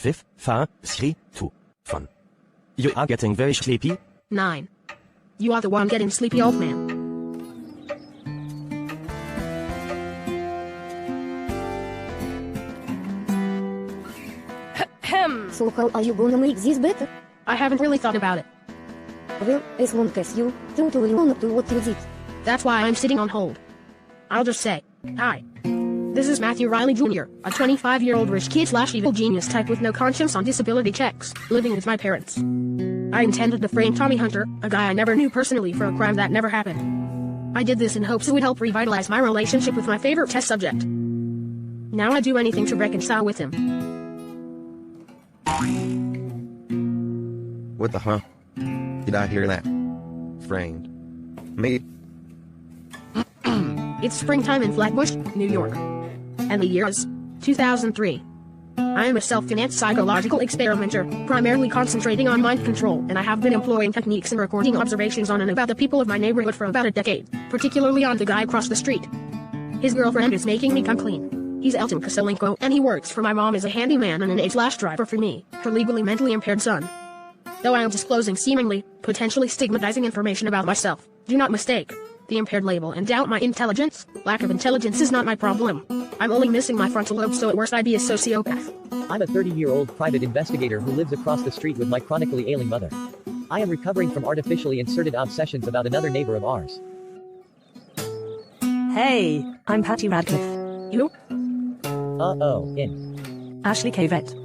5, 4, 3, 2, 1. You are getting very sleepy? 9. You are the one getting sleepy, old man. So how are you gonna make this better? I haven't really thought about it. Well, as long as you totally wanna do what you did. That's why I'm sitting on hold. I'll just say, hi. This is Matthew Riley Jr., a 25-year-old rich kid/evil genius type with no conscience on disability checks, living with my parents. I intended to frame Tommy Hunter, a guy I never knew personally, for a crime that never happened. I did this in hopes it would help revitalize my relationship with my favorite test subject. Now I'd do anything to reconcile with him. What the huh? Did I hear that? Framed. Me? It's springtime in Flatbush, New York. And the year is 2003. I am a self-financed psychological experimenter, primarily concentrating on mind control, and I have been employing techniques and recording observations on and about the people of my neighborhood for about a decade, particularly on the guy across the street. His girlfriend is making me come clean. He's Elton Koselenko, and he works for my mom as a handyman and an A/driver for me, her legally mentally impaired son. Though I am disclosing seemingly, potentially stigmatizing information about myself, do not mistake the impaired label and doubt my intelligence. Lack of intelligence is not my problem. I'm only missing my frontal lobe, so at worst I'd be a sociopath. I'm a 30-year-old private investigator who lives across the street with my chronically ailing mother. I am recovering from artificially inserted obsessions about another neighbor of ours. Hey, I'm Patty Radcliffe. You? In. Ashley Cavett.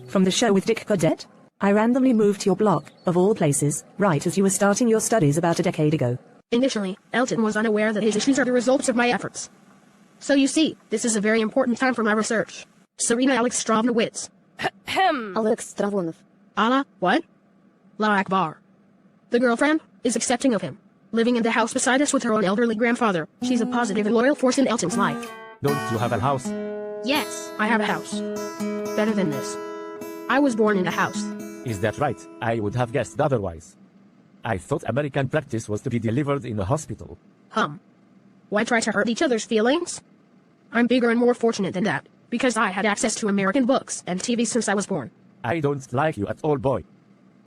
From the show with Dick Godet. I randomly moved to your block, of all places, right as you were starting your studies about a decade ago. Initially, Elton was unaware that his issues are the results of my efforts. So you see, this is a very important time for my research. Serena Alexandrovna. Alex Stravonov. Allah, what? La Akbar. The girlfriend is accepting of him. Living in the house beside us with her own elderly grandfather, she's a positive and loyal force in Elton's life. Don't you have a house? Yes, I have a house. Better than this. I was born in a house. Is that right? I would have guessed otherwise. I thought American practice was to be delivered in a hospital. Why try to hurt each other's feelings? I'm bigger and more fortunate than that, because I had access to American books and TV since I was born. I don't like you at all, boy.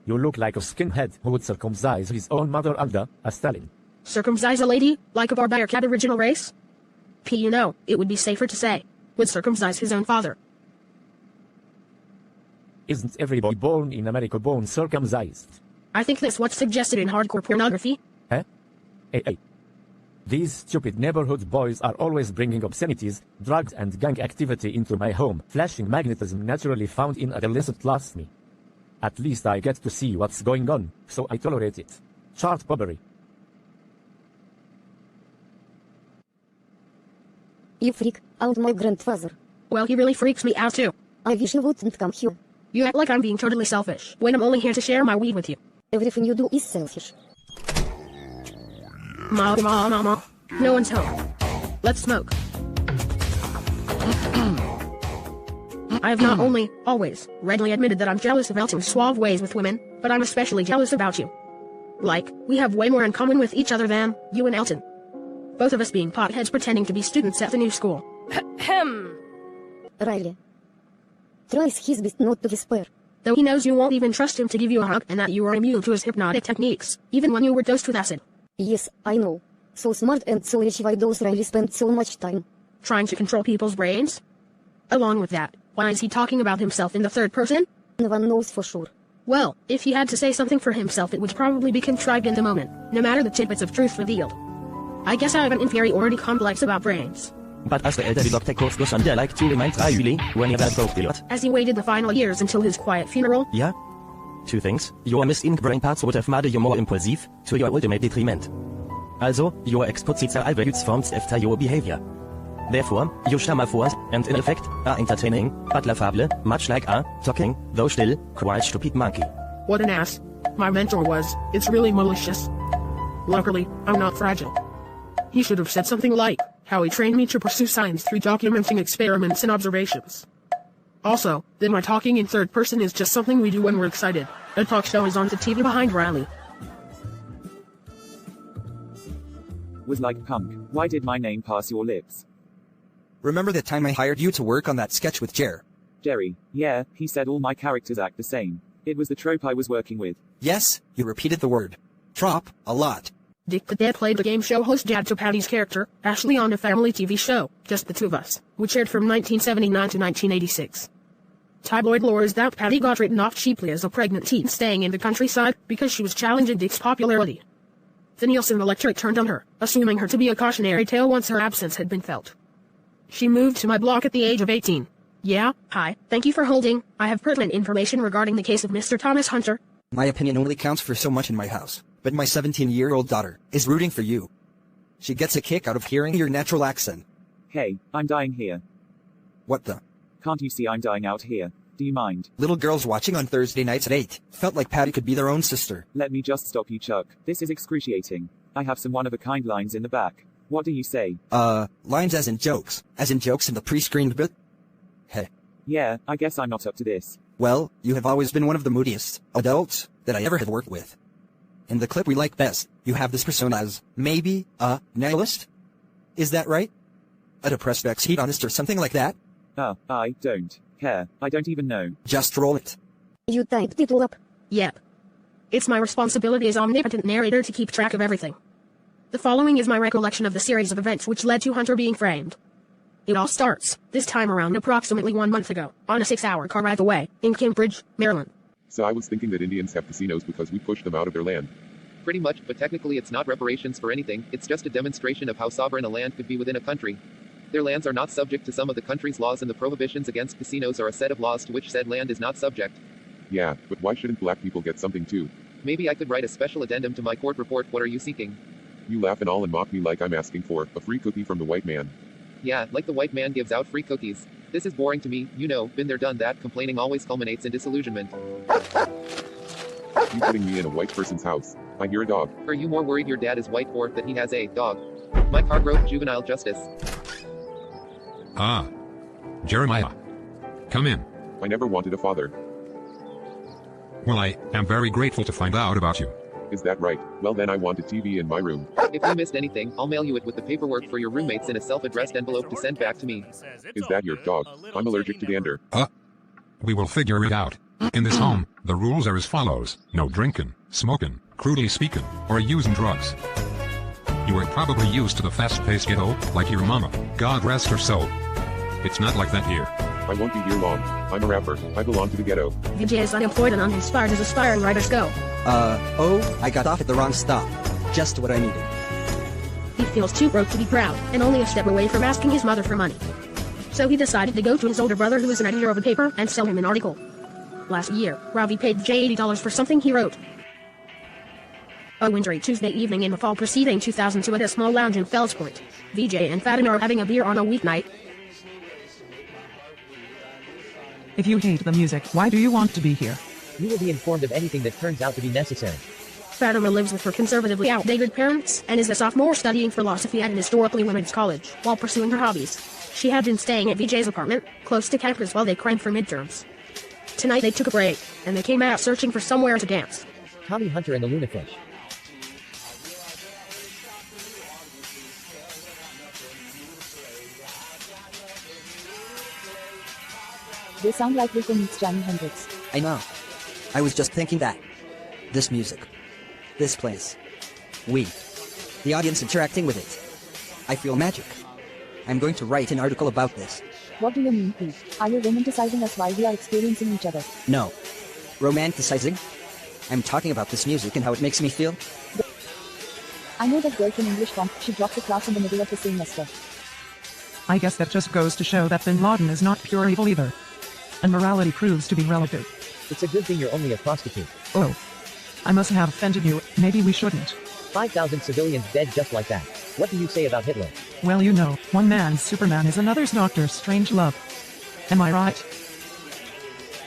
You look like a skinhead who would circumcise his own mother Alda, a Stalin. Circumcise a lady, like a barbaric aboriginal race? You know, it would be safer to say, would circumcise his own father. Isn't every boy born in America born circumcised? I think that's what's suggested in hardcore pornography. Huh? Hey. These stupid neighborhood boys are always bringing obscenities, drugs and gang activity into my home. Flashing magnetism naturally found in adolescent lost me. At least I get to see what's going on, so I tolerate it. Chart robbery. You freak out my grandfather. Well, he really freaks me out too. I wish you wouldn't come here. You act like I'm being totally selfish, when I'm only here to share my weed with you. Everything you do is selfish. Mama. No one's home. Let's smoke. I have not only, always, readily admitted that I'm jealous of Elton's suave ways with women, but I'm especially jealous about you. Like, we have way more in common with each other than you and Elton. Both of us being potheads pretending to be students at the new school. Riley tries his best not to despair. Though he knows you won't even trust him to give you a hug and that you are immune to his hypnotic techniques, even when you were dosed with acid. Yes, I know. So smart and so rich, why does Riley spend so much time trying to control people's brains? Along with that, why is he talking about himself in the third person? No one knows for sure. Well, if he had to say something for himself, it would probably be contrived in the moment, no matter the tidbits of truth revealed. I guess I have an inferiority complex about brains. But as the elderly Dr. Korsgosson like to remind Riley whenever appropriate. As he waited the final years until his quiet funeral. Yeah? Two things. Your missing brain parts would have made you more impulsive, to your ultimate detriment. Also, your explicit attributes forms after your behavior. Therefore, your metaphors, and in effect, are entertaining, but laughable, much like a, talking, though still, quite stupid monkey. What an ass. My mentor was. It's really malicious. Luckily, I'm not fragile. He should have said something like how he trained me to pursue science through documenting experiments and observations. Also, that my talking in third person is just something we do when we're excited. A talk show is on the TV behind Riley. Was like punk. Why did my name pass your lips? Remember the time I hired you to work on that sketch with Jer? Jerry, yeah, he said all my characters act the same. It was the trope I was working with. Yes, you repeated the word. Trop, a lot. Dick Cadet played the game show host Dad to Patty's character, Ashley, on a family TV show, Just the Two of Us, which aired from 1979 to 1986. Tabloid lore is that Patty got written off cheaply as a pregnant teen staying in the countryside because she was challenging Dick's popularity. The Nielsen electorate turned on her, assuming her to be a cautionary tale once her absence had been felt. She moved to my block at the age of 18. Yeah, hi, thank you for holding. I have pertinent information regarding the case of Mr. Thomas Hunter. My opinion only counts for so much in my house, but my 17-year-old daughter is rooting for you. She gets a kick out of hearing your natural accent. Hey, I'm dying here. What the? Can't you see I'm dying out here? Do you mind? Little girls watching on Thursday nights at 8 felt like Patty could be their own sister. Let me just stop you, Chuck. This is excruciating. I have some one-of-a-kind lines in the back. What do you say? Lines as in jokes. As in jokes in the pre-screened bit? Hey. Yeah, I guess I'm not up to this. Well, you have always been one of the moodiest adults that I ever have worked with. In the clip we like best, you have this persona as, maybe, a nihilist? Is that right? A depressed ex-hedonist or something like that? I don't care. I don't even know. Just roll it. You typed it all up. Yep. It's my responsibility as omnipotent narrator to keep track of everything. The following is my recollection of the series of events which led to Hunter being framed. It all starts, this time around approximately 1 month ago, on a 6-hour car ride away, in Cambridge, Maryland. So I was thinking that Indians have casinos because we pushed them out of their land. Pretty much, but technically it's not reparations for anything, it's just a demonstration of how sovereign a land could be within a country. Their lands are not subject to some of the country's laws, and the prohibitions against casinos are a set of laws to which said land is not subject. Yeah, but why shouldn't black people get something too? Maybe I could write a special addendum to my court report. What are you seeking? You laugh and all and mock me like I'm asking for a free cookie from the white man. Yeah, like the white man gives out free cookies. This is boring to me, you know, been there done that. Complaining always culminates in disillusionment. You putting me in a white person's house. I hear a dog. Are you more worried your dad is white or that he has a dog? My car broke juvenile justice. Ah. Jeremiah. Come in. I never wanted a father. Well, I am very grateful to find out about you. Is that right? Well then I want a TV in my room. If you missed anything, I'll mail you it with the paperwork for your roommates in a self-addressed envelope to send back to me. Is that your dog? I'm allergic to dander. We will figure it out. In this home, the rules are as follows. No drinking, smoking, crudely speaking, or using drugs. You are probably used to the fast-paced ghetto, like your mama. God rest her soul. It's not like that here. I won't be here long. I'm a rapper. I belong to the ghetto. Vijay is unemployed and uninspired as aspiring writers go. I got off at the wrong stop. Just what I needed. He feels too broke to be proud, and only a step away from asking his mother for money. So he decided to go to his older brother, who is an editor of a paper, and sell him an article. Last year, Ravi paid Vijay $80 for something he wrote. A wintry Tuesday evening in the fall preceding 2002 at a small lounge in Fells Point, Vijay and Fatima are having a beer on a weeknight. If you hate the music, why do you want to be here? You will be informed of anything that turns out to be necessary. Fatima lives with her conservatively outdated parents and is a sophomore studying philosophy at an historically women's college while pursuing her hobbies. She had been staying at Vijay's apartment, close to campus, while they crammed for midterms. Tonight they took a break, and they came out searching for somewhere to dance. Tommy Hunter and the Lunafish. They sound like Rico meets Jimi Hendrix. I know. I was just thinking that. This music. This place. We. The audience interacting with it. I feel magic. I'm going to write an article about this. What do you mean, Pete? Are you romanticizing us while we are experiencing each other? No. Romanticizing? I'm talking about this music and how it makes me feel. I know that girl from English comp. She dropped the class in the middle of the semester. I guess that just goes to show that Bin Laden is not pure evil either. And morality proves to be relative. It's a good thing you're only a prostitute. Oh. I must have offended you. Maybe we shouldn't. 5,000 civilians dead just like that. What do you say about Hitler? Well, you know, one man's Superman is another's Doctor Strangelove. Am I right?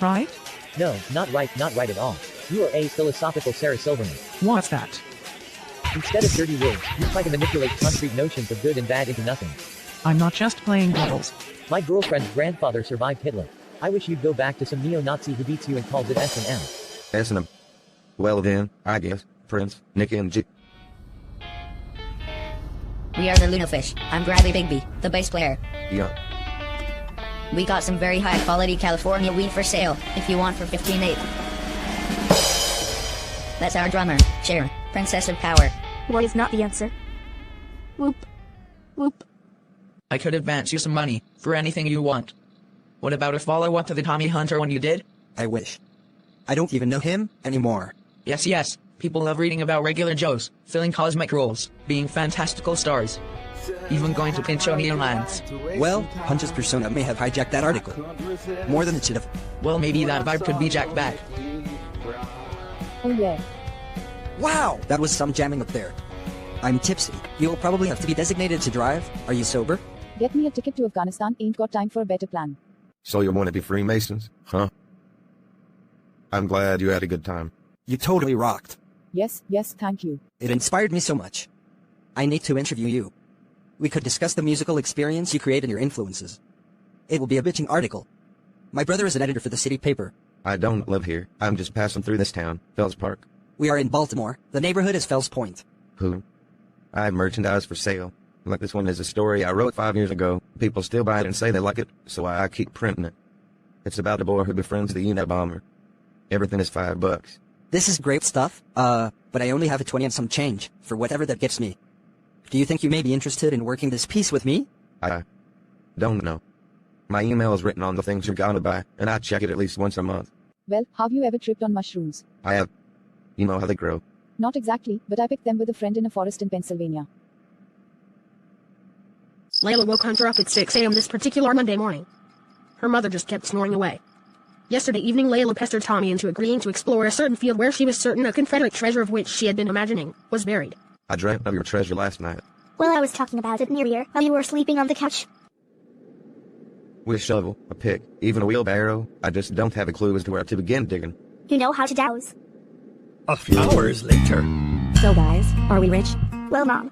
Right? No, not right at all. You are a philosophical Sarah Silverman. What's that? Instead of dirty words, you try to manipulate concrete notions of good and bad into nothing. I'm not just playing doubles. My girlfriend's grandfather survived Hitler. I wish you'd go back to some neo-Nazi who beats you and calls it S&M. S&M. Well then, I guess, Prince, Nick and G. We are the Lunafish. I'm Bradley Bigby, the bass player. Yeah. We got some very high quality California weed for sale, if you want for $15.8. That's our drummer, Cher, Princess of Power. What is not the answer? Whoop. Whoop. I could advance you some money, for anything you want. What about a follow-up to the Tommy Hunter one you did? I wish. I don't even know him anymore. Yes. People love reading about regular Joes, filling cosmic roles, being fantastical stars. Even going to Pinchonian lands. Well, Punch's persona may have hijacked that article. More than it should have. Well, maybe that vibe could be jacked back. Oh yeah. Wow! That was some jamming up there. I'm tipsy. You'll probably have to be designated to drive. Are you sober? Get me a ticket to Afghanistan, ain't got time for a better plan. So you want to be Freemasons, huh? I'm glad you had a good time. You totally rocked. Yes, thank you. It inspired me so much. I need to interview you. We could discuss the musical experience you create and your influences. It will be a bitching article. My brother is an editor for the city paper. I don't live here. I'm just passing through this town, Fells Park. We are in Baltimore. The neighborhood is Fells Point. Who? I have merchandise for sale. Like this one is a story I wrote 5 years ago. People still buy it and say they like it, so I keep printing it. It's about a boy who befriends the Unabomber. Everything is $5. This is great stuff, but I only have a 20 and some change, for whatever that gets me. Do you think you may be interested in working this piece with me? I don't know. My email is written on the things you're gonna buy, and I check it at least once a month. Well, have you ever tripped on mushrooms? I have. You know how they grow. Not exactly, but I picked them with a friend in a forest in Pennsylvania. Layla woke Hunter up at 6 a.m. this particular Monday morning. Her mother just kept snoring away. Yesterday evening, Layla pestered Tommy into agreeing to explore a certain field where she was certain a Confederate treasure of which she had been imagining was buried. I dreamt of your treasure last night. Well, I was talking about it near while you were sleeping on the couch. With a shovel, a pick, even a wheelbarrow, I just don't have a clue as to where to begin digging. You know how to douse. A few hours later. So guys, are we rich? Well, Mom,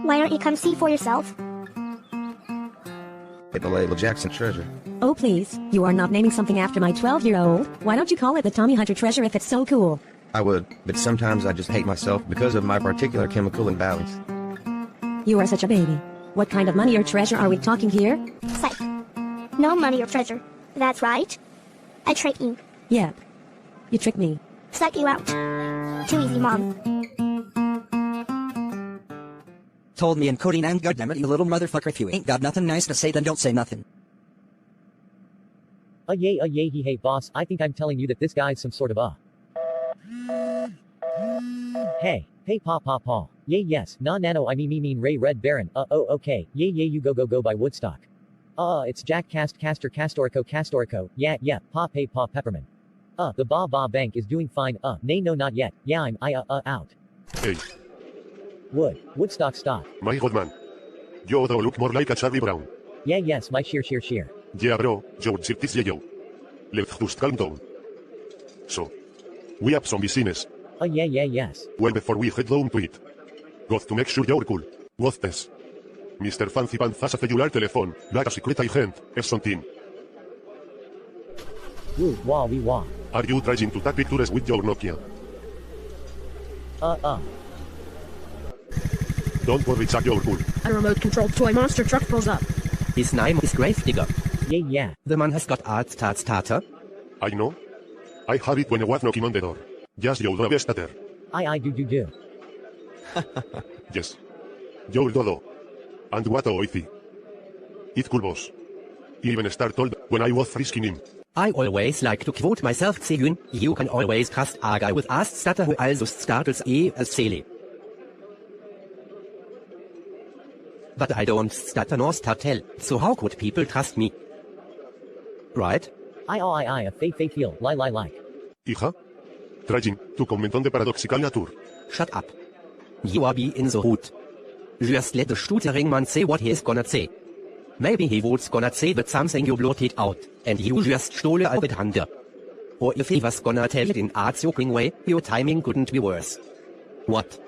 why don't you come see for yourself? The Layla Jackson treasure. Oh please, you are not naming something after my 12-year-old. Why don't you call it the Tommy Hunter treasure if it's so cool? I would, but sometimes I just hate myself because of my particular chemical imbalance. You are such a baby. What kind of money or treasure are we talking here? Psych. No money or treasure. That's right. I tricked you. Yep. You tricked me. Psych you out. Too easy, Mom. Told me and Cody and goddammit, you little motherfucker, if you ain't got nothing nice to say, then don't say nothing. Yay, hey boss, I think I'm telling you that this guy's some sort of Hey, paw. Yay, yes, nano, I mean Ray Red Baron, okay, yay, you go by Woodstock. It's Jack Castorico, yeah, paw Pepperman. The Ba Bank is doing fine, nay, no, not yet, yeah, I'm, out. Hey. Woodstock stock. My god man. You do look more like a Charlie Brown. Yeah, yes, my sheer. Yeah bro, you would sit this yo. Let's just calm down. So, we have some business. Yeah, yes. Well, before we head down to it, got to make sure you're cool. What's this? Mr. Fancy Pants has a cellular telephone, like a secret agent, or something. Woo, wah. Are you trying to take pictures with your Nokia? Don't worry, Jack, you're cool. A remote-controlled toy monster truck pulls up. His name is Gravedigger. Yeah. The man has got art starter. I know. I had it when I was knocking on the door. Just you'll do best there. I do. Yes. You're dodo. And what a oithi. It's cool, boss. Even startled when I was frisking him. I always like to quote myself saying, you can always trust a guy with art starter who also startles as silly. But I don't stutter nor startle, so how could people trust me? Right? I, a feel, like. Hija? Trying to comment on the paradoxical nature. Shut up. You are being in the hood. Just let the stuttering man say what he is gonna say. Maybe he was gonna say that something you blurted out, and you just stole a bit under. Or if he was gonna tell it in a joking way, your timing couldn't be worse. What?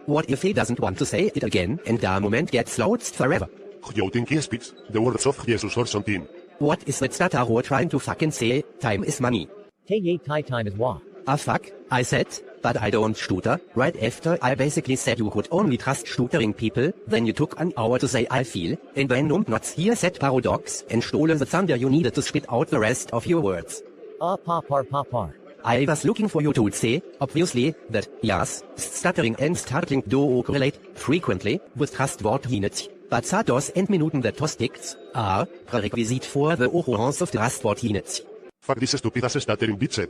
What if he doesn't want to say it again, and the moment gets lost forever? You think he speaks the words of Jesus or something? What is that stutterer trying to fucking say? Time is money. Hey, time is wa. Ah fuck, I said, but I don't stutter. Right after I basically said you could only trust stuttering people, then you took an hour to say I feel, and then not here said paradox, and stole the thunder you needed to spit out the rest of your words. Papar. I was looking for you to say, obviously, that, yes, stuttering and startling do correlate, frequently, with trustworthiness. But Satos and Minuten that Tostics are prerequisite for the occurrence of trustworthiness. Fuck this stupid ass stuttering bitch.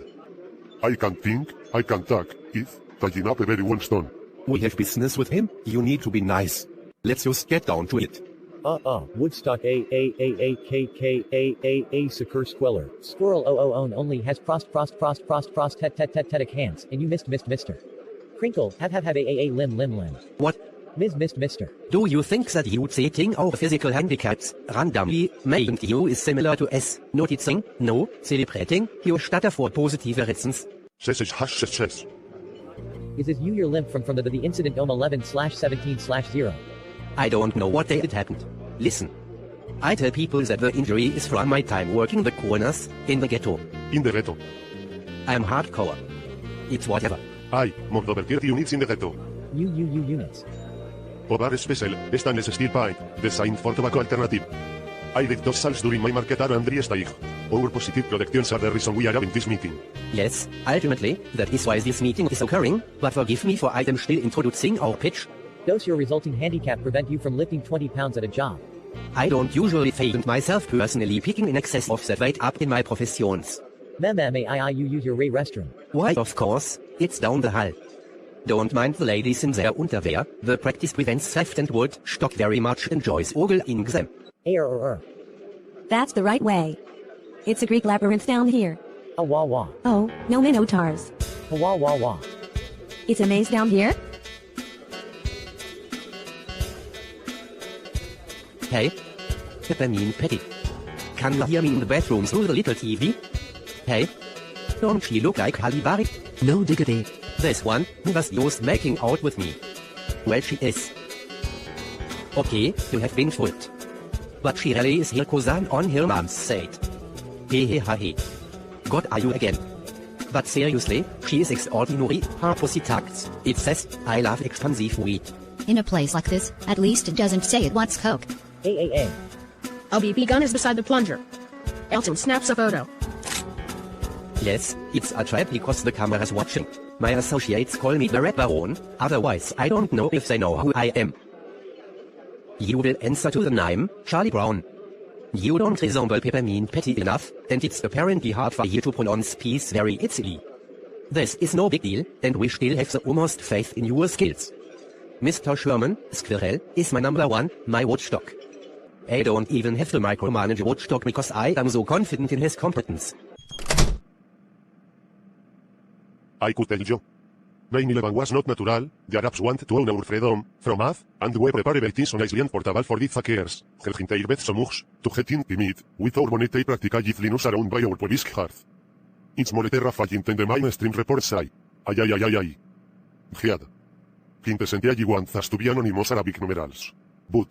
I can think, I can talk, if, taking up a very one stone. We have business with him, you need to be nice. Let's just get down to it. Woodstock A Secure Squiller. Squirrel only has prosthetic hands, and you missed mister. Crinkle, have a limb. What? Missed mister. Do you think that you citing our physical handicaps, randomly, making you is similar to S, noticing, no, celebrating, your stutter for positive reasons? Says. Is you your limp from the incident 11/17/0? I don't know what day it happened. Listen. I tell people that the injury is from my time working the corners, in the ghetto. In the ghetto. I'm hardcore. It's whatever. Moreover 30 units in the ghetto. You units. Power special, stainless steel pipe, designed for tobacco alternative. I did those sales during my market R&D stage. Our positive productions are the reason we are having this meeting. Yes, ultimately, that is why this meeting is occurring, but forgive me for I am still introducing our pitch. Does your resulting handicap prevent you from lifting 20 pounds at a job? I don't usually find myself personally picking in excess of that weight up in my professions. May I use your Ray restroom? Why, of course, it's down the hall. Don't mind the ladies in their underwear, the practice prevents theft and wood, stock very much enjoys Orgel in them. That's the right way. It's a Greek labyrinth down here. Wah. Oh, no minotaurs. Wah. It's a maze down here? Hey, Peppermint Patty. Can you hear me in the bathroom through the little TV? Hey, don't she look like Halle Berry? No diggity. This one, who was just making out with me. Well, she is. Okay, you have been fooled. But she really is her cousin on her mom's side. Hey. God, are you again? But seriously, she is extraordinary, her pussy tucks. It says, I love expensive weed. In a place like this, at least it doesn't say it wants coke. A. A BB gun is beside the plunger. Elton snaps a photo. Yes, it's a trap because the camera's watching. My associates call me the Red Baron, otherwise I don't know if they know who I am. You will answer to the name, Charlie Brown. You don't resemble Peppermint Patty enough, and it's apparently hard for you to pronounce peace very easily. This is no big deal, and we still have the utmost faith in your skills. Mr. Sherman, Squirrel, is my number one, my watchdog. I don't even have to micromanage watchdog because I am so confident in his competence. I could tell you. 9/11 was not natural, the Arabs want to own our freedom, from us, and we prepare everything on Iceland portable for the fuckers. Herginteir bet so much, to get intimate, with our money practical Linus around by our police hearth. It's more terra falling than the mainstream reports say. Ay. Giad. Quintessentia you want us to be anonymous Arabic numerals. But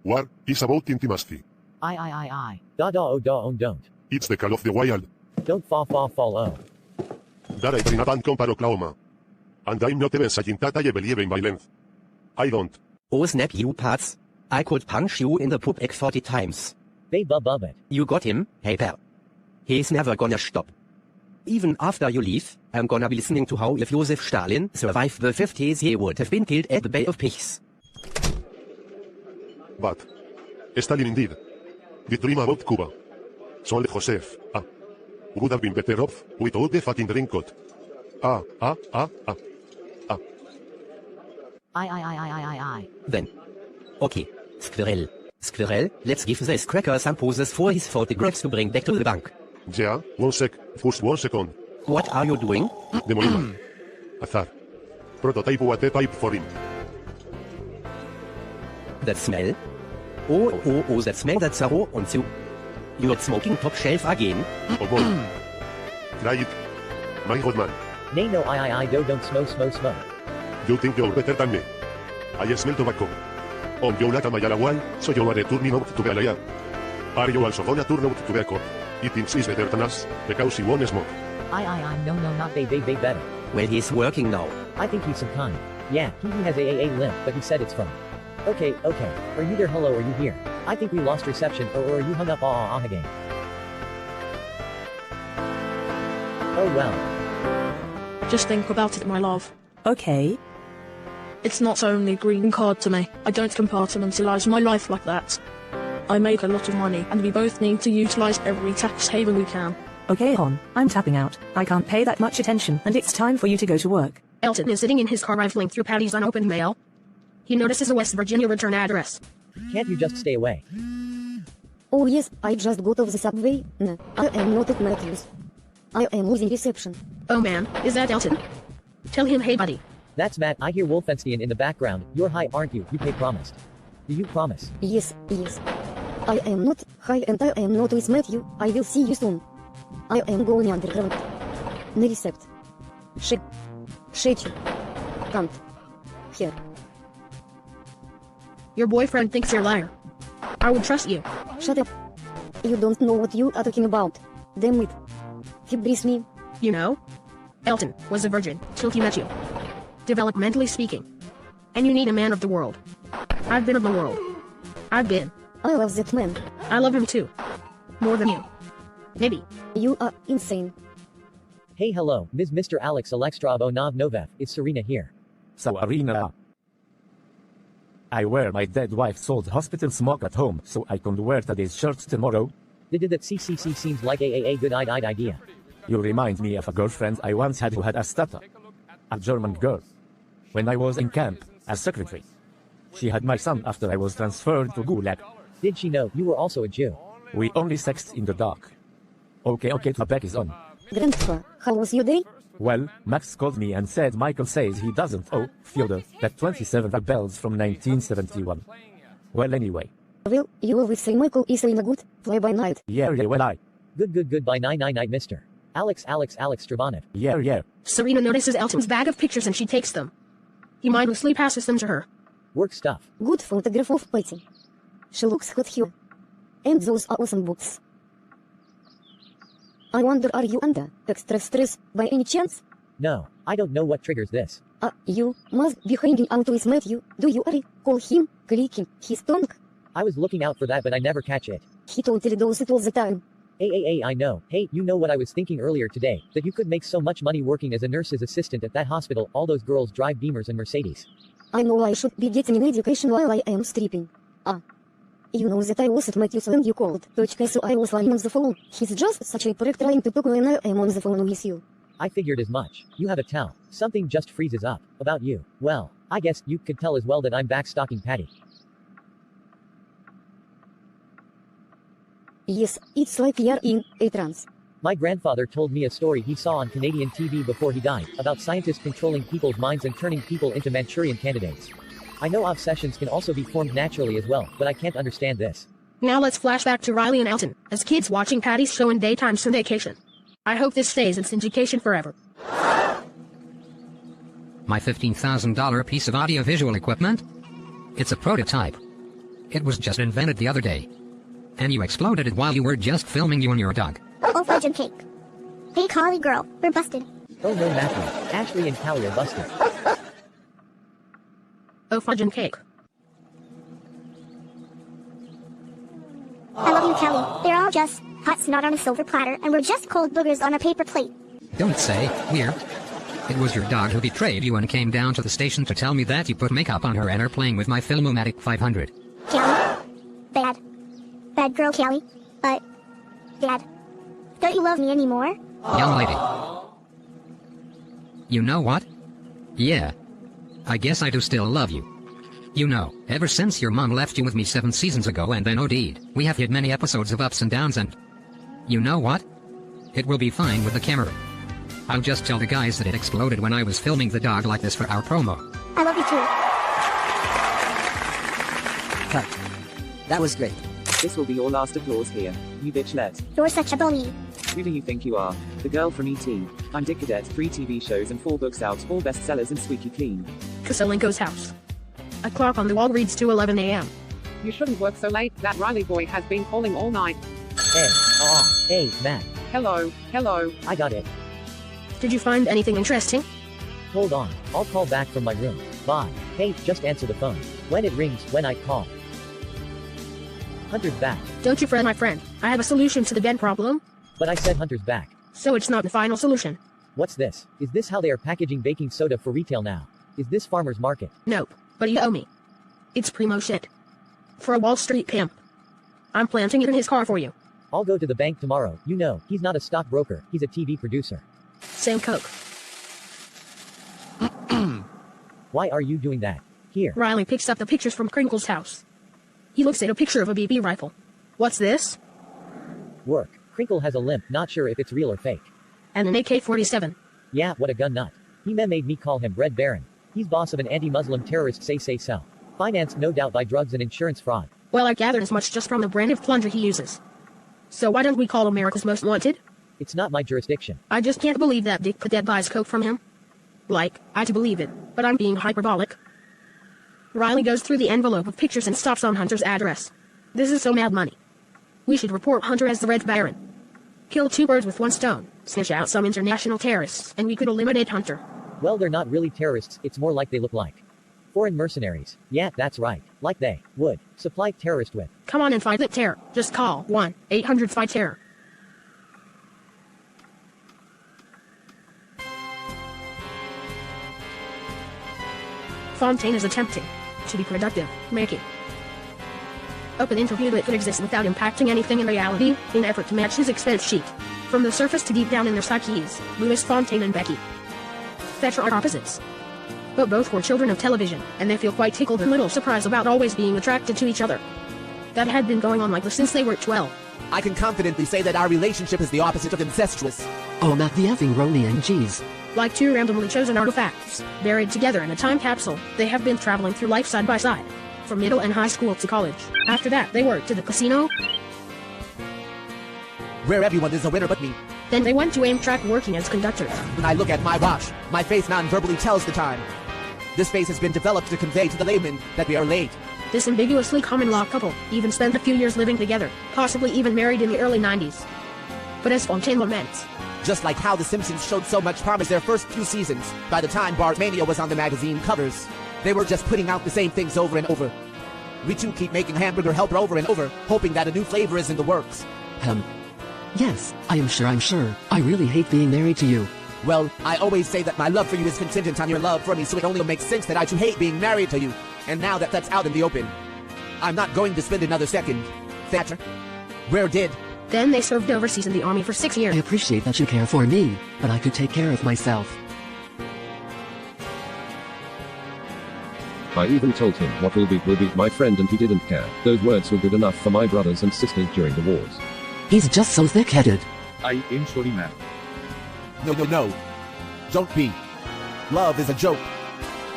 war is about intimacy. I. Don't. It's the call of the wild. Don't fall. That I bring up and compare Oklahoma. And I'm not even saying that I believe in violence. I don't. Oh snap you parts. I could punch you in the poop egg 40 times. They bub it. You got him, hey pal. He's never gonna stop. Even after you leave, I'm gonna be listening to how if Joseph Stalin survived the 50s he would have been killed at the Bay of Pigs. But Stalin indeed. The dream about Cuba. Sol Joseph, would have been better off without the fucking drink cut. I. Then. Okay, Squirrel, let's give this cracker some poses for his photographs to bring back to the bank. Yeah, first 1 second. What are you doing? Demolition. Azar. Prototype water pipe for him. That smell? Oh, that smell that's raw on you. You're smoking top shelf again? Oh boy. Try it. My god man. Nay no I don't smoke. You think you're better than me. I smell tobacco. You like a Mayalawal, so you are turning out to Galaya. Are you also gonna turn out to Beko? It thinks is better than us, because he won't smoke. No, not they better. Where he's working now. I think he's some kind. Yeah, he has AAA limp, but he said it's from. Okay. Are you there? Hello, are you here? I think we lost reception, or are you hung up again? Oh well. Just think about it, my love. Okay. It's not only a green card to me. I don't compartmentalize my life like that. I make a lot of money, and we both need to utilize every tax haven we can. Okay, Hon, I'm tapping out. I can't pay that much attention, and it's time for you to go to work. Elton is sitting in his car rifling through Patty's unopened mail. He notices a West Virginia return address. Can't you just stay away? Oh yes, I just got off the subway. No, I am not at Matthews. I am losing reception. Oh man, is that Elton? Tell him, hey buddy. That's Matt. I hear Wolfenstein in the background. You're high, aren't you? You promised. Do you promise? Yes. I am not high and I am not with Matthew. I will see you soon. I am going underground. No recept. Шечу. Can't. Here. Your boyfriend thinks you're a liar. I would trust you. Shut up. You don't know what you are talking about. Damn it. Fibris me. You know? Elton was a virgin till he met you. Developmentally speaking. And you need a man of the world. I've been of the world. I love that man. I love him too. More than you. Maybe. You are insane. Hey, hello, Mr. Alex Alexstrabonov Novev. It's Serena here. So Arena. I wear my dead wife's old hospital smock at home, so I can wear today's shirt tomorrow. Did that CCC seems like a good idea. You remind me of a girlfriend I once had who had a stutter. A German girl. When I was in camp, as secretary. She had my son after I was transferred to Gulag. Did she know you were also a Jew? We only sexted in the dark. Okay, the back is on. Grandpa, how was your day? Well, Max called me and said Michael says he doesn't owe Fyodor that 27 bells from 1971. Well, anyway. Well, you always say Michael is in a good fly-by-night. Yeah, well I. Good by night, Mr. Alex Strabanov. Yeah. Serena notices Elton's bag of pictures and she takes them. He mindlessly passes them to her. Work stuff. Good photograph of Patty. She looks hot here. And those are awesome books. I wonder, are you under extra stress by any chance? No, I don't know what triggers this. You must be hanging out with Matthew. Do you recall him clicking his tongue? I was looking out for that, but I never catch it. He totally does it all the time. Hey, I know. Hey, you know what I was thinking earlier today? That you could make so much money working as a nurse's assistant at that hospital. All those girls drive Beamers and Mercedes. I know I should be getting an education while I am stripping. You know that I was at Matthew's when you called. So I was lying on the phone. He's just such a prick trying to talk when I am on the phone with you. I figured as much. You have a tell. Something just freezes up. About you. Well, I guess you could tell as well that I'm back stalking Patty. Yes, it's like you're in a trance. My grandfather told me a story he saw on Canadian TV before he died, about scientists controlling people's minds and turning people into Manchurian candidates. I know obsessions can also be formed naturally as well, but I can't understand this. Now let's flash back to Riley and Elton, as kids watching Patty's show in daytime syndication. I hope this stays in syndication forever. My $15,000 piece of audiovisual equipment? It's a prototype. It was just invented the other day. And you exploded it while you were just filming you and your dog. Oh, fudge and cake. Hey, Carly girl, we're busted. Oh no, Matthew. Ashley and Callie are busted. Oh, fudge and cake. I love you, Callie. They're all just hot snot on a silver platter, and we're just cold boogers on a paper plate. Don't say, we're. It was your dog who betrayed you and came down to the station to tell me that you put makeup on her and are playing with my Filmomatic 500. Callie? Bad girl, Callie. But, Dad, don't you love me anymore? Young lady. You know what? Yeah. I guess I do still love you. You know, ever since your mom left you with me 7 seasons ago and then OD'd, we have had many episodes of ups and downs and... You know what? It will be fine with the camera. I'll just tell the guys that it exploded when I was filming the dog like this for our promo. I love you too. Cut. That was great. This will be your last applause here, you bitchlet. You're such a bully. Who do you think you are? The girl from E.T. I'm Dick Cadet, 3 TV shows and 4 books out, all bestsellers and squeaky clean. Kaselenko's house. A clock on the wall reads 2:11 a.m. You shouldn't work so late, that Riley boy has been calling all night. Hey, Matt. Hello. I got it. Did you find anything interesting? Hold on, I'll call back from my room. Bye. Hey, just answer the phone. When it rings, when I call. Hunter's back. Don't you fret, my friend. I have a solution to the bed problem. But I said Hunter's back. So it's not the final solution. What's this? Is this how they are packaging baking soda for retail now? Is this farmer's market? Nope. But you owe me. It's primo shit. For a Wall Street pimp. I'm planting it in his car for you. I'll go to the bank tomorrow. You know, he's not a stockbroker, he's a TV producer. Same Coke. Why are you doing that? Here. Riley picks up the pictures from Crinkle's house. He looks at a picture of a BB rifle. What's this? Work. Crinkle has a limp, not sure if it's real or fake. And an AK-47. Yeah, what a gun nut. He made me call him Red Baron. He's boss of an anti-Muslim terrorist say so. Financed no doubt by drugs and insurance fraud. Well, I gathered as much just from the brand of plunger he uses. So why don't we call America's Most Wanted? It's not my jurisdiction. I just can't believe that Dick Cadet buys coke from him. Like, I to believe it, but I'm being hyperbolic. Riley goes through the envelope of pictures and stops on Hunter's address. This is so mad money. We should report Hunter as the Red Baron. Kill two birds with one stone, snitch out some international terrorists, and we could eliminate Hunter. Well, they're not really terrorists, it's more like they look like. Foreign mercenaries. Yeah, that's right. Like they would supply terrorists with. Come on and fight that terror. Just call 1-800-FIGHT-TERROR. Fontaine is attempting to be productive, making open interview that could exist without impacting anything in reality, in an effort to match his expense sheet. From the surface to deep down in their psyches, Louis Fontaine and Becky Fetcher are opposites. But both were children of television, and they feel quite tickled and little surprised about always being attracted to each other. That had been going on like this since they were 12. I can confidently say that our relationship is the opposite of incestuous. Oh, not the effing Roni and G's. Like two randomly chosen artifacts, buried together in a time capsule, they have been traveling through life side by side. From middle and high school to college. After that, they worked at the casino, where everyone is a winner but me. Then they went to Amtrak working as conductors. When I look at my watch, my face non-verbally tells the time. This face has been developed to convey to the layman that we are late. This ambiguously common law couple even spent a few years living together, possibly even married in the early 90s. But as Fontaine laments, just like how The Simpsons showed so much promise their first few seasons, by the time Bartmania was on the magazine covers, they were just putting out the same things over and over. We too keep making Hamburger Helper over and over, hoping that a new flavor is in the works. Yes, I'm sure. I really hate being married to you. Well, I always say that my love for you is contingent on your love for me, so it only makes sense that I too hate being married to you. And now that that's out in the open, I'm not going to spend another second. Thatcher, where did? Then they served overseas in the army for 6 years. I appreciate that you care for me, but I could take care of myself. I even told him what will be, my friend, and he didn't care. Those words were good enough for my brothers and sisters during the wars. He's just so thick-headed. I am sorry, man. No. Don't be. Love is a joke.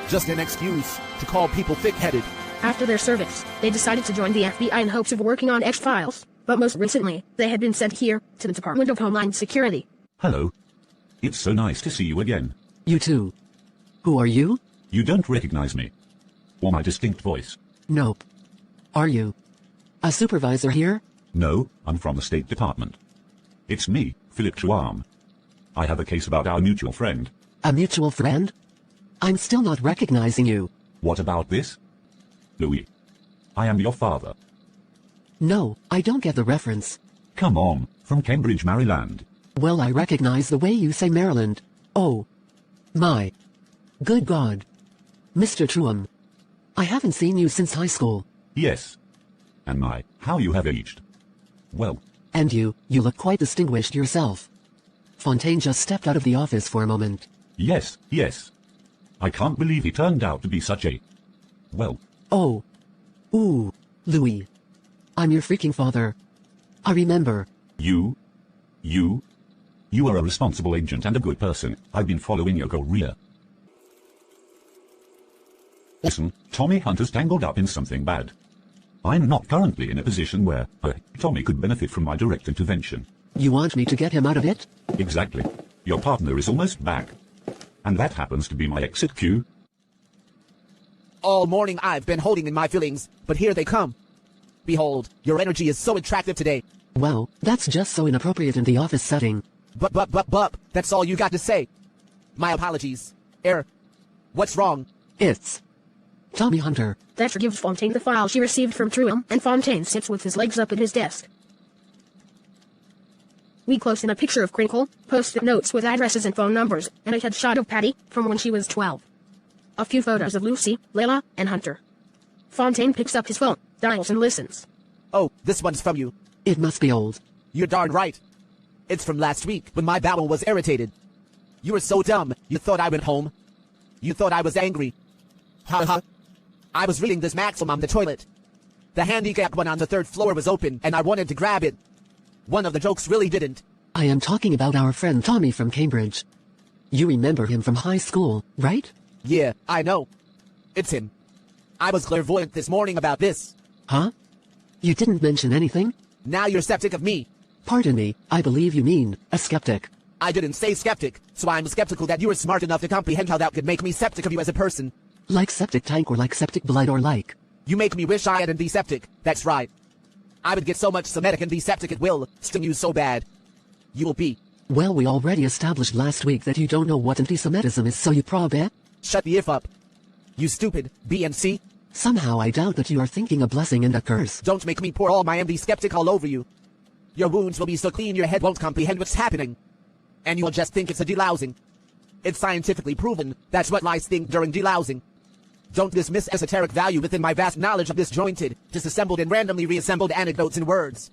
Just an excuse to call people thick-headed. After their service, they decided to join the FBI in hopes of working on X-Files. But most recently, they had been sent here, to the Department of Homeland Security. Hello. It's so nice to see you again. You too. Who are you? You don't recognize me. Or my distinct voice. Nope. Are you a supervisor here? No, I'm from the State Department. It's me, Philip Schwarm. I have a case about our mutual friend. A mutual friend? I'm still not recognizing you. What about this? Louis. I am your father. No, I don't get the reference. Come on, from Cambridge, Maryland. Well, I recognize the way you say Maryland. Oh. My. Good God. Mr. Truum. I haven't seen you since high school. Yes. And my, how you have aged. Well. And you look quite distinguished yourself. Fontaine just stepped out of the office for a moment. Yes. I can't believe he turned out to be such a... well. Oh. Ooh, Louis. I'm your freaking father. I remember. You are a responsible agent and a good person. I've been following your career. Listen, Tommy Hunter's tangled up in something bad. I'm not currently in a position where Tommy could benefit from my direct intervention. You want me to get him out of it? Exactly. Your partner is almost back. And that happens to be my exit cue. All morning I've been holding in my feelings, but here they come. Behold, your energy is so attractive today. Well, that's just so inappropriate in the office setting. But, that's all you got to say. My apologies. What's wrong? It's Tommy Hunter. Thatcher gives Fontaine the file she received from Truum, and Fontaine sits with his legs up at his desk. We close in a picture of Crinkle, post-it notes with addresses and phone numbers, and a headshot of Patty, from when she was 12. A few photos of Lucy, Layla, and Hunter. Fontaine picks up his phone, dials and listens. Oh, this one's from you. It must be old. You're darn right. It's from last week, when my bowel was irritated. You were so dumb, you thought I went home. You thought I was angry. Ha ha. I was reading this maxim on the toilet. The handicap one on the 3rd floor was open, and I wanted to grab it. One of the jokes really didn't. I am talking about our friend Tommy from Cambridge. You remember him from high school, right? Yeah, I know. It's him. I was clairvoyant this morning about this. Huh? You didn't mention anything? Now you're skeptic of me. Pardon me, I believe you mean a skeptic. I didn't say skeptic, so I'm skeptical that you were smart enough to comprehend how that could make me skeptic of you as a person. Like septic tank or like septic blood or like. You make me wish I hadn't be septic, that's right. I would get so much Semitic and be septic it will sting you so bad. You will be. Well, we already established last week that you don't know what anti-Semitism is, so you prob. Shut the if up. You stupid B and C. Somehow I doubt that you are thinking a blessing and a curse. Don't make me pour all my MD skeptic all over you. Your wounds will be so clean your head won't comprehend what's happening. And you'll just think it's a delousing. It's scientifically proven that's what lice think during delousing. Don't dismiss esoteric value within my vast knowledge of disjointed, disassembled and randomly reassembled anecdotes and words.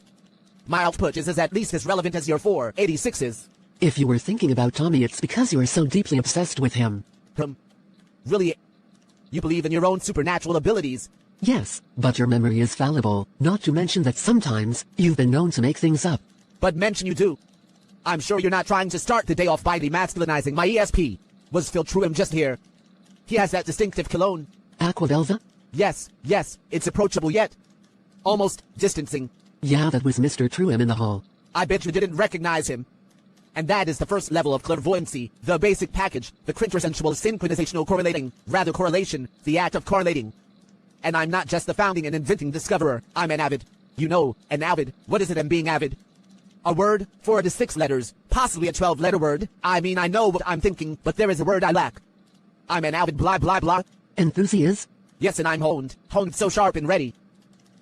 My output is at least as relevant as your 486 is. If you were thinking about Tommy, it's because you are so deeply obsessed with him. Really? You believe in your own supernatural abilities? Yes, but your memory is fallible, not to mention that sometimes you've been known to make things up. But mention you do. I'm sure you're not trying to start the day off by demasculinizing my ESP. Was Phil Truum just here? He has that distinctive cologne. Aquavelva? Yes, it's approachable yet. Almost distancing. Yeah, that was Mr. Truum in the hall. I bet you didn't recognize him. And that is the first level of clairvoyancy, the basic package, the quintessential synchronizational correlation, the act of correlating. And I'm not just the founding and inventing discoverer, I'm an avid. An avid. What is it, being avid? A word, 4 to 6 letters, possibly a 12-letter word. I mean, I know what I'm thinking, but there is a word I lack. I'm an avid blah blah blah. Enthusiast? Yes, and I'm honed so sharp and ready.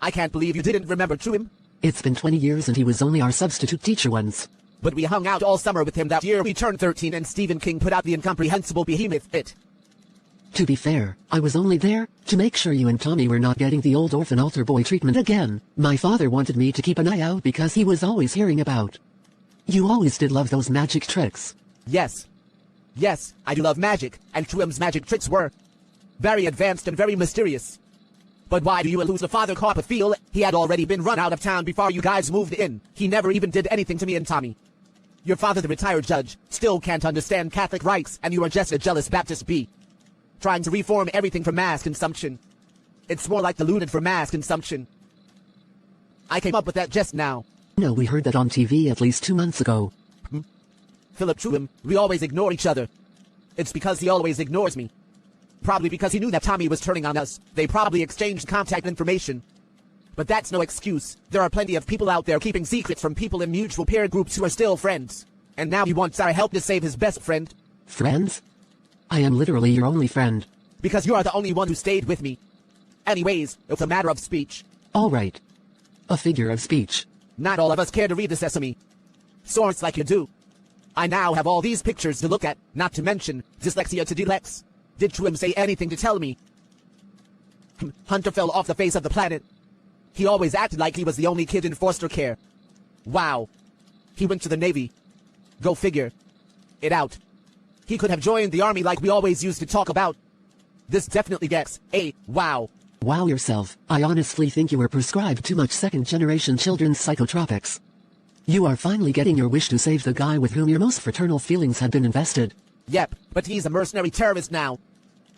I can't believe you didn't remember Truum. It's been 20 years and he was only our substitute teacher once. But we hung out all summer with him that year we turned 13 and Stephen King put out the incomprehensible behemoth It. To be fair, I was only there to make sure you and Tommy were not getting the old orphan altar boy treatment again. My father wanted me to keep an eye out because he was always hearing about. You always did love those magic tricks. Yes, I do love magic, and Truum's magic tricks were very advanced and very mysterious. But why do you lose the father Copperfield? He had already been run out of town before you guys moved in. He never even did anything to me and Tommy. Your father, the retired judge, still can't understand Catholic rites, and you are just a jealous Baptist bee. Trying to reform everything for mass consumption. It's more like diluted for mass consumption. I came up with that just now. No, we heard that on TV at least 2 months ago. Philip Truum, we always ignore each other. It's because he always ignores me. Probably because he knew that Tommy was turning on us. They probably exchanged contact information. But that's no excuse. There are plenty of people out there keeping secrets from people in mutual peer groups who are still friends. And now he wants our help to save his best friend. Friends? I am literally your only friend. Because you are the only one who stayed with me. Anyways, it's a matter of speech. All right. A figure of speech. Not all of us care to read the sesame. Source like you do. I now have all these pictures to look at, not to mention dyslexia to delex. Did Truum say anything to tell me? Hunter fell off the face of the planet. He always acted like he was the only kid in foster care. Wow. He went to the Navy. Go figure. It out. He could have joined the army like we always used to talk about. This definitely gets a wow. Wow yourself. I honestly think you were prescribed too much second-generation children's psychotropics. You are finally getting your wish to save the guy with whom your most fraternal feelings had been invested. Yep, but he's a mercenary terrorist now.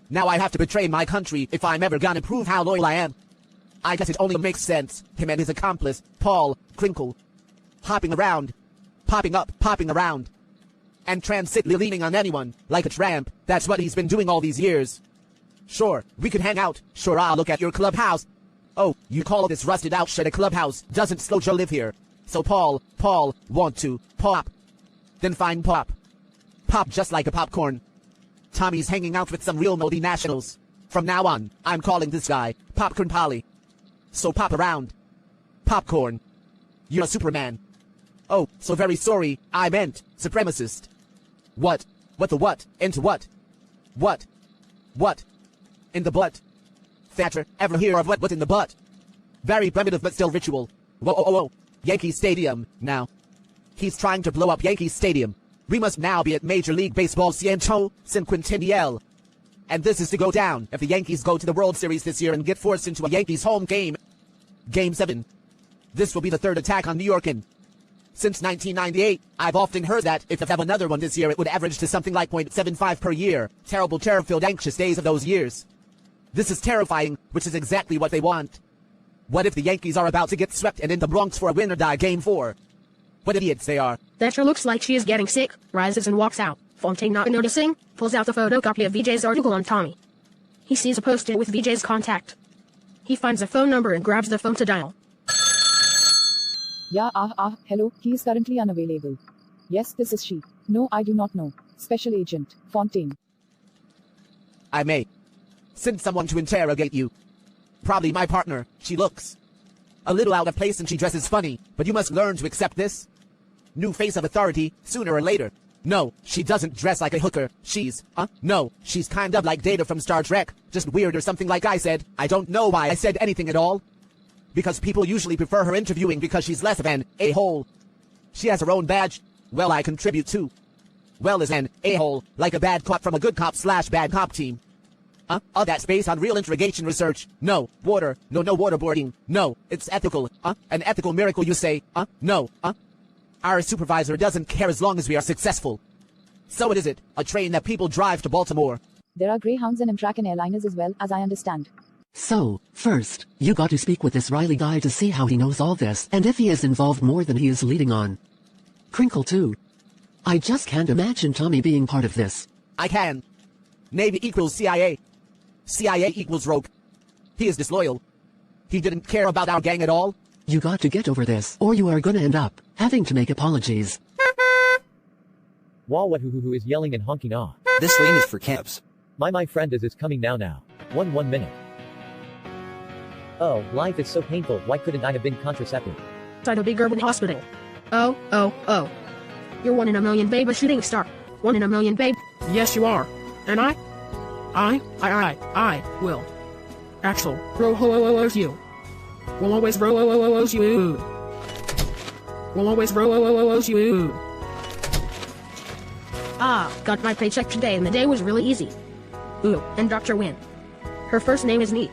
Now I have to betray my country if I'm ever gonna prove how loyal I am. I guess it only makes sense, him and his accomplice, Paul, Crinkle, hopping around, popping up, popping around, and transitly leaning on anyone, like a tramp. That's what he's been doing all these years. Sure, we could hang out. Sure, I'll look at your clubhouse. Oh, you call this rusted out shit a clubhouse? Doesn't Slojo live here? So Paul, want to pop. Then find pop. Pop just like a popcorn. Tommy's hanging out with some real multinationals. From now on, I'm calling this guy Popcorn Polly. So pop around. Popcorn. You're a Superman. Oh, so very sorry, I meant supremacist. What? What the what? Into what? What? What? In the butt. Thatcher, ever hear of what in the butt? Very primitive but still ritual. Whoa, whoa, whoa. Yankee Stadium, now. He's trying to blow up Yankee Stadium. We must now be at Major League Baseball Cinquentennial. And this is to go down if the Yankees go to the World Series this year and get forced into a Yankees home game. Game 7. This will be the third attack on New Yorkin. Since 1998, I've often heard that if they have another one this year it would average to something like .75 per year. Terrible terror-filled anxious days of those years. This is terrifying, which is exactly what they want. What if the Yankees are about to get swept and in the Bronx for a win or die Game 4? What idiots they are. That sure looks like she is getting sick, rises and walks out. Fontaine not noticing, pulls out the photocopy of VJ's article on Tommy. He sees a post-it with VJ's contact. He finds a phone number and grabs the phone to dial. Yeah, hello, he is currently unavailable. Yes, this is she. No, I do not know. Special Agent, Fontaine. I may send someone to interrogate you. Probably my partner. She looks a little out of place and she dresses funny, but you must learn to accept this. New face of authority, sooner or later. No, she doesn't dress like a hooker. No, she's kind of like Data from Star Trek. Just weird or something like I said. I don't know why I said anything at all. Because people usually prefer her interviewing because she's less of an a-hole. She has her own badge. Well, I contribute too. Well, is an a-hole, like a bad cop from a good cop / bad cop team. All that's based on real interrogation research. No, water. No waterboarding. No, it's ethical. An ethical miracle you say. No. Our supervisor doesn't care as long as we are successful. So what is it? A train that people drive to Baltimore. There are Greyhounds and Amtrak and airliners as well, as I understand. So, first, you got to speak with this Riley guy to see how he knows all this, and if he is involved more than he is leading on. Crinkle too. I just can't imagine Tommy being part of this. I can. Navy equals CIA. CIA equals rogue. He is disloyal. He didn't care about our gang at all. You got to get over this, or you are gonna end up having to make apologies. Wow, what who is yelling and honking ah. This lane is for cabs. My friend is coming now. One minute. Oh, life is so painful, why couldn't I have been contraceptive? Inside a big urban hospital. Oh. You're 1 in a million babe, a shooting star. 1 in a million babe. Yes, you are. And I will. Axel, row you. Will always row you. Will always row you. Got my paycheck today and the day was really easy. Ooh, and Dr. Wynn. Her first name is Neat.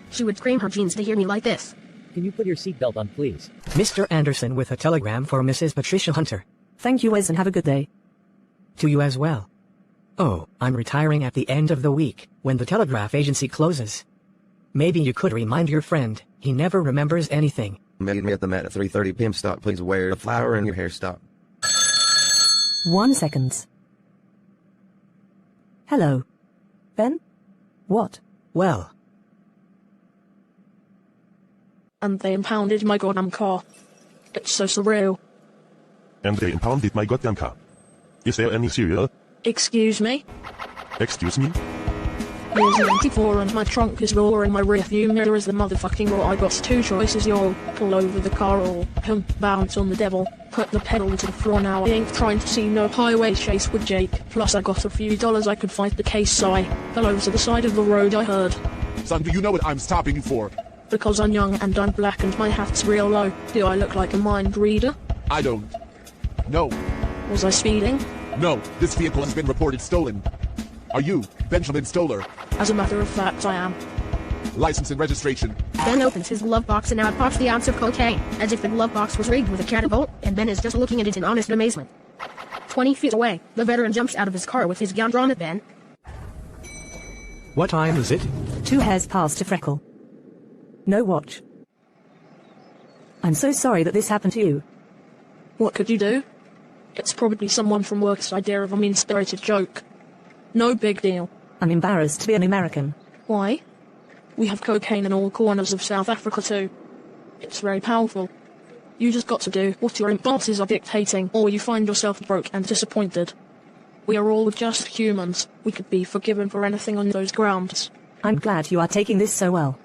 She would scream her jeans to hear me like this. Can you put your seatbelt on, please? Mr. Anderson with a telegram for Mrs. Patricia Hunter. Thank you, Wes, and have a good day. To you as well. Oh, I'm retiring at the end of the week, when the telegraph agency closes. Maybe you could remind your friend, he never remembers anything. Meet me at the Met at 3:30 p.m. Stop. Please wear a flower in your hair. Stop. 1 second. Hello. Ben? What? Well. And they impounded my goddamn car. It's so surreal. And they impounded my goddamn car. Is there any cereal? Excuse me? Excuse me? Here's 94 and my trunk is raw and my rearview mirror is the motherfucking raw. I got 2 choices, y'all. Pull over the car or bounce on the devil. Put the pedal to the floor now. I ain't trying to see no highway chase with Jake. Plus I got a few dollars I could fight the case, so I fell over to the side of the road. I heard. Son, do you know what I'm stopping you for? Because I'm young and I'm black and my hat's real low. Do I look like a mind reader? I don't. No. Was I speeding? No, this vehicle has been reported stolen. Are you Benjamin Stoller? As a matter of fact, I am. License and registration. Ben opens his glove box and out pops the ounce of cocaine, as if the glove box was rigged with a catapult, and Ben is just looking at it in honest amazement. 20 feet away, the veteran jumps out of his car with his gun drawn at Ben. What time is it? 2 hairs past to Freckle. No watch. I'm so sorry that this happened to you. What could you do? It's probably someone from work's idea of a mean-spirited joke. No big deal. I'm embarrassed to be an American. Why? We have cocaine in all corners of South Africa too. It's very powerful. You just got to do what your bosses are dictating, or you find yourself broke and disappointed. We are all just humans. We could be forgiven for anything on those grounds. I'm glad you are taking this so well.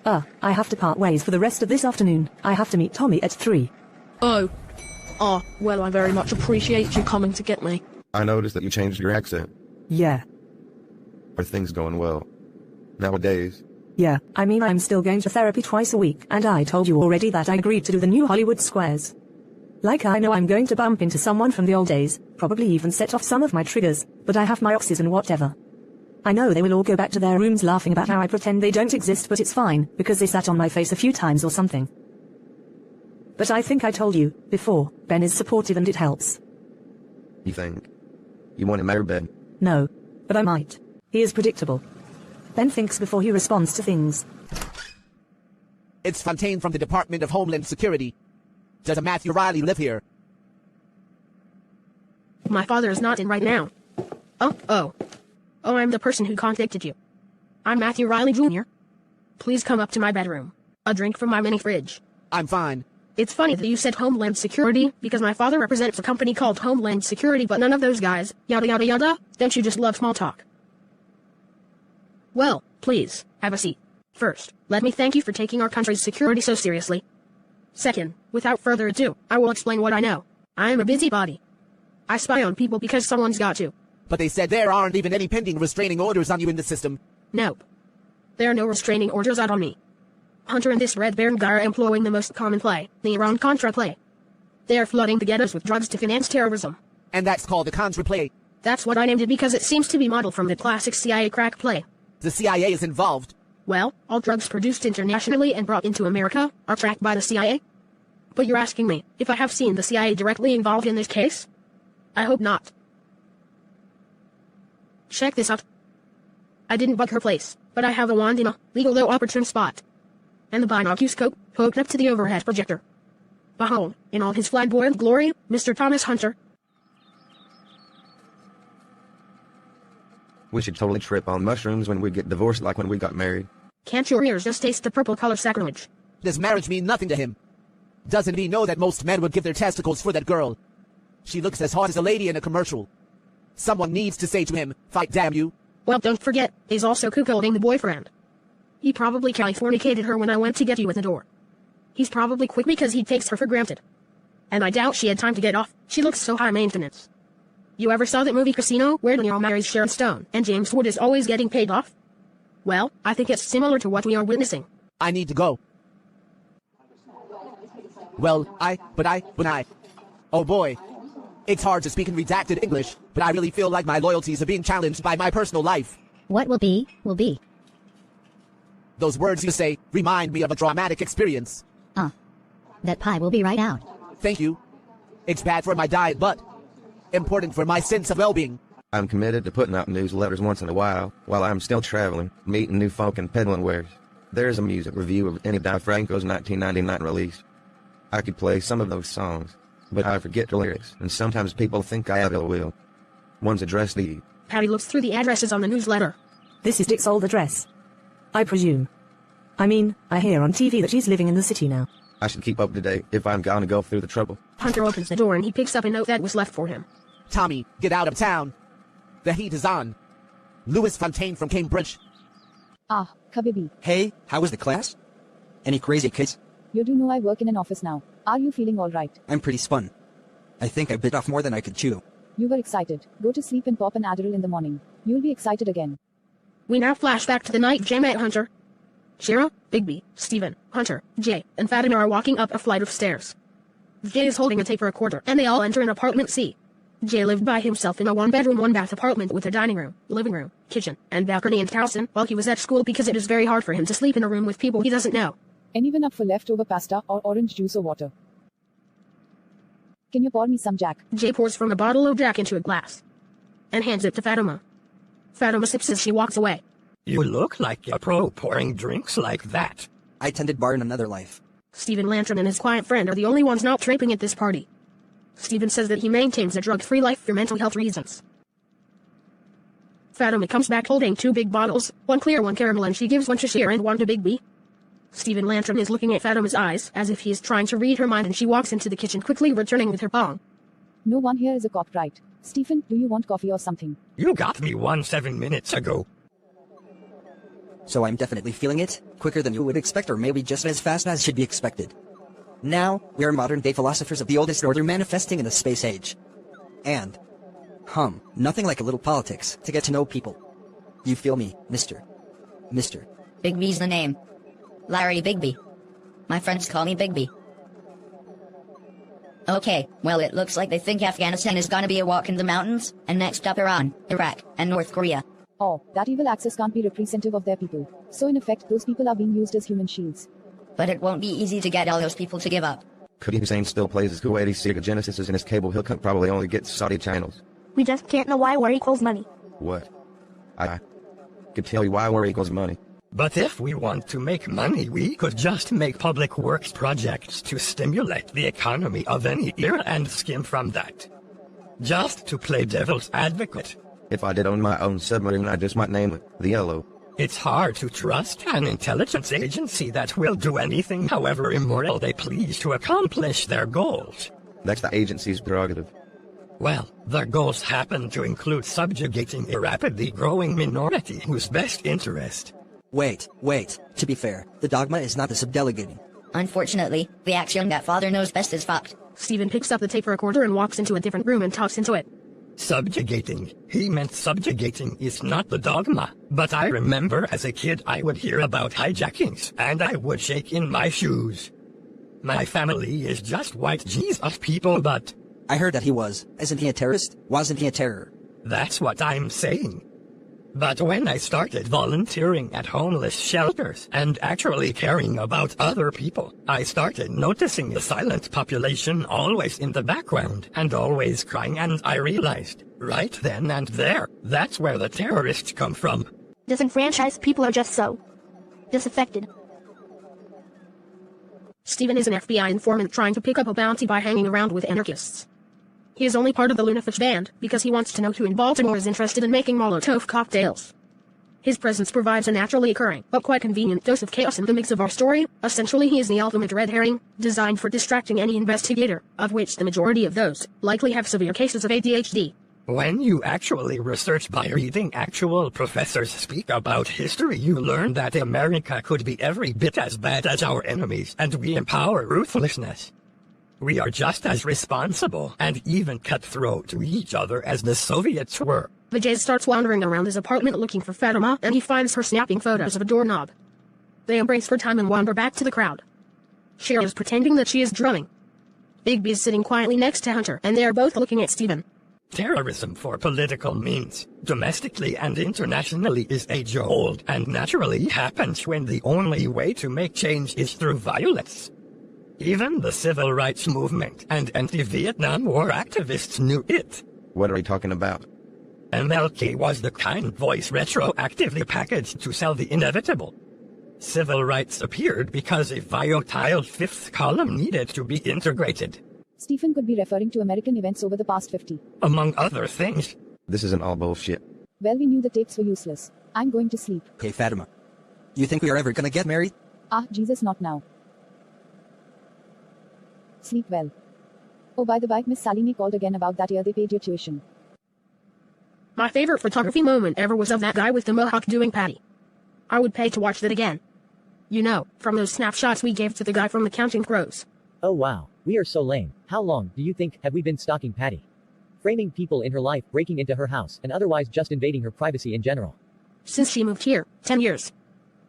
I have to part ways for the rest of this afternoon. I have to meet Tommy at 3. Oh. Well, I very much appreciate you coming to get me. I noticed that you changed your accent. Yeah. Are things going well? Nowadays? Yeah, I mean I'm still going to therapy twice a week, and I told you already that I agreed to do the new Hollywood squares. Like I know I'm going to bump into someone from the old days, probably even set off some of my triggers, but I have my oxys and whatever. I know they will all go back to their rooms laughing about how I pretend they don't exist, but it's fine, because they sat on my face a few times or something. But I think I told you, before, Ben is supportive and it helps. You think? You want to marry Ben? No. But I might. He is predictable. Ben thinks before he responds to things. It's Fontaine from the Department of Homeland Security. Does a Matthew Riley live here? My father is not in right now. Oh, I'm the person who contacted you. I'm Matthew Riley Jr. Please come up to my bedroom. A drink from my mini fridge. I'm fine. It's funny that you said Homeland Security, because my father represents a company called Homeland Security, but none of those guys, yada yada yada. Don't you just love small talk? Well, please, have a seat. First, let me thank you for taking our country's security so seriously. Second, without further ado, I will explain what I know. I am a busybody. I spy on people because someone's got to. But they said there aren't even any pending restraining orders on you in the system. Nope. There are no restraining orders out on me. Hunter and this Red Baron guy are employing the most common play, the Iran-Contra play. They are flooding the ghettos with drugs to finance terrorism. And that's called the Contra play. That's what I named it because it seems to be modeled from the classic CIA crack play. The CIA is involved. Well, all drugs produced internationally and brought into America are tracked by the CIA. But you're asking me if I have seen the CIA directly involved in this case? I hope not. Check this out. I didn't bug her place, but I have a wand in a legal though opportune spot. And the binocuscope hooked up to the overhead projector. Behold, in all his flamboyant glory, Mr. Thomas Hunter. We should totally trip on mushrooms when we get divorced like when we got married. Can't your ears just taste the purple color sacrilege? Does marriage mean nothing to him? Doesn't he know that most men would give their testicles for that girl? She looks as hot as a lady in a commercial. Someone needs to say to him, fight damn you. Well, don't forget, he's also cuckolding the boyfriend. He probably Californicated her when I went to get you at the door. He's probably quick because he takes her for granted. And I doubt she had time to get off. She looks so high maintenance. You ever saw that movie Casino, where De Niro marries Sharon Stone, and James Wood is always getting paid off? Well, I think it's similar to what we are witnessing. I need to go. Well, oh boy. It's hard to speak in redacted English, but I really feel like my loyalties are being challenged by my personal life. What will be, will be. Those words you say remind me of a dramatic experience. That pie will be right out. Thank you. It's bad for my diet, but important for my sense of well-being. I'm committed to putting out newsletters once in a while I'm still traveling, meeting new folk and peddling wares. There's a music review of Annie DiFranco's 1999 release. I could play some of those songs, but I forget the lyrics, and sometimes people think I have ill will. One's addressed to you. Patty looks through the addresses on the newsletter. This is Dick's old address. I presume. I mean, I hear on TV that he's living in the city now. I should keep up to date if I'm gonna go through the trouble. Hunter opens the door and he picks up a note that was left for him. Tommy, get out of town. The heat is on. Louis Fontaine from Cambridge. Kabibi. Hey, how was the class? Any crazy kids? You do know I work in an office now. Are you feeling alright? I'm pretty spun. I think I bit off more than I could chew. You were excited. Go to sleep and pop an Adderall in the morning. You'll be excited again. We now flash back to the night Jay met Hunter. Shira, Bigby, Steven, Hunter, Jay, and Fatima are walking up a flight of stairs. Jay is holding a tape recorder, and they all enter an apartment C. Jay lived by himself in a one-bedroom, one-bath apartment with a dining room, living room, kitchen, and balcony in Towson while he was at school because it is very hard for him to sleep in a room with people he doesn't know. Anyone up for leftover pasta or orange juice or water? Can you pour me some Jack? Jay pours from a bottle of Jack into a glass and hands it to Fatima. Fatima sips as she walks away. You look like a pro pouring drinks like that. I tended bar in another life. Stephen Lantern and his quiet friend are the only ones not traipsing at this party. Stephen says that he maintains a drug-free life for mental health reasons. Fatima comes back holding 2 big bottles, one clear, one caramel, and she gives one to Shira and one to Bigby. Stephen Lantern is looking at Fatima's eyes as if he is trying to read her mind, and she walks into the kitchen quickly, returning with her bong. No one here is a cop, right? Stephen, do you want coffee or something? You got me one 7 minutes ago. So I'm definitely feeling it, quicker than you would expect or maybe just as fast as should be expected. Now, we are modern-day philosophers of the oldest order manifesting in the space age. And, nothing like a little politics to get to know people. You feel me, Mr. Bigby's the name. Larry Bigby. My friends call me Bigby. Okay, well it looks like they think Afghanistan is gonna be a walk in the mountains, and next up Iran, Iraq, and North Korea. Oh, that evil axis can't be representative of their people. So in effect, those people are being used as human shields. But it won't be easy to get all those people to give up. Kadeem Hussein still plays his Kuwaiti Sega Genesis in his cable. He'll probably only get Saudi channels. We just can't know why war equals money. What? I could tell you why war equals money. But if we want to make money, we could just make public works projects to stimulate the economy of any era and skim from that. Just to play devil's advocate. If I did own my own submarine, I just might name it the Yellow. It's hard to trust an intelligence agency that will do anything, however immoral they please, to accomplish their goals. That's the agency's prerogative. Well, their goals happen to include subjugating a rapidly growing minority whose best interest. Wait. To be fair, the dogma is not the subdelegating. Unfortunately, the axiom that father knows best is fucked. Stephen picks up the tape recorder and walks into a different room and talks into it. Subjugating. He meant subjugating is not the dogma. But I remember as a kid I would hear about hijackings, and I would shake in my shoes. My family is just white Jesus people, but... I heard that he was. Isn't he a terrorist? Wasn't he a terror? That's what I'm saying. But when I started volunteering at homeless shelters and actually caring about other people, I started noticing the silent population always in the background and always crying, and I realized, right then and there, that's where the terrorists come from. Disenfranchised people are just so disaffected. Stephen is an FBI informant trying to pick up a bounty by hanging around with anarchists. He is only part of the Lunafish band because he wants to know who in Baltimore is interested in making Molotov cocktails. His presence provides a naturally occurring, but quite convenient dose of chaos in the mix of our story. Essentially, he is the ultimate red herring, designed for distracting any investigator, of which the majority of those likely have severe cases of ADHD. When you actually research by reading actual professors speak about history, you learn that America could be every bit as bad as our enemies, and we empower ruthlessness. We are just as responsible and even cutthroat to each other as the Soviets were. Vijay starts wandering around his apartment looking for Fatima, and he finds her snapping photos of a doorknob. They embrace for time and wander back to the crowd. Cheryl is pretending that she is drumming. Bigby is sitting quietly next to Hunter, and they are both looking at Stephen. Terrorism for political means, domestically and internationally, is age-old and naturally happens when the only way to make change is through violence. Even the civil rights movement and anti-Vietnam War activists knew it. What are we talking about? MLK was the kind voice retroactively packaged to sell the inevitable. Civil rights appeared because a volatile fifth column needed to be integrated. Stephen could be referring to American events over the past 50. Among other things. This isn't all bullshit. Well, we knew the tapes were useless. I'm going to sleep. Hey, Fatima. You think we are ever gonna get married? Ah, Jesus, not now. Sleep well. Oh, by the by, Miss Salini called again about that year they paid your tuition. My favorite photography moment ever was of that guy with the mohawk doing Patty. I would pay to watch that again. You know, from those snapshots we gave to the guy from the Counting Crows. Oh wow, we are so lame. How long, do you think, have we been stalking Patty? Framing people in her life, breaking into her house, and otherwise just invading her privacy in general. Since she moved here, 10 years.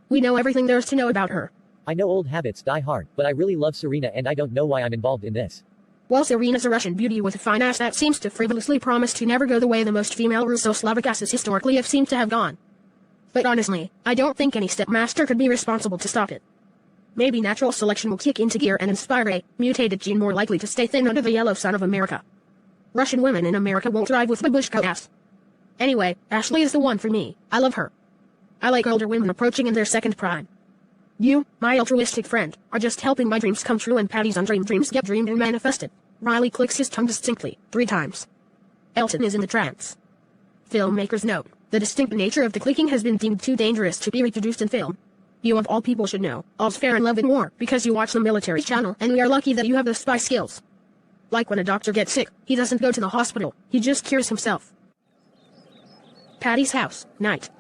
We know everything there is to know about her. I know old habits die hard, but I really love Serena and I don't know why I'm involved in this. Well, Serena's a Russian beauty with a fine ass that seems to frivolously promise to never go the way the most female Russo-Slavic asses historically have seemed to have gone. But honestly, I don't think any stepmaster could be responsible to stop it. Maybe natural selection will kick into gear and inspire a mutated gene more likely to stay thin under the yellow sun of America. Russian women in America won't drive with babushka ass. Anyway, Ashley is the one for me. I love her. I like older women approaching in their second prime. You, my altruistic friend, are just helping my dreams come true and Patty's undreamed dreams get dreamed and manifested. Riley clicks his tongue distinctly, 3 times. Elton is in the trance. Filmmakers note, the distinct nature of the clicking has been deemed too dangerous to be reproduced in film. You of all people should know, all's fair in love and war, because you watch the military channel and we are lucky that you have the spy skills. Like when a doctor gets sick, he doesn't go to the hospital, he just cures himself. Patty's house, night.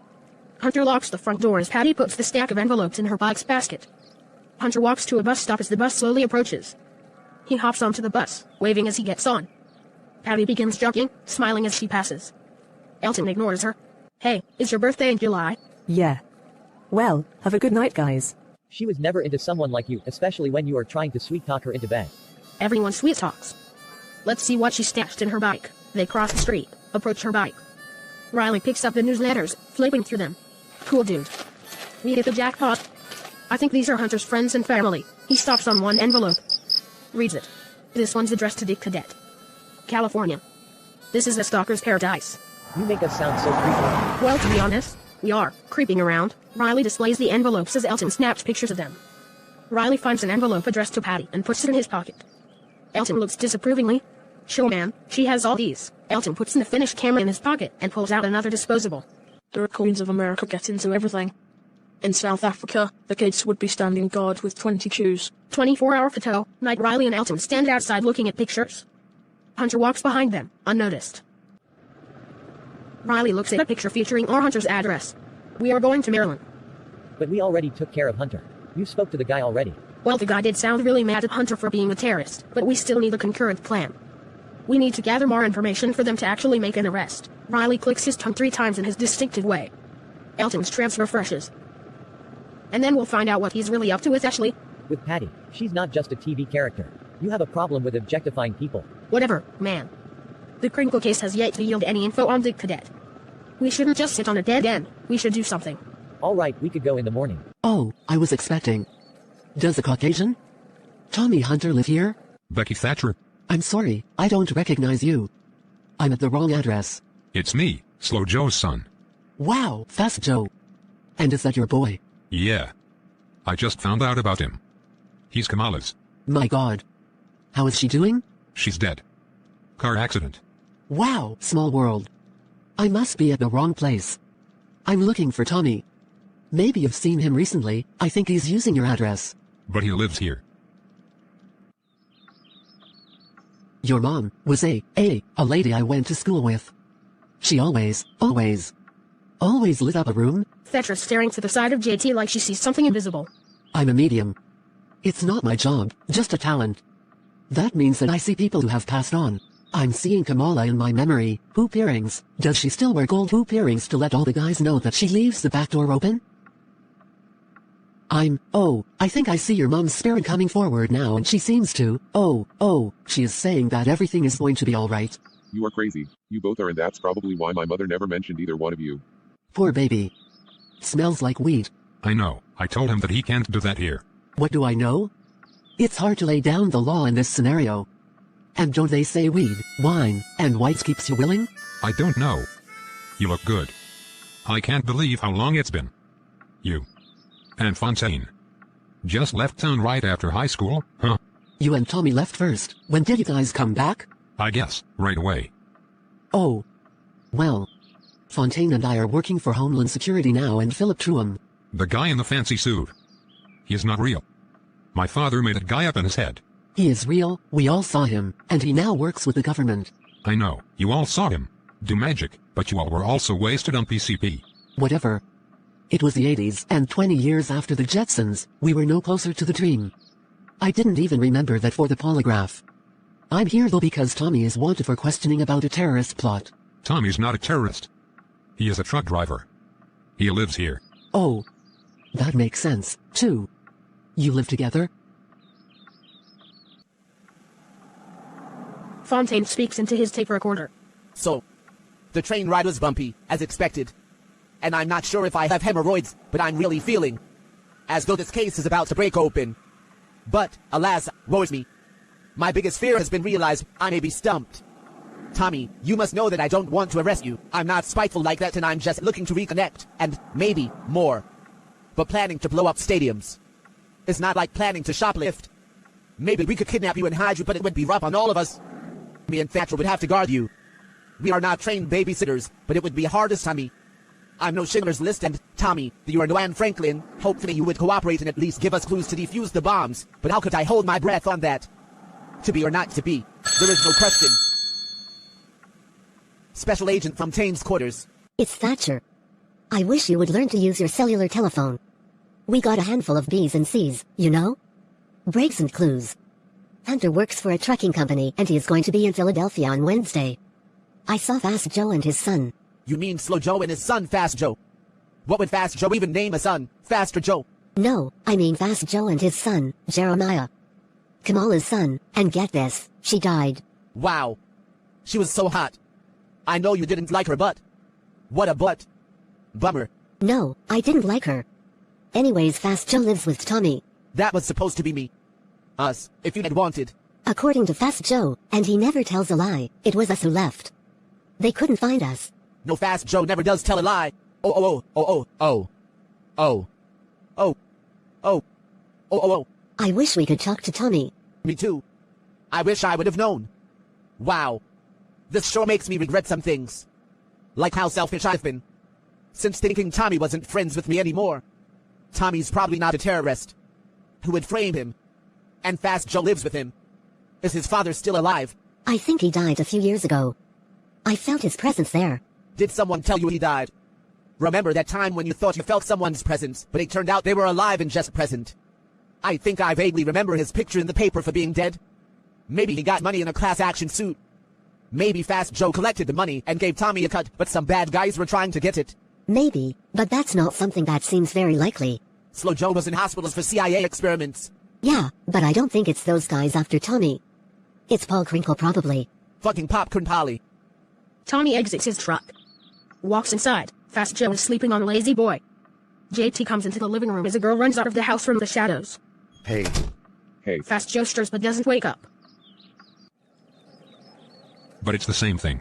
Hunter locks the front door as Patty puts the stack of envelopes in her bike's basket. Hunter walks to a bus stop as the bus slowly approaches. He hops onto the bus, waving as he gets on. Patty begins joking, smiling as she passes. Elton ignores her. Hey, is your birthday in July? Yeah. Well, have a good night, guys. She was never into someone like you, especially when you are trying to sweet talk her into bed. Everyone sweet talks. Let's see what she stashed in her bike. They cross the street, approach her bike. Riley picks up the newsletters, flipping through them. Cool dude. We hit the jackpot. I think these are Hunter's friends and family. He stops on one envelope. Reads it. This one's addressed to Dick Cadet, California. This is a stalker's paradise. You make us sound so creepy. Well, to be honest, we are creeping around. Riley displays the envelopes as Elton snaps pictures of them. Riley finds an envelope addressed to Patty and puts it in his pocket. Elton looks disapprovingly. Sure, man, she has all these. Elton puts the finished camera in his pocket and pulls out another disposable. The Queens of America get into everything. In South Africa, the kids would be standing guard with 20 shoes. 24-hour photo, night. Riley and Elton stand outside looking at pictures. Hunter walks behind them, unnoticed. Riley looks at a picture featuring our Hunter's address. We are going to Maryland. But we already took care of Hunter. You spoke to the guy already. Well, the guy did sound really mad at Hunter for being a terrorist, but we still need a concurrent plan. We need to gather more information for them to actually make an arrest. Riley clicks his tongue 3 times in his distinctive way. Elton's trance refreshes. And then we'll find out what he's really up to with Ashley. With Patty, she's not just a TV character. You have a problem with objectifying people. Whatever, man. The Crinkle case has yet to yield any info on Dick Cadet. We shouldn't just sit on a dead end. We should do something. Alright, we could go in the morning. Oh, I was expecting. Does a Caucasian Tommy Hunter live here? Becky Thatcher. I'm sorry, I don't recognize you. I'm at the wrong address. It's me, Slow Joe's son. Wow, Fast Joe. And is that your boy? Yeah. I just found out about him. He's Kamala's. My god. How is she doing? She's dead. Car accident. Wow, small world. I must be at the wrong place. I'm looking for Tommy. Maybe you've seen him recently. I think he's using your address. But he lives here. Your mom was a lady I went to school with. She always lit up a room. Thetra's staring to the side of JT like she sees something invisible. I'm a medium. It's not my job, just a talent. That means that I see people who have passed on. I'm seeing Kamala in my memory. Hoop earrings. Does she still wear gold hoop earrings to let all the guys know that she leaves the back door open? I think I see your mom's spirit coming forward now and she seems to, she is saying that everything is going to be alright. You are crazy. You both are, and that's probably why my mother never mentioned either one of you. Poor baby. Smells like weed. I know. I told him that he can't do that here. What do I know? It's hard to lay down the law in this scenario. And don't they say weed, wine, and whites keeps you willing? I don't know. You look good. I can't believe how long it's been. You and Fontaine just left town right after high school, huh? You and Tommy left first. When did you guys come back? I guess, right away. Oh. Well. Fontaine and I are working for Homeland Security now and Philip Truum. The guy in the fancy suit. He is not real. My father made that guy up in his head. He is real, we all saw him, and he now works with the government. I know, you all saw him do magic, but you all were also wasted on PCP. Whatever. It was the 80s, and 20 years after the Jetsons, we were no closer to the dream. I didn't even remember that for the polygraph. I'm here though because Tommy is wanted for questioning about a terrorist plot. Tommy's not a terrorist. He is a truck driver. He lives here. Oh. That makes sense, too. You live together? Fontaine speaks into his tape recorder. So, the train ride was bumpy, as expected. And I'm not sure if I have hemorrhoids, but I'm really feeling as though this case is about to break open. But, alas, woe is me. My biggest fear has been realized. I may be stumped. Tommy, you must know that I don't want to arrest you. I'm not spiteful like that, and I'm just looking to reconnect, and maybe more. But planning to blow up stadiums. It's not like planning to shoplift. Maybe we could kidnap you and hide you, but it would be rough on all of us. Me and Thatcher would have to guard you. We are not trained babysitters, but it would be hardest on me. I'm no Schindler's List, and, Tommy, you are no Anne Franklin. Hopefully you would cooperate and at least give us clues to defuse the bombs. But how could I hold my breath on that? To be or not to be? There is no question. Special Agent from Tane's quarters. It's Thatcher. I wish you would learn to use your cellular telephone. We got a handful of B's and C's, you know? Breaks and clues. Hunter works for a trucking company and he is going to be in Philadelphia on Wednesday. I saw Fast Joe and his son. You mean Slow Joe and his son Fast Joe? What would Fast Joe even name a son? Faster Joe? No, I mean Fast Joe and his son, Jeremiah. Kamala's son, and get this, she died. Wow. She was so hot. I know you didn't like her butt. What a butt. Bummer. No, I didn't like her. Anyways, Fast Joe lives with Tommy. That was supposed to be me. Us, if you had wanted. According to Fast Joe, and he never tells a lie, it was us who left. They couldn't find us. No, Fast Joe never does tell a lie. Oh. I wish we could talk to Tommy. Me too. I wish I would have known. Wow. This sure makes me regret some things. Like how selfish I've been. Since thinking Tommy wasn't friends with me anymore. Tommy's probably not a terrorist. Who would frame him? And Fast Joe lives with him. Is his father still alive? I think he died a few years ago. I felt his presence there. Did someone tell you he died? Remember that time when you thought you felt someone's presence, but it turned out they were alive and just present? I think I vaguely remember his picture in the paper for being dead. Maybe he got money in a class action suit. Maybe Fast Joe collected the money and gave Tommy a cut, but some bad guys were trying to get it. Maybe, but that's not something that seems very likely. Slow Joe was in hospitals for CIA experiments. Yeah, but I don't think it's those guys after Tommy. It's Paul Crinkle probably. Fucking popcorn Polly. Tommy exits his truck. Walks inside. Fast Joe is sleeping on a lazy boy. JT comes into the living room as a girl runs out of the house from the shadows. Hey. Fast Joe stirs but doesn't wake up. But it's the same thing.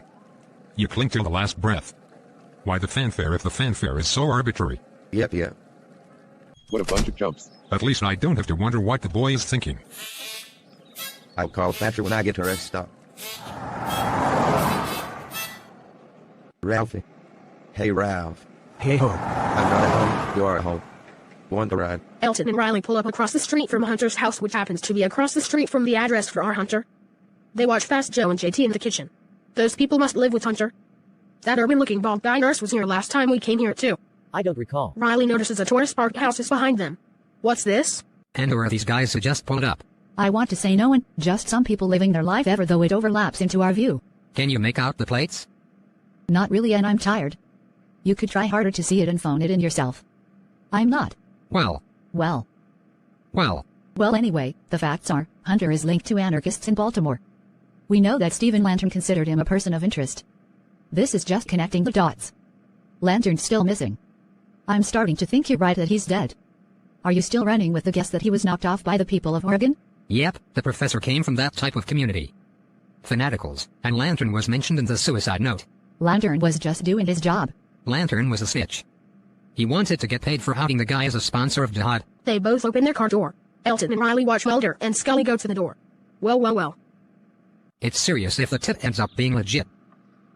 You cling till the last breath. Why the fanfare if the fanfare is so arbitrary? Yep. What a bunch of chumps. At least I don't have to wonder what the boy is thinking. I'll call Thatcher when I get to rest stop. Ralphie. Hey, Ralph. Hey ho. I'm not at home. You're at home. Want the ride? Elton and Riley pull up across the street from Hunter's house, which happens to be across the street from the address for our Hunter. They watch Fast Joe and JT in the kitchen. Those people must live with Hunter. That urban-looking bald guy nurse was here last time we came here too. I don't recall. Riley notices a tourist park house is behind them. What's this? And who are these guys who just pulled up? I want to say no one, just some people living their life ever though it overlaps into our view. Can you make out the plates? Not really, and I'm tired. You could try harder to see it and phone it in yourself. I'm not. Well, anyway, the facts are, Hunter is linked to anarchists in Baltimore. We know that Stephen Lantern considered him a person of interest. This is just connecting the dots. Lantern's still missing. I'm starting to think you're right that he's dead. Are you still running with the guess that he was knocked off by the people of Oregon? Yep, the professor came from that type of community. Fanaticals, and Lantern was mentioned in the suicide note. Lantern was just doing his job. Lantern was a snitch. He wanted to get paid for outing the guy as a sponsor of jihad. They both open their car door. Elton and Riley watch Welder and Scully go to the door. Well. It's serious if the tip ends up being legit.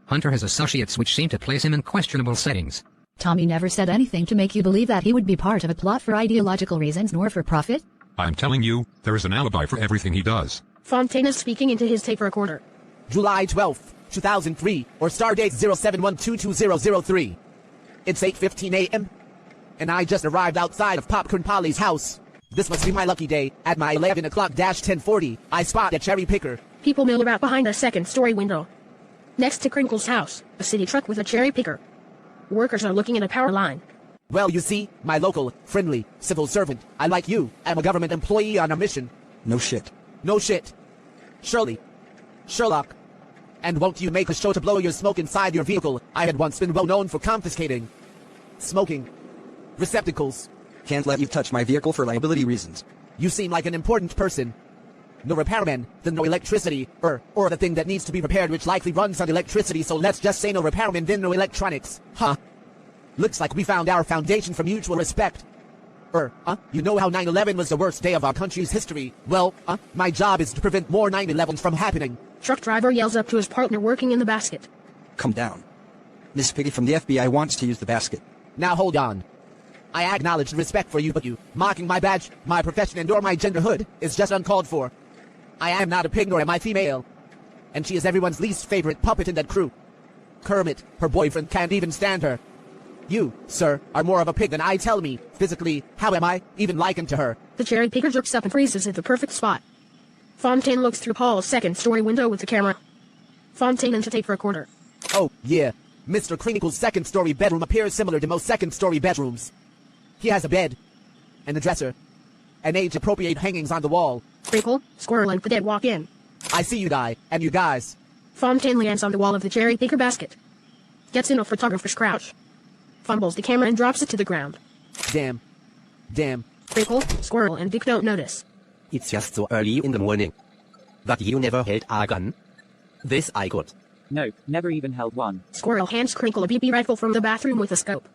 Hunter has associates which seem to place him in questionable settings. Tommy never said anything to make you believe that he would be part of a plot for ideological reasons nor for profit? I'm telling you, there is an alibi for everything he does. Fontaine is speaking into his tape recorder. July 12th, 2003, or stardate 07122003. It's 8:15 a.m. and I just arrived outside of Popcorn Polly's house. This must be my lucky day. At my 11 o'clock-1040, I spot a cherry picker. People mill about behind a second-story window. Next to Crinkle's house, a city truck with a cherry picker. Workers are looking at a power line. Well, you see, my local, friendly, civil servant, I like you, am a government employee on a mission. No shit. No shit. Shirley. Sherlock. And won't you make a show to blow your smoke inside your vehicle? I had once been well known for confiscating smoking receptacles. Can't let you touch my vehicle for liability reasons. You seem like an important person. No repairman, then no electricity, or the thing that needs to be repaired which likely runs on electricity, so let's just say no repairman, then no electronics. Huh. Looks like we found our foundation for mutual respect. You know how 9/11 was the worst day of our country's history? Well, my job is to prevent more 9/11s from happening. Truck driver yells up to his partner working in the basket. Come down. Miss Piggy from the FBI wants to use the basket. Now hold on. I acknowledge respect for you, but you mocking my badge, my profession, and or my genderhood is just uncalled for. I am not a pig nor am I female. And she is everyone's least favorite puppet in that crew. Kermit, her boyfriend, can't even stand her. You, sir, are more of a pig than I. Tell me, physically, how am I even likened to her? The cherry picker jerks up and freezes at the perfect spot. Fontaine looks through Paul's second-story window with the camera. Fontaine into tape recorder. Oh, yeah. Mr. Crinkle's second-story bedroom appears similar to most second-story bedrooms. He has a bed, and a dresser, and age-appropriate hangings on the wall. Crinkle, Squirrel, and Cadet walk in. I see you, die, and you guys. Fontaine lands on the wall of the cherry picker basket. Gets in a photographer's crouch. Fumbles the camera and drops it to the ground. Damn. Crinkle, Squirrel, and Dick don't notice. It's just so early in the morning. But you never held a gun? This I could. Nope, never even held one. Squirrel hands Crinkle a BB rifle from the bathroom with a scope.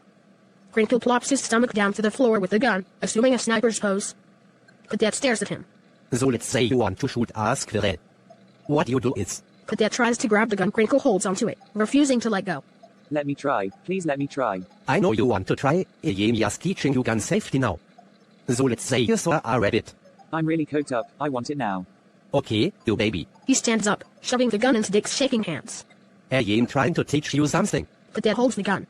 Crinkle plops his stomach down to the floor with the gun, assuming a sniper's pose. Cadet stares at him. So let's say you want to shoot a squirrel. What you do is... Cadet tries to grab the gun. Crinkle holds onto it, refusing to let go. Let me try. Please let me try. I know you want to try. I am just teaching you gun safety now. So let's say you saw a rabbit. I'm really coked up. I want it now. Okay, you baby. He stands up, shoving the gun into Dick's shaking hands. I am trying to teach you something. Cadet holds the gun.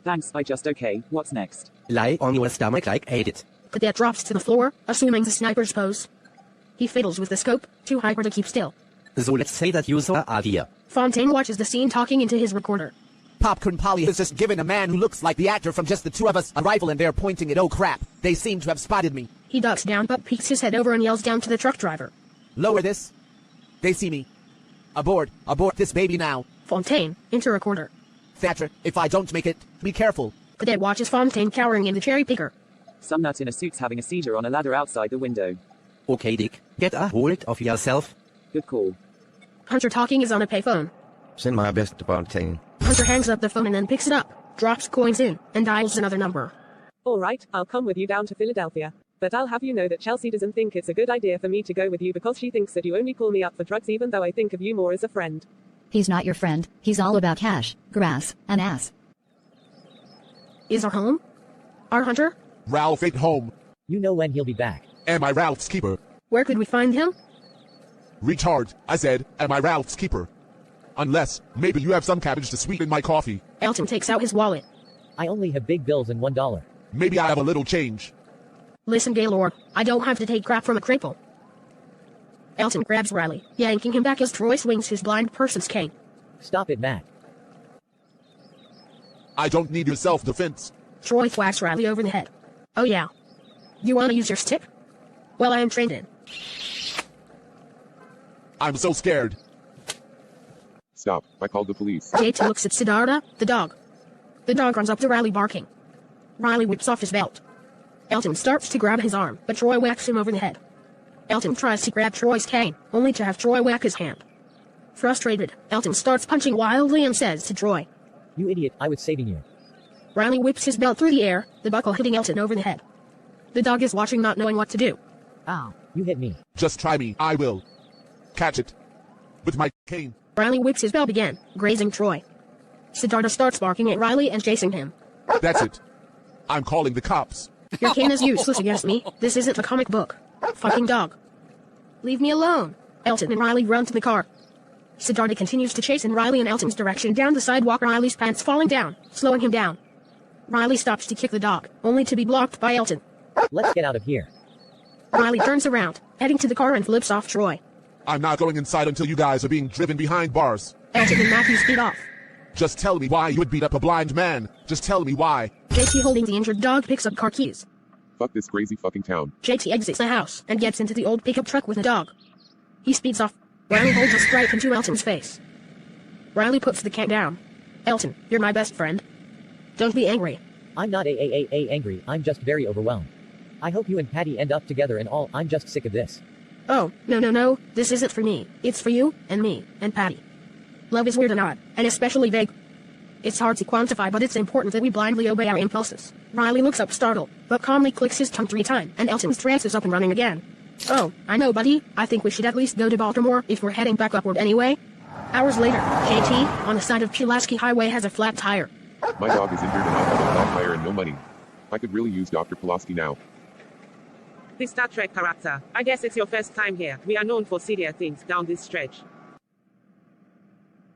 Thanks, I just okay. What's next? Lie on your stomach like I did. Cadet drops to the floor, assuming the sniper's pose. He fiddles with the scope, too hyper to keep still. So let's say that you saw a deer. Fontaine watches the scene talking into his recorder. Popcorn Polly has just given a man who looks like the actor from Just the Two of Us a rifle and they're pointing it. Oh crap, they seem to have spotted me. He ducks down but peeks his head over and yells down to the truck driver. Lower this. They see me. Abort this baby now. Fontaine, into recorder. Thatcher, if I don't make it, be careful. Cadet watches Fontaine cowering in the cherry picker. Some nut in a suit's having a seizure on a ladder outside the window. Okay, Dick, get a hold of yourself. Good call. Hunter talking is on a payphone. Send my best to Fontaine. Hunter hangs up the phone and then picks it up, drops coins in, and dials another number. All right, I'll come with you down to Philadelphia. But I'll have you know that Chelsea doesn't think it's a good idea for me to go with you because she thinks that you only call me up for drugs even though I think of you more as a friend. He's not your friend. He's all about cash, grass, and ass. Is our home? Our Hunter? Ralph ain't home. You know when he'll be back. Am I Ralph's keeper? Where could we find him? Retard, I said, am I Ralph's keeper? Unless, maybe you have some cabbage to sweeten my coffee. Elton takes out his wallet. I only have big bills and $1. Maybe I have a little change. Listen, Gaylord, I don't have to take crap from a cripple. Elton grabs Riley, yanking him back as Troy swings his blind person's cane. Stop it, Matt. I don't need your self-defense. Troy thwacks Riley over the head. Oh yeah. You want to use your stick? Well, I am trained in. I'm so scared. Stop. I called the police. JT looks at Siddhartha, the dog. The dog runs up to Riley barking. Riley whips off his belt. Elton starts to grab his arm, but Troy whacks him over the head. Elton tries to grab Troy's cane, only to have Troy whack his hand. Frustrated, Elton starts punching wildly and says to Troy, "You idiot, I was saving you." Riley whips his belt through the air, the buckle hitting Elton over the head. The dog is watching, not knowing what to do. Ow, you hit me. Just try me, I will. Catch it. With my cane. Riley whips his belt again, grazing Troy. Siddhartha starts barking at Riley and chasing him. That's it. I'm calling the cops. Your cane is useless against me. This isn't a comic book. Fucking dog. Leave me alone. Elton and Riley run to the car. Siddhartha continues to chase in Riley and Elton's direction down the sidewalk, Riley's pants falling down, slowing him down. Riley stops to kick the dog, only to be blocked by Elton. Let's get out of here. Riley turns around, heading to the car and flips off Troy. I'm not going inside until you guys are being driven behind bars. Elton and Matthew speed off. Just tell me why you would beat up a blind man. Just tell me why. JT holding the injured dog picks up car keys. Fuck this crazy fucking town. JT exits the house and gets into the old pickup truck with the dog. He speeds off. Riley holds a strike into Elton's face. Riley puts the can down. Elton, you're my best friend. Don't be angry. I'm not angry, I'm just very overwhelmed. I hope you and Patty end up together and all. I'm just sick of this. Oh, no, this isn't for me. It's for you, and me, and Patty. Love is weird and odd, and especially vague. It's hard to quantify, but it's important that we blindly obey our impulses. Riley looks up startled, but calmly clicks his tongue 3 times, and Elton's trance is up and running again. Oh, I know, buddy. I think we should at least go to Baltimore if we're heading back upward anyway. Hours later, JT, on the side of Pulaski Highway, has a flat tire. My dog is injured and I have a flat tire and no money. I could really use Dr. Pulaski now. This Star Trek character. I guess it's your first time here. We are known for serious things down this stretch.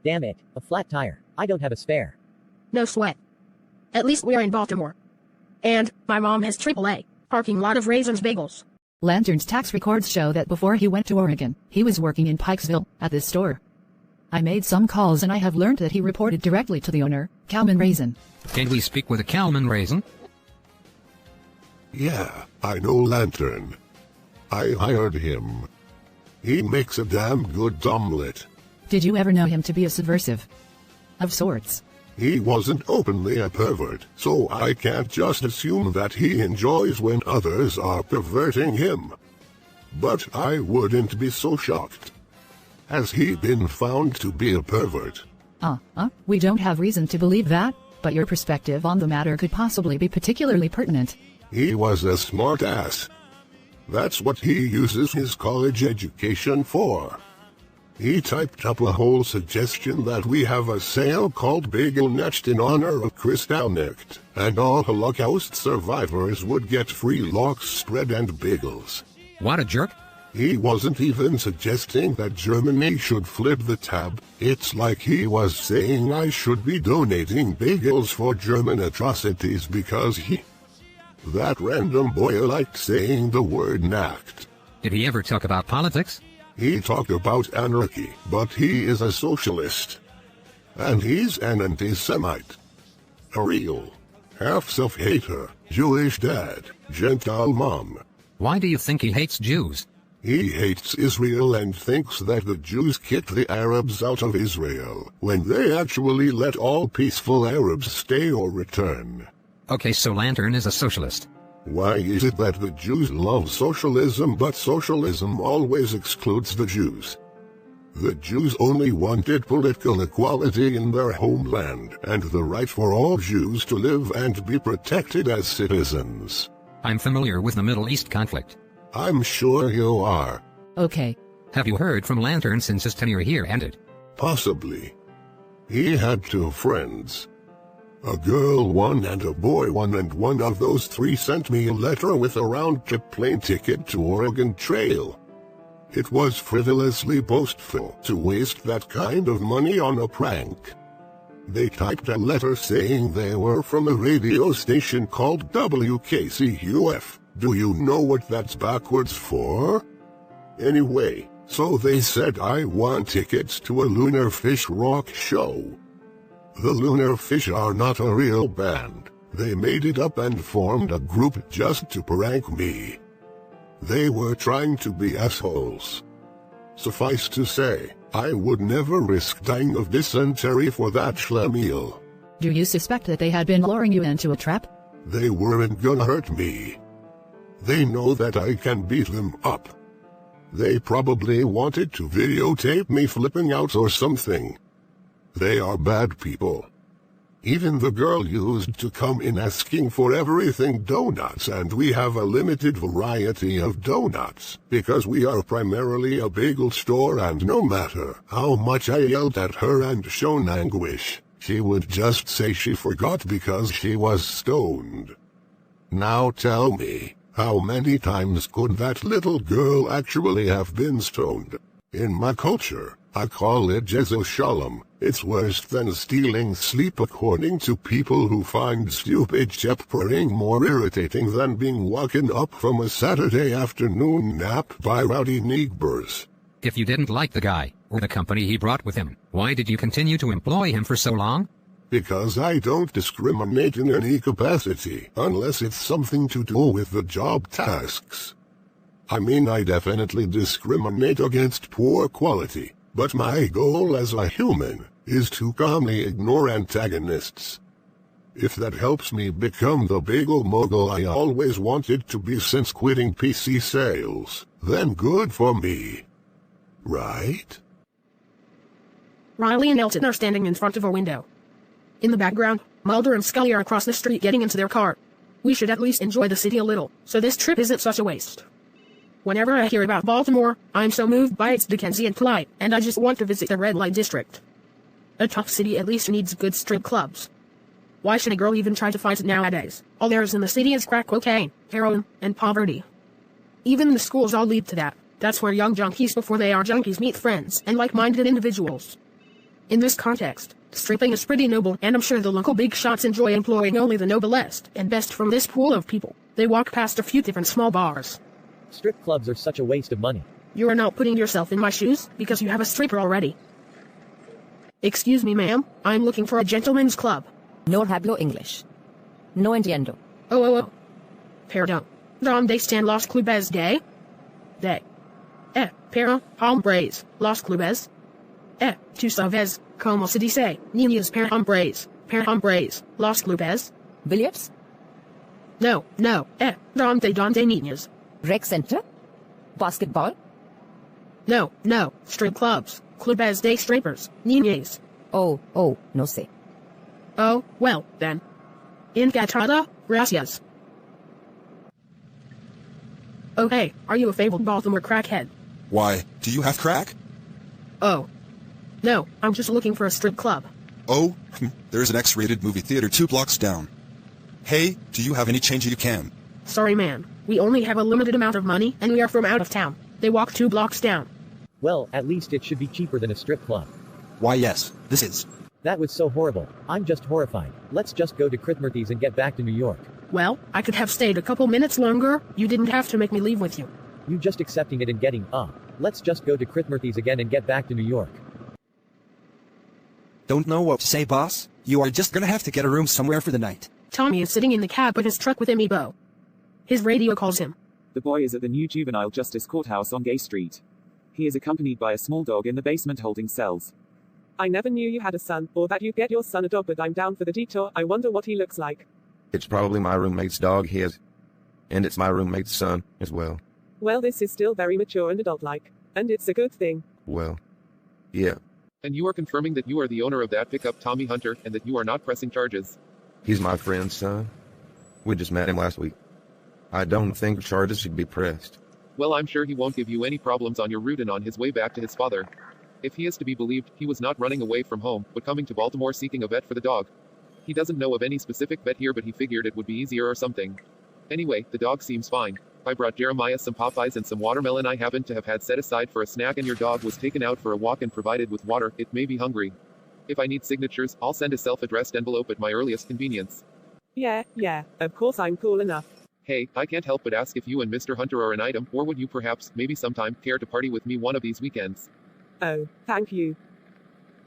Damn it, a flat tire. I don't have a spare. No sweat. At least we are in Baltimore. And my mom has AAA parking lot of Raisins Bagels. Lantern's tax records show that before he went to Oregon, he was working in Pikesville at this store. I made some calls and I have learned that he reported directly to the owner, Calvin Raisin. Can we speak with a Calvin Raisin? Yeah, I know Lantern. I hired him. He makes a damn good omelet. Did you ever know him to be a subversive? Of sorts. He wasn't openly a pervert, so I can't just assume that he enjoys when others are perverting him. But I wouldn't be so shocked. Has he been found to be a pervert? We don't have reason to believe that, but your perspective on the matter could possibly be particularly pertinent. He was a smart ass. That's what he uses his college education for. He typed up a whole suggestion that we have a sale called Bagel Next in honor of Kristallnacht, and all Holocaust survivors would get free lox spread and bagels. What a jerk. He wasn't even suggesting that Germany should flip the tab. It's like he was saying I should be donating bagels for German atrocities because that random boy liked saying the word nacht. Did he ever talk about politics? He talked about anarchy, but he is a socialist. And he's an anti-Semite. A real half-self-hater, Jewish dad, Gentile mom. Why do you think he hates Jews? He hates Israel and thinks that the Jews kicked the Arabs out of Israel, when they actually let all peaceful Arabs stay or return. Okay, so Lantern is a socialist. Why is it that the Jews love socialism but socialism always excludes the Jews? The Jews only wanted political equality in their homeland and the right for all Jews to live and be protected as citizens. I'm familiar with the Middle East conflict. I'm sure you are. Okay. Have you heard from Lantern since his tenure here ended? Possibly. He had two friends. A girl one and a boy one, and one of those three sent me a letter with a round-trip plane ticket to Oregon Trail. It was frivolously boastful to waste that kind of money on a prank. They typed a letter saying they were from a radio station called WKCUF. Do you know what that's backwards for? Anyway, so they said I want tickets to a Lunar Fish rock show. The Lunar Fish are not a real band. They made it up and formed a group just to prank me. They were trying to be assholes. Suffice to say, I would never risk dying of dysentery for that schlemiel. Do you suspect that they had been luring you into a trap? They weren't gonna hurt me. They know that I can beat them up. They probably wanted to videotape me flipping out or something. They are bad people. Even the girl used to come in asking for everything donuts, and we have a limited variety of donuts, because we are primarily a bagel store, and no matter how much I yelled at her and shown anguish, she would just say she forgot because she was stoned. Now tell me, how many times could that little girl actually have been stoned? In my culture, I call it Jesu Shalom. It's worse than stealing sleep according to people who find stupid chep-praying more irritating than being woken up from a Saturday afternoon nap by rowdy neighbors. If you didn't like the guy, or the company he brought with him, why did you continue to employ him for so long? Because I don't discriminate in any capacity, unless it's something to do with the job tasks. I mean, I definitely discriminate against poor quality, but my goal as a human is to calmly ignore antagonists. If that helps me become the bagel mogul I always wanted to be since quitting PC sales, then good for me. Right? Riley and Elton are standing in front of a window. In the background, Mulder and Scully are across the street getting into their car. We should at least enjoy the city a little, so this trip isn't such a waste. Whenever I hear about Baltimore, I'm so moved by its Dickensian plight, and I just want to visit the red light district. A tough city at least needs good strip clubs. Why should a girl even try to find it nowadays? All there is in the city is crack cocaine, heroin, and poverty. Even the schools all lead to that. That's where young junkies before they are junkies meet friends and like-minded individuals. In this context, stripping is pretty noble, and I'm sure the local big shots enjoy employing only the noblest and best from this pool of people. They walk past a few different small bars. Strip clubs are such a waste of money. You are not putting yourself in my shoes, because you have a stripper already. Excuse me, ma'am, I'm looking for a gentleman's club. No hablo English. No entiendo. Oh. Perdón. ¿Dónde están los clubes de? Para hombres, los clubes. Tú sabes, ¿cómo se dice? Niños para hombres, los clubes. Billiards? No, ¿dónde niños? Rec center? Basketball? No, strip clubs, clubes de strippers, niñas. Oh, no sé. Oh, well, then. Encantada, gracias. Oh hey, are you a fabled Baltimore crackhead? Why, do you have crack? Oh. No, I'm just looking for a strip club. Oh, there's an X-rated movie theater 2 blocks down. Hey, do you have any change you can? Sorry man, we only have a limited amount of money and we are from out of town. They walk 2 blocks down. Well, at least it should be cheaper than a strip club. Why yes, this is. That was so horrible. I'm just horrified. Let's just go to Christmerthy's and get back to New York. Well, I could have stayed a couple minutes longer. You didn't have to make me leave with you. You just accepting it and getting, let's just go to Christmerthy's again and get back to New York. Don't know what to say, boss. You are just gonna have to get a room somewhere for the night. Tommy is sitting in the cab of his truck with Amiibo. His radio calls him. The boy is at the new juvenile justice courthouse on Gay Street. He is accompanied by a small dog in the basement holding cells. I never knew you had a son, or that you'd get your son a dog, but I'm down for the detour. I wonder what he looks like. It's probably my roommate's dog, and it's my roommate's son as well. Well, this is still very mature and adult-like. And it's a good thing. Well, yeah. And you are confirming that you are the owner of that pickup, Tommy Hunter, and that you are not pressing charges? He's my friend's son. We just met him last week. I don't think charges should be pressed. Well, I'm sure he won't give you any problems on your route and on his way back to his father. If he is to be believed, he was not running away from home, but coming to Baltimore seeking a vet for the dog. He doesn't know of any specific vet here, but he figured it would be easier or something. Anyway, the dog seems fine. I brought Jeremiah some Popeyes and some watermelon I happen to have had set aside for a snack, and your dog was taken out for a walk and provided with water. It may be hungry. If I need signatures, I'll send a self-addressed envelope at my earliest convenience. Yeah, of course I'm cool enough. Hey, I can't help but ask if you and Mr. Hunter are an item, or would you perhaps, maybe sometime, care to party with me one of these weekends? Oh, thank you.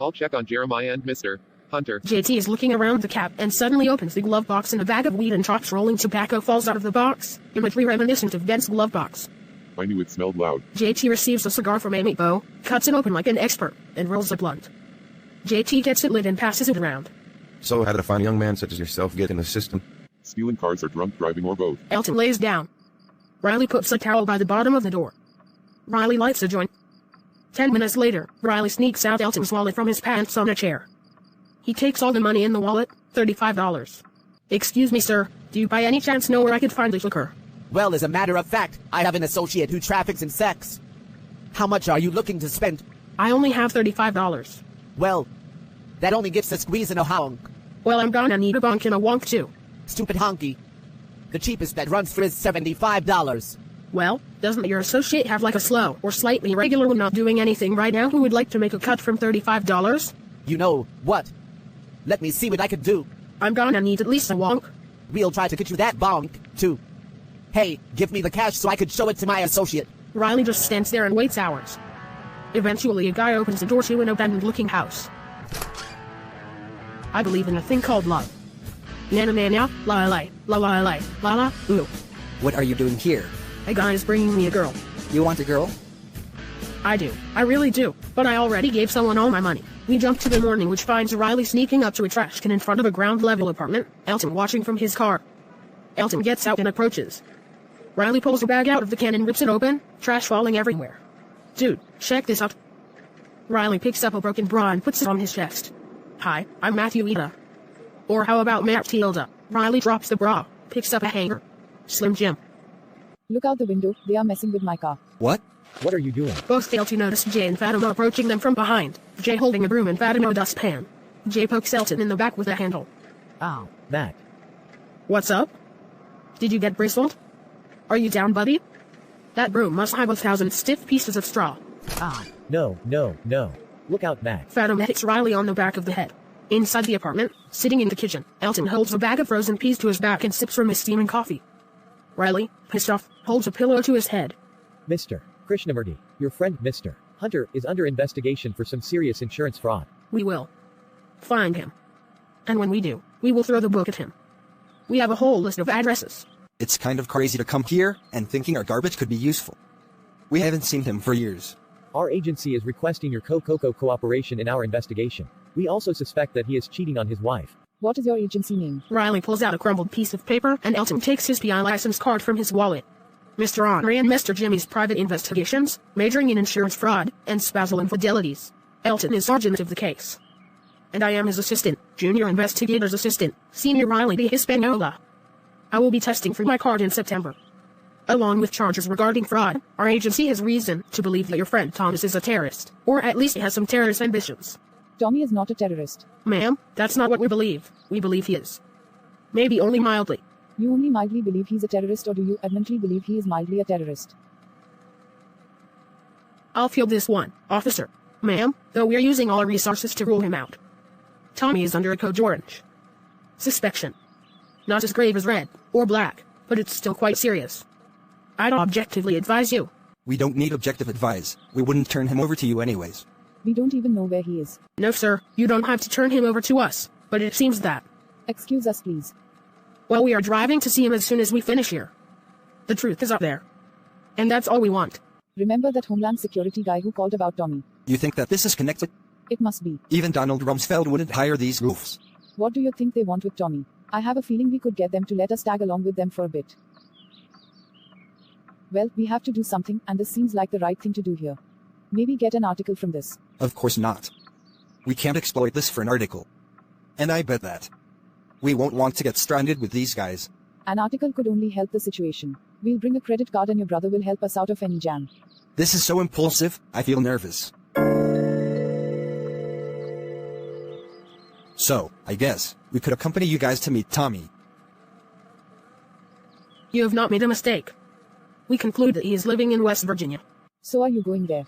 I'll check on Jeremiah and Mr. Hunter. JT is looking around the cab and suddenly opens the glove box, and a bag of weed and chops rolling tobacco falls out of the box, imagery reminiscent of Ben's glove box. I knew it smelled loud. JT receives a cigar from Amiibo, cuts it open like an expert, and rolls a blunt. JT gets it lit and passes it around. So how did a fine young man such as yourself get in the system? Stealing cars or drunk driving or both. Elton lays down. Riley puts a towel by the bottom of the door. Riley lights a joint. 10 minutes later, Riley sneaks out Elton's wallet from his pants on a chair. He takes all the money in the wallet, $35. Excuse me, sir, do you by any chance know where I could find this liquor? Well, as a matter of fact, I have an associate who traffics in sex. How much are you looking to spend? I only have $35. Well, that only gets a squeeze and a honk. Well, I'm gonna need a bonk and a wonk too. Stupid honky. The cheapest that runs for is $75. Well, doesn't your associate have like a slow or slightly regular one not doing anything right now who would like to make a cut from $35? You know what? Let me see what I can do. I'm gonna need at least a wonk. We'll try to get you that bonk, too. Hey, give me the cash so I could show it to my associate. Riley just stands there and waits hours. Eventually, a guy opens the door to an abandoned-looking house. I believe in a thing called love. Na-na-na-na, la-la-la, la-la-la, la-la, ooh. What are you doing here? A guy is bringing me a girl. You want a girl? I do. I really do. But I already gave someone all my money. We jump to the morning, which finds Riley sneaking up to a trash can in front of a ground-level apartment, Elton watching from his car. Elton gets out and approaches. Riley pulls a bag out of the can and rips it open, trash falling everywhere. Dude, check this out. Riley picks up a broken bra and puts it on his chest. Hi, I'm Matthew Ida. Or how about Matilda? Riley drops the bra, picks up a hanger. Slim Jim. Look out the window, they are messing with my car. What? What are you doing? Both fail to notice Jay and Fatima approaching them from behind. Jay holding a broom and Fatima a dustpan. Jay pokes Elton in the back with a handle. Ow. Matt. What's up? Did you get bristled? Are you down, buddy? That broom must have 1,000 stiff pieces of straw. Ah. No. Look out, Mac. Fatima hits Riley on the back of the head. Inside the apartment, sitting in the kitchen, Elton holds a bag of frozen peas to his back and sips from his steaming coffee. Riley, pissed off, holds a pillow to his head. Mr. Krishnamurti, your friend Mr. Hunter is under investigation for some serious insurance fraud. We will find him. And when we do, we will throw the book at him. We have a whole list of addresses. It's kind of crazy to come here and thinking our garbage could be useful. We haven't seen him for years. Our agency is requesting your cooperation in our investigation. We also suspect that he is cheating on his wife. What is your agency name? Riley pulls out a crumpled piece of paper and Elton takes his PI license card from his wallet. Mr. Henry and Mr. Jimmy's private investigations, majoring in insurance fraud and spousal infidelities. Elton is sergeant of the case. And I am his assistant, junior investigator's assistant, Senior Riley de Hispaniola. I will be testing for my card in September. Along with charges regarding fraud, our agency has reason to believe that your friend Thomas is a terrorist, or at least has some terrorist ambitions. Tommy is not a terrorist. Ma'am, that's not what we believe. We believe he is. Maybe only mildly. You only mildly believe he's a terrorist, or do you adamantly believe he is mildly a terrorist? I'll field this one, officer. Ma'am, though we're using all our resources to rule him out. Tommy is under a Code Orange suspicion. Not as grave as red or black, but it's still quite serious. I'd objectively advise you. We don't need objective advice. We wouldn't turn him over to you anyways. We don't even know where he is. No, sir, you don't have to turn him over to us, but it seems that. Excuse us, please. Well, we are driving to see him as soon as we finish here. The truth is up there. And that's all we want. Remember that Homeland Security guy who called about Tommy? You think that this is connected? It must be. Even Donald Rumsfeld wouldn't hire these goofs. What do you think they want with Tommy? I have a feeling we could get them to let us tag along with them for a bit. Well, we have to do something, and this seems like the right thing to do here. Maybe get an article from this. Of course not. We can't exploit this for an article. And I bet that we won't want to get stranded with these guys. An article could only help the situation. We'll bring a credit card and your brother will help us out of any jam. This is so impulsive, I feel nervous. So, I guess, we could accompany you guys to meet Tommy. You have not made a mistake. We conclude that he is living in West Virginia. So are you going there?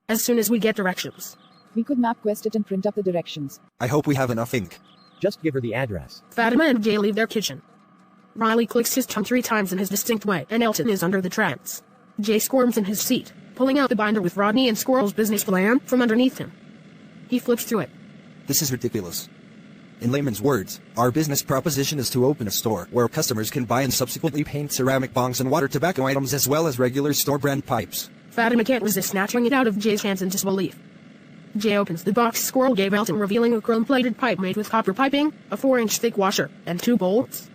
As soon as we get directions. We could map quest it and print up the directions. I hope we have enough ink. Just give her the address. Fatima and Jay leave their kitchen. Riley clicks his tongue 3 times in his distinct way, and Elton is under the trance. Jay squirms in his seat, pulling out the binder with Rodney and Squirrel's business plan from underneath him. He flips through it. This is ridiculous. In layman's words, our business proposition is to open a store where customers can buy and subsequently paint ceramic bongs and water tobacco items as well as regular store brand pipes. Fatima can't resist snatching it out of Jay's hands in disbelief. Jay opens the box Squirrel gave Elton, revealing a chrome-plated pipe made with copper piping, a 4-inch thick washer, and 2 bolts.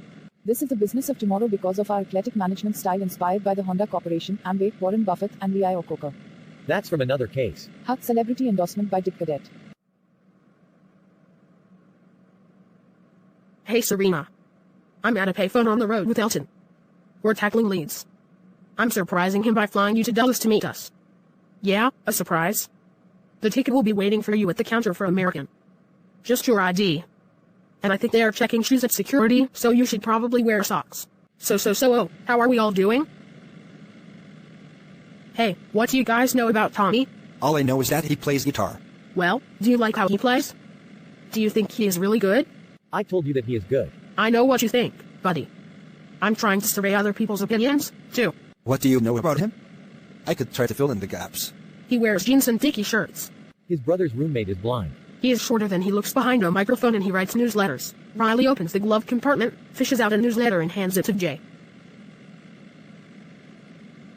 This is the business of tomorrow because of our athletic management style inspired by the Honda Corporation, Amway, Warren Buffett, and Lee Iacocca. That's from another case. Hut celebrity endorsement by Dick Cadet. Hey Serena. I'm at a payphone on the road with Elton. We're tackling leads. I'm surprising him by flying you to Dallas to meet us. Yeah, a surprise. The ticket will be waiting for you at the counter for American. Just your ID. And I think they are checking shoes at security, so you should probably wear socks. Oh, how are we all doing? Hey, what do you guys know about Tommy? All I know is that he plays guitar. Well, do you like how he plays? Do you think he is really good? I told you that he is good. I know what you think, buddy. I'm trying to survey other people's opinions, too. What do you know about him? I could try to fill in the gaps. He wears jeans and dicky shirts. His brother's roommate is blind. He is shorter than he looks behind a microphone and he writes newsletters. Riley opens the glove compartment, fishes out a newsletter and hands it to Jay.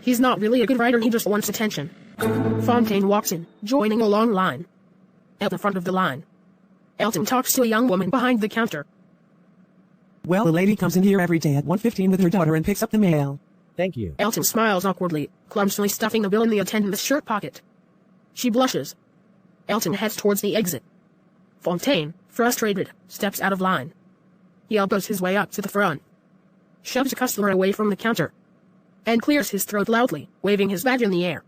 He's not really a good writer, he just wants attention. Fontaine walks in, joining a long line. At the front of the line, Elton talks to a young woman behind the counter. Well, a lady comes in here every day at 1:15 with her daughter and picks up the mail. Thank you. Elton smiles awkwardly, clumsily stuffing the bill in the attendant's shirt pocket. She blushes. Elton heads towards the exit. Fontaine, frustrated, steps out of line. He elbows his way up to the front, shoves a customer away from the counter, and clears his throat loudly, waving his badge in the air.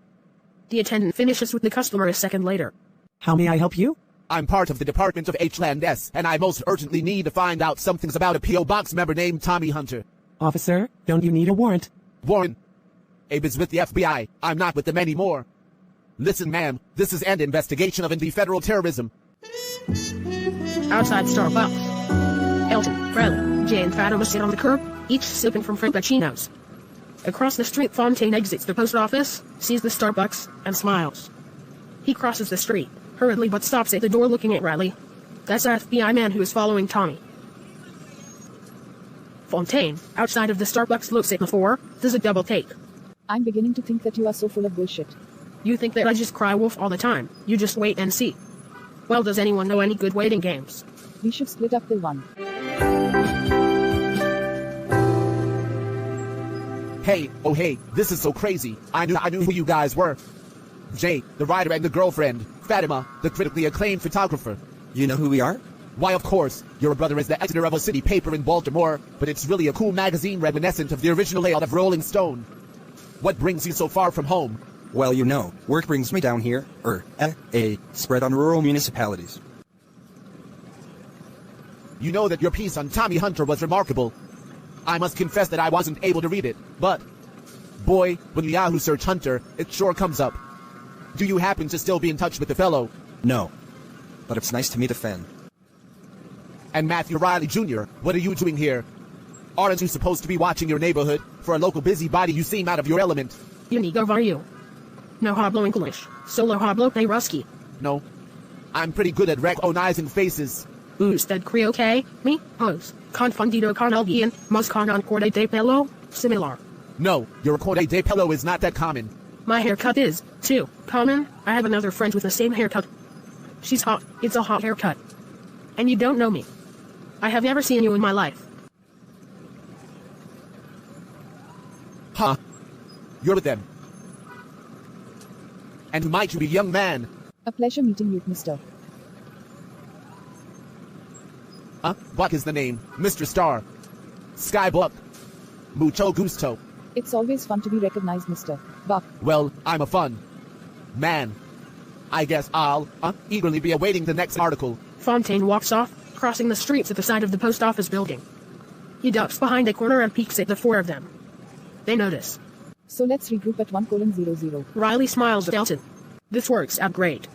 The attendant finishes with the customer a second later. How may I help you? I'm part of the Department of H-Land S, and I most urgently need to find out some things about a P.O. Box member named Tommy Hunter. Officer, don't you need a warrant? Warren. Abe is with the FBI. I'm not with them anymore. Listen, ma'am, this is an investigation of the federal terrorism. Outside Starbucks. Elton, Riley, Jay, and Fatima sit on the curb, each sipping from frappuccinos. Across the street, Fontaine exits the post office, sees the Starbucks, and smiles. He crosses the street, hurriedly, but stops at the door looking at Riley. That's the FBI man who is following Tommy. Fontaine, outside of the Starbucks, looks at the four, does a double take. I'm beginning to think that you are so full of bullshit. You think that I just cry wolf all the time. You just wait and see. Well, does anyone know any good waiting games? We should split up till one. Hey, oh hey, this is so crazy. I knew who you guys were. Jay, the writer, and the girlfriend. Fatima, the critically acclaimed photographer. You know who we are? Why, of course. Your brother is the editor of a city paper in Baltimore, but it's really a cool magazine reminiscent of the original layout of Rolling Stone. What brings you so far from home? Well, you know, work brings me down here, spread on rural municipalities. You know that your piece on Tommy Hunter was remarkable. I must confess that I wasn't able to read it, but, boy, when you Yahoo search Hunter, it sure comes up. Do you happen to still be in touch with the fellow? No, but it's nice to meet a fan. And Matthew Riley Jr., what are you doing here? Aren't you supposed to be watching your neighborhood? For a local busybody, you seem out of your element. Unigo, are you? No hablo English. Solo hablo de Rusky. No. I'm pretty good at recognizing faces. Usted creo que me os confundido con alguien más con un corte de pelo similar. No, your corte de pelo is not that common. My haircut is, too, common. I have another friend with the same haircut. She's hot. It's a hot haircut. And you don't know me. I have never seen you in my life. Huh? You're with them. And who might you be, young man? A pleasure meeting you, mister. What is the name? Mr. Star. Skybuck. Mucho gusto. It's always fun to be recognized, Mr. Buck. Well, I'm a fun man. I guess I'll eagerly be awaiting the next article. Fontaine walks off, crossing the street to the side of the post office building. He ducks behind a corner and peeks at the four of them. They notice. So let's regroup at 1:00. Riley smiles at Elton. This works out great.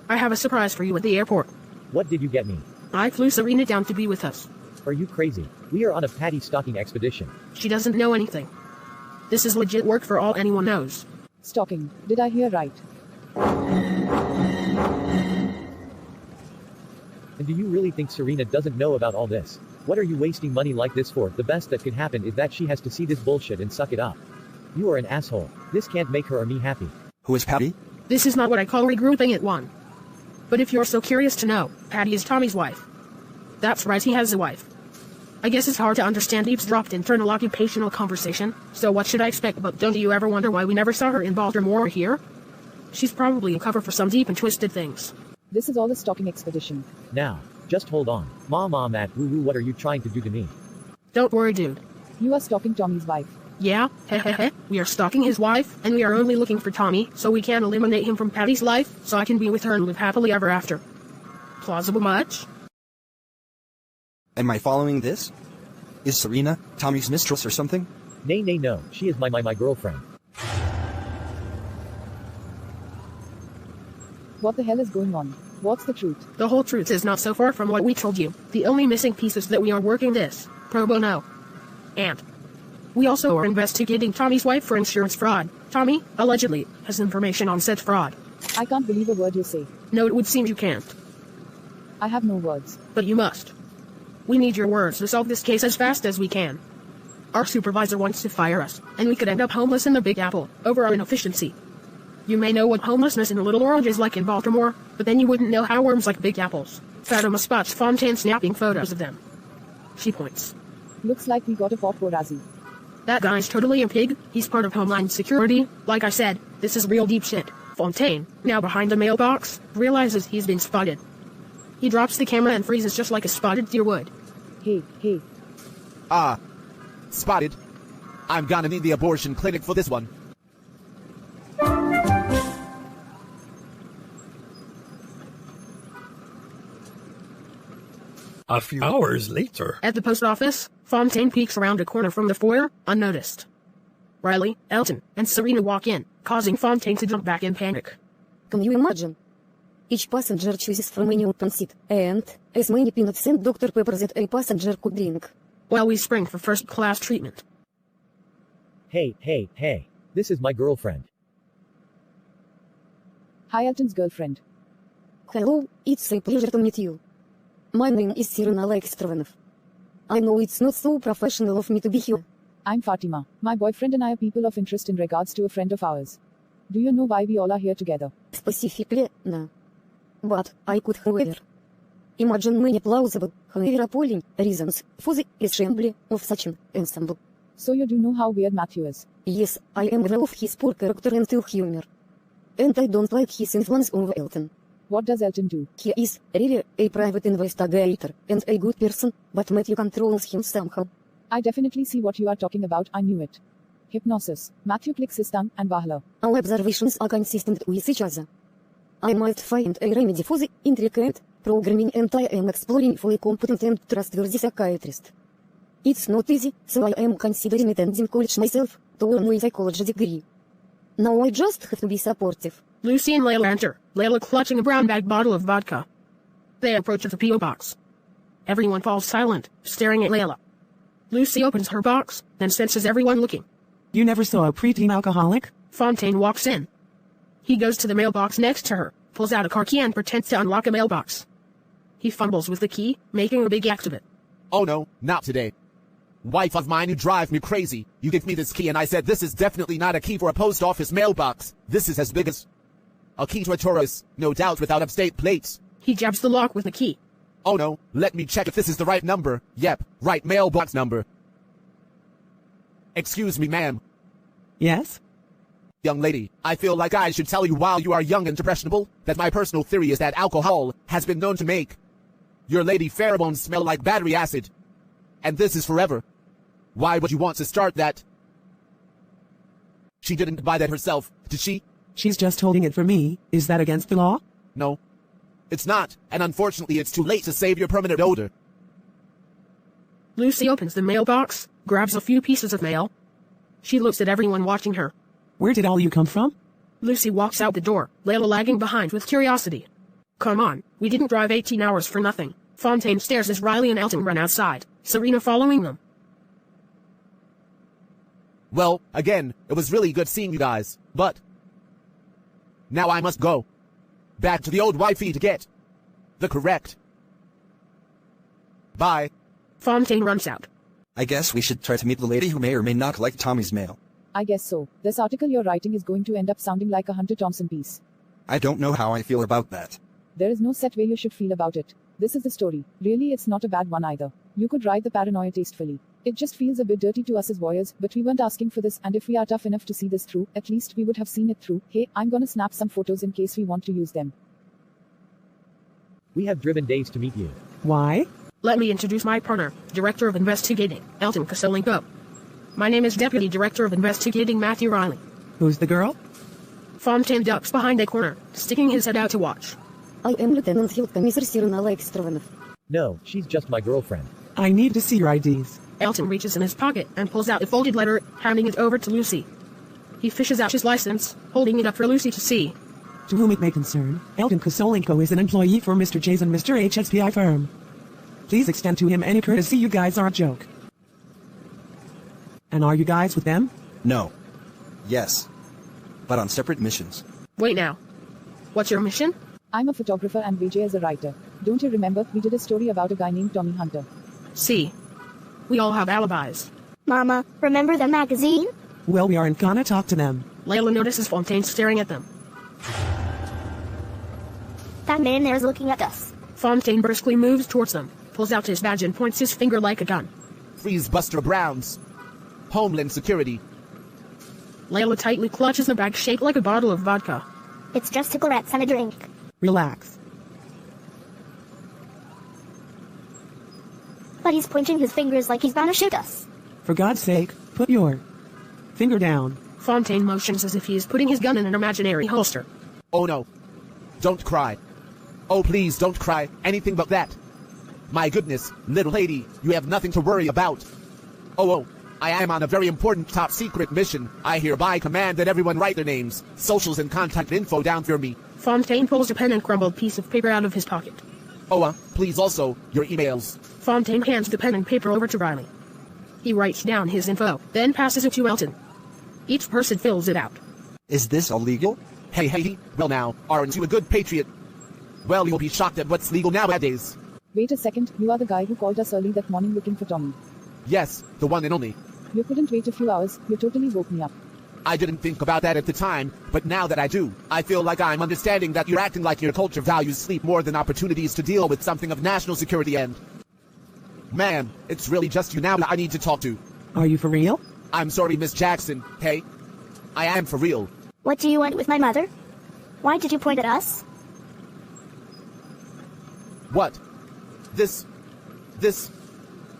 I have a surprise for you at the airport. What did you get me? I flew Serena down to be with us. Are you crazy? We are on a patty stalking expedition. She doesn't know anything. This is legit work for all anyone knows. Stalking. Did I hear right? And do you really think Serena doesn't know about all this? What are you wasting money like this for? The best that could happen is that she has to see this bullshit and suck it up. You are an asshole. This can't make her or me happy. Who is Patty? This is not what I call regrouping at one. But if you're so curious to know, Patty is Tommy's wife. That's right, he has a wife. I guess it's hard to understand eavesdropped internal occupational conversation, so what should I expect? But don't you ever wonder why we never saw her in Baltimore or here? She's probably a cover for some deep and twisted things. This is all a stalking expedition. Now, just hold on. Matt, woo-woo, what are you trying to do to me? Don't worry, dude. You are stalking Tommy's wife. Yeah, hehehe. We are stalking his wife, and we are only looking for Tommy, so we can eliminate him from Patty's life, so I can be with her and live happily ever after. Plausible much? Am I following this? Is Serena Tommy's mistress or something? Nay, no. She is my girlfriend. What the hell is going on? What's the truth? The whole truth is not so far from what we told you. The only missing piece is that we are working this pro bono. And we also are investigating Tommy's wife for insurance fraud. Tommy, allegedly, has information on said fraud. I can't believe a word you say. No, it would seem you can't. I have no words. But you must. We need your words to solve this case as fast as we can. Our supervisor wants to fire us, and we could end up homeless in the Big Apple, over our inefficiency. You may know what homelessness in Little Orange is like in Baltimore, but then you wouldn't know how worms like Big Apples. Fatima spots Fontaine snapping photos of them. She points. Looks like we got a paparazzi. That guy's totally a pig. He's part of Homeland Security. Like I said, this is real deep shit. Fontaine, now behind the mailbox, realizes he's been spotted. He drops the camera and freezes just like a spotted deer would. Hey. Spotted. I'm gonna need the abortion clinic for this one. A few hours later. At the post office, Fontaine peeks around a corner from the foyer, unnoticed. Riley, Elton, and Serena walk in, causing Fontaine to jump back in panic. Can you imagine? Each passenger chooses from any open seat, and as many peanuts and Dr. Pepper that a passenger could drink. Well, we spring for first-class treatment. Hey. This is my girlfriend. Hi, Elton's girlfriend. Hello, it's a pleasure to meet you. My name is Sirena Alexstrovanov. I know it's not so professional of me to be here. I'm Fatima. My boyfriend and I are people of interest in regards to a friend of ours. Do you know why we all are here together? Specifically, no. But I could, however, imagine many plausible, however appalling, reasons for the assembly of such an ensemble. So you do know how weird Matthew is? Yes, I am aware of his poor character and ill humor. And I don't like his influence over Elton. What does Elton do? He is really a private investigator and a good person, but Matthew controls him somehow. I definitely see what you are talking about, I knew it. Hypnosis. Matthew clicks his tongue and voila. Our observations are consistent with each other. I might find a remedy for the intricate programming and I am exploring for a competent and trustworthy psychiatrist. It's not easy, so I am considering attending college myself to earn a psychology degree. Now I just have to be supportive. Lucy and Layla enter, Layla clutching a brown bag bottle of vodka. They approach the P.O. box. Everyone falls silent, staring at Layla. Lucy opens her box, then senses everyone looking. You never saw a preteen alcoholic? Fontaine walks in. He goes to the mailbox next to her, pulls out a car key and pretends to unlock a mailbox. He fumbles with the key, making a big act of it. Oh no, not today. Wife of mine, you drive me crazy. You gave me this key and I said this is definitely not a key for a post office mailbox. This is as big as a key to a Taurus, no doubt without upstate plates. He jabs the lock with the key. Oh no, let me check if this is the right number. Yep, right mailbox number. Excuse me, ma'am. Yes? Young lady, I feel like I should tell you while you are young and impressionable that my personal theory is that alcohol has been known to make your lady pheromones smell like battery acid. And this is forever. Why would you want to start that? She didn't buy that herself, did she? She's just holding it for me. Is that against the law? No. It's not, and unfortunately it's too late to save your permanent odor. Lucy opens the mailbox, grabs a few pieces of mail. She looks at everyone watching her. Where did all you come from? Lucy walks out the door, Layla lagging behind with curiosity. Come on, we didn't drive 18 hours for nothing. Fontaine stares as Riley and Elton run outside, Serena following them. Well, again, it was really good seeing you guys, but now I must go. Back to the old wifey to get the correct. Bye. Fontaine runs out. I guess we should try to meet the lady who may or may not collect Tommy's mail. I guess so. This article you're writing is going to end up sounding like a Hunter Thompson piece. I don't know how I feel about that. There is no set way you should feel about it. This is the story. Really, it's not a bad one either. You could write the paranoia tastefully. It just feels a bit dirty to us as voyeurs, but we weren't asking for this, and if we are tough enough to see this through, at least we would have seen it through. Hey, I'm gonna snap some photos in case we want to use them. We have driven days to meet you. Why? Let me introduce my partner, Director of Investigating, Elton Koselenko. My name is Deputy Director of Investigating Matthew Riley. Who's the girl? Fontaine ducks behind a corner, sticking his head out to watch. I am Lieutenant Field Commissar Sirena Alexstrovanov. No, she's just my girlfriend. I need to see your IDs. Elton reaches in his pocket and pulls out a folded letter, handing it over to Lucy. He fishes out his license, holding it up for Lucy to see. To whom it may concern, Elton Koselenko is an employee for Mr. J's and Mr. H's PI firm. Please extend to him any courtesy. You guys are a joke. And are you guys with them? No. Yes. But on separate missions. Wait now. What's your mission? I'm a photographer and Vijay is a writer. Don't you remember, we did a story about a guy named Tommy Hunter? See. We all have alibis. Mama, remember the magazine? Well, we aren't gonna talk to them. Layla notices Fontaine staring at them. That man there is looking at us. Fontaine briskly moves towards them, pulls out his badge and points his finger like a gun. Freeze Buster Browns. Homeland Security. Layla tightly clutches the bag shaped like a bottle of vodka. It's just cigarettes and a drink. Relax. But he's pointing his fingers like he's gonna shoot us. For God's sake, put your finger down. Fontaine motions as if he is putting his gun in an imaginary holster. Oh no. Don't cry. Oh please don't cry. Anything but that. My goodness, little lady, you have nothing to worry about. Oh, I am on a very important top secret mission. I hereby command that everyone write their names, socials and contact info down for me. Fontaine pulls a pen and crumbled piece of paper out of his pocket. Oh, please also, your emails. Fontaine hands the pen and paper over to Riley. He writes down his info, then passes it to Elton. Each person fills it out. Is this illegal? Hey, well now, aren't you a good patriot? Well, you'll be shocked at what's legal nowadays. Wait a second, you are the guy who called us early that morning looking for Tommy. Yes, the one and only. You couldn't wait a few hours, you totally woke me up. I didn't think about that at the time, but now that I do, I feel like I'm understanding that you're acting like your culture values sleep more than opportunities to deal with something of national security and... Man, it's really just you now I need to talk to. Are you for real? I'm sorry, Miss Jackson. Hey, I am for real. What do you want with my mother? Why did you point at us? What? This...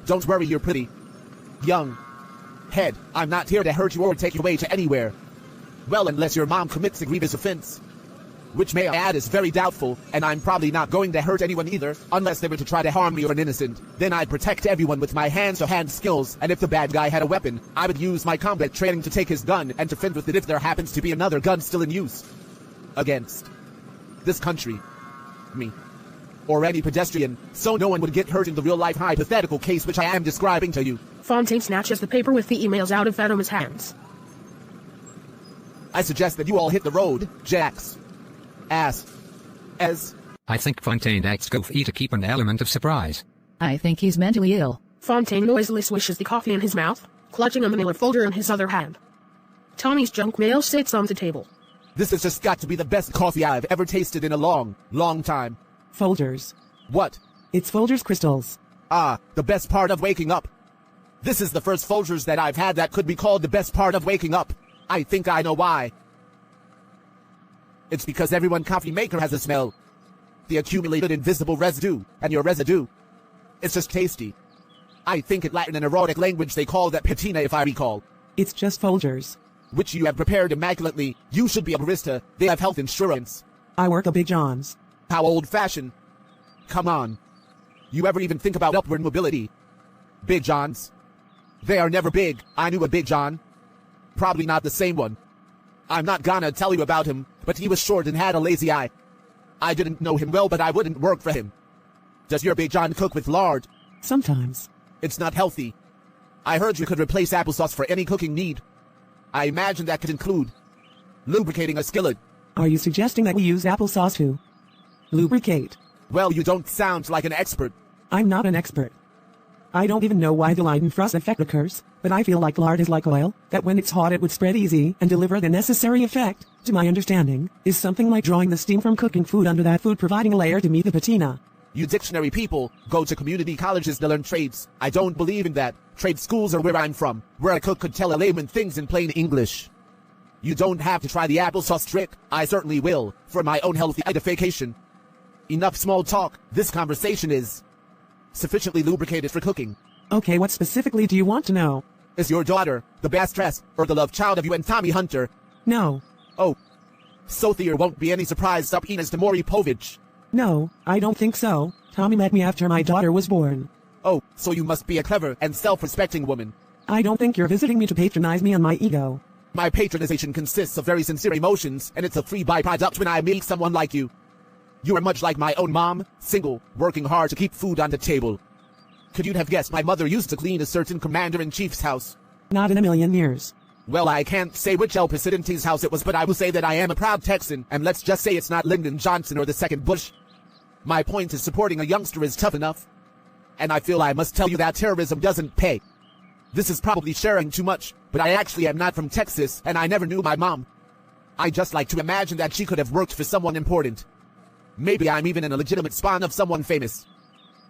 Don't worry, you're pretty. Young. Head, I'm not here to hurt you or take you away to anywhere. Well, unless your mom commits a grievous offense. Which may I add is very doubtful, and I'm probably not going to hurt anyone either, unless they were to try to harm me or an innocent. Then I'd protect everyone with my hand-to-hand skills, and if the bad guy had a weapon, I would use my combat training to take his gun and to fend with it if there happens to be another gun still in use. Against this country. Me. Or any pedestrian, so no one would get hurt in the real-life hypothetical case which I am describing to you. Fontaine snatches the paper with the emails out of Fatoma's hands. I suggest that you all hit the road, Jax. I think Fontaine acts goofy to keep an element of surprise. I think he's mentally ill. Fontaine noisily swishes the coffee in his mouth, clutching a manila folder in his other hand. Tommy's junk mail sits on the table. This has just got to be the best coffee I've ever tasted in a long time. Folgers. What? It's Folgers crystals. Ah, the best part of waking up. This is the first Folgers that I've had that could be called the best part of waking up. I think I know why. It's because everyone coffee maker has a smell. The accumulated invisible residue, and your residue. It's just tasty. I think in Latin and erotic language they call that patina if I recall. It's just Folgers. Which you have prepared immaculately. You should be a barista. They have health insurance. I work at Big John's. How old-fashioned. Come on. You ever even think about upward mobility? Big John's. They are never big. I knew a Big John. Probably not the same one. I'm not gonna tell you about him, but he was short and had a lazy eye. I didn't know him well, but I wouldn't work for him. Does your Big John cook with lard? Sometimes. It's not healthy. I heard you could replace applesauce for any cooking need. I imagine that could include lubricating a skillet. Are you suggesting that we use applesauce to lubricate? Well, you don't sound like an expert. I'm not an expert. I don't even know why the Leidenfrost effect occurs, but I feel like lard is like oil, that when it's hot it would spread easy and deliver the necessary effect, to my understanding, is something like drawing the steam from cooking food under that food providing a layer to meet the patina. You dictionary people go to community colleges to learn trades. I don't believe in that. Trade schools are where I'm from, where a cook could tell a layman things in plain English. You don't have to try the applesauce trick. I certainly will, for my own healthy edification. Enough small talk. This conversation is sufficiently lubricated for cooking. Okay, what specifically do you want to know? Is your daughter the bastress, or the love child of you and Tommy Hunter? No. Oh. So there won't be any surprise subpoenas to Maury Povich. No, I don't think so. Tommy met me after my daughter was born. Oh, so you must be a clever and self-respecting woman. I don't think you're visiting me to patronize me on my ego. My patronization consists of very sincere emotions, and it's a free byproduct when I meet someone like you. You are much like my own mom, single, working hard to keep food on the table. Could you have guessed my mother used to clean a certain commander-in-chief's house? Not in a million years. Well, I can't say which El Presidente's house it was, but I will say that I am a proud Texan, and let's just say it's not Lyndon Johnson or the second Bush. My point is supporting a youngster is tough enough. And I feel I must tell you that terrorism doesn't pay. This is probably sharing too much, but I actually am not from Texas, and I never knew my mom. I just like to imagine that she could have worked for someone important. Maybe I'm even an illegitimate spawn of someone famous.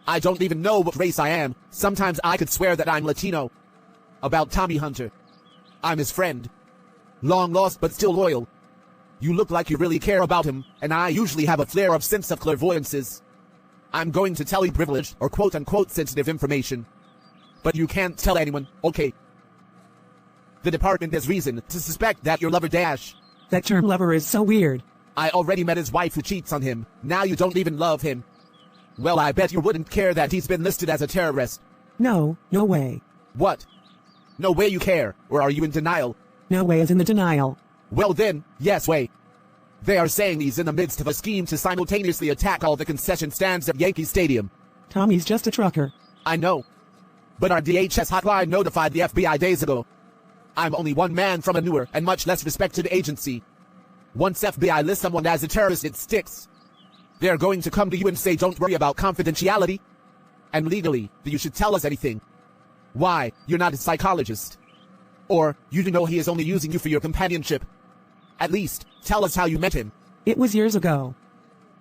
I don't even know what race I am. Sometimes I could swear that I'm Latino. About Tommy Hunter. I'm his friend. Long lost but still loyal. You look like you really care about him, and I usually have a flare of sense of clairvoyances. I'm going to tell you privileged or quote-unquote sensitive information. But you can't tell anyone, okay? The department has reason to suspect that your lover Dash. That term lover is so weird. I already met his wife who cheats on him. Now you don't even love him. Well, I bet you wouldn't care that he's been listed as a terrorist. No, no way. What? No way you care, or are you in denial? No way is in the denial. Well then, yes way. They are saying he's in the midst of a scheme to simultaneously attack all the concession stands at Yankee Stadium. Tommy's just a trucker. I know. But our DHS hotline notified the FBI days ago. I'm only one man from a newer and much less respected agency. Once FBI lists someone as a terrorist, it sticks. They're going to come to you and say, don't worry about confidentiality. And legally, that you should tell us anything. Why? You're not a psychologist. Or, you know he is only using you for your companionship. At least, tell us how you met him. It was years ago.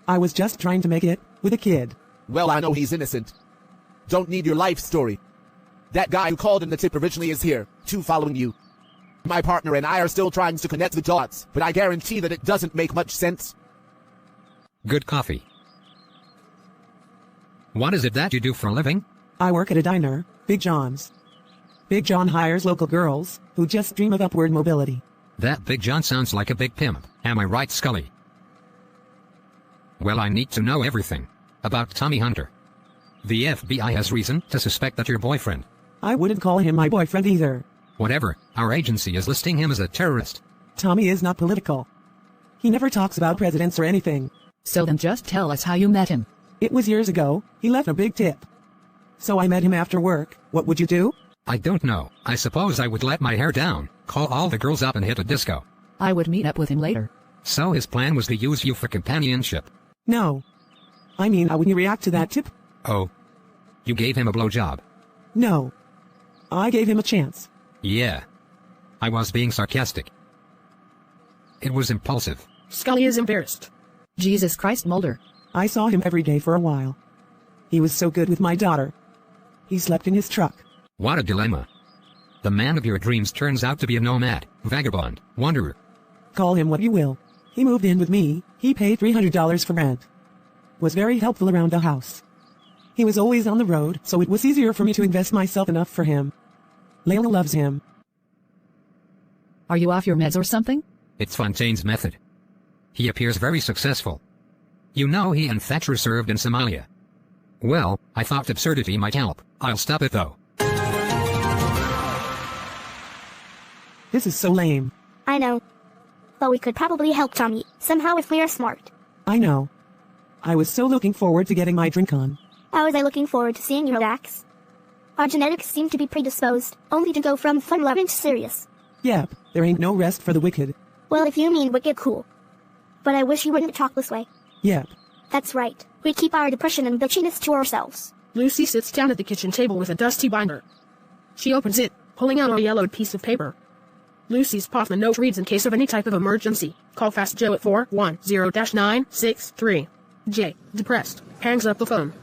I was just trying to make it, with a kid. Well, I know he's innocent. Don't need your life story. That guy who called in the tip originally is here, too, following you. My partner and I are still trying to connect the dots, but I guarantee that it doesn't make much sense. Good coffee. What is it that you do for a living? I work at a diner, Big John's. Big John hires local girls, who just dream of upward mobility. That Big John sounds like a big pimp, am I right, Scully? Well, I need to know everything about Tommy Hunter. The FBI has reason to suspect that your boyfriend. I wouldn't call him my boyfriend either. Whatever, our agency is listing him as a terrorist. Tommy is not political. He never talks about presidents or anything. So then just tell us how you met him. It was years ago. He left a big tip. So I met him after work. What would you do? I don't know. I suppose I would let my hair down, call all the girls up and hit a disco. I would meet up with him later. So his plan was to use you for companionship? No. I mean, how would you react to that tip? Oh. You gave him a blowjob? No. I gave him a chance. Yeah. I was being sarcastic. It was impulsive. Scully is embarrassed. Jesus Christ, Mulder. I saw him every day for a while. He was so good with my daughter. He slept in his truck. What a dilemma. The man of your dreams turns out to be a nomad, vagabond, wanderer. Call him what you will. He moved in with me. He paid $300 for rent. Was very helpful around the house. He was always on the road, so it was easier for me to invest myself enough for him. Layla loves him. Are you off your meds or something? It's Fontaine's method. He appears very successful. You know he and Thatcher served in Somalia. Well, I thought absurdity might help. I'll stop it though. This is so lame. I know. But we could probably help Tommy, somehow if we are smart. I know. I was so looking forward to getting my drink on. How was I looking forward to seeing you relax? Our genetics seem to be predisposed, only to go from fun-loving to serious. Yep, there ain't no rest for the wicked. Well, if you mean wicked, cool. But I wish you wouldn't talk this way. Yep. That's right. We keep our depression and bitchiness to ourselves. Lucy sits down at the kitchen table with a dusty binder. She opens it, pulling out a yellowed piece of paper. Lucy's Pothman note reads, in case of any type of emergency, call Fast Joe at 410-963. Jay, depressed, hangs up the phone.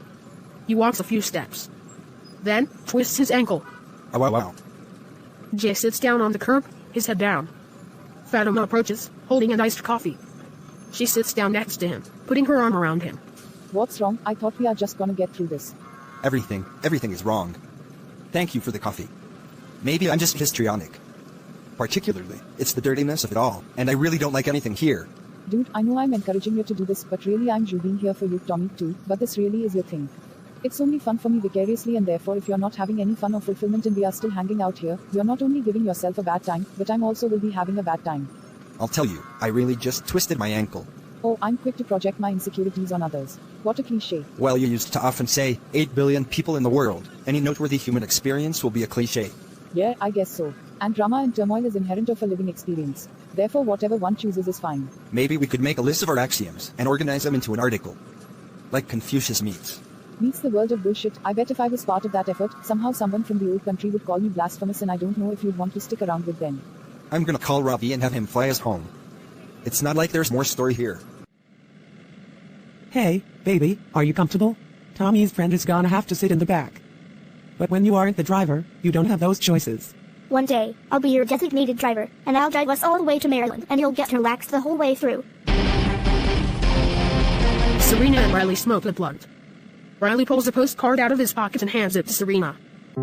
He walks a few steps. Then, twists his ankle. Oh, wow. Jay sits down on the curb, his head down. Fatima approaches, holding an iced coffee. She sits down next to him, putting her arm around him. What's wrong? I thought we are just gonna get through this. Everything is wrong. Thank you for the coffee. Maybe I'm just histrionic. Particularly, it's the dirtiness of it all, and I really don't like anything here. Dude, I know I'm encouraging you to do this, but really I'm being here for you, Tommy, too, but this really is your thing. It's only fun for me vicariously, and therefore if you're not having any fun or fulfillment and we are still hanging out here, you're not only giving yourself a bad time, but I'm also will be having a bad time. I'll tell you, I really just twisted my ankle. Oh, I'm quick to project my insecurities on others. What a cliche. Well, you used to often say, 8 billion people in the world. Any noteworthy human experience will be a cliche. Yeah, I guess so. And drama and turmoil is inherent of a living experience. Therefore, whatever one chooses is fine. Maybe we could make a list of our axioms and organize them into an article. Like Confucius meets the world of bullshit. I bet if I was part of that effort, somehow someone from the old country would call me blasphemous, and I don't know if you'd want to stick around with them. I'm gonna call Robbie and have him fly us home. It's not like there's more story here. Hey, baby, are you comfortable? Tommy's friend is gonna have to sit in the back. But when you aren't the driver, you don't have those choices. One day, I'll be your designated driver, and I'll drive us all the way to Maryland, and you'll get relaxed the whole way through. Serena and Riley smoke a blunt. Riley pulls a postcard out of his pocket and hands it to Serena.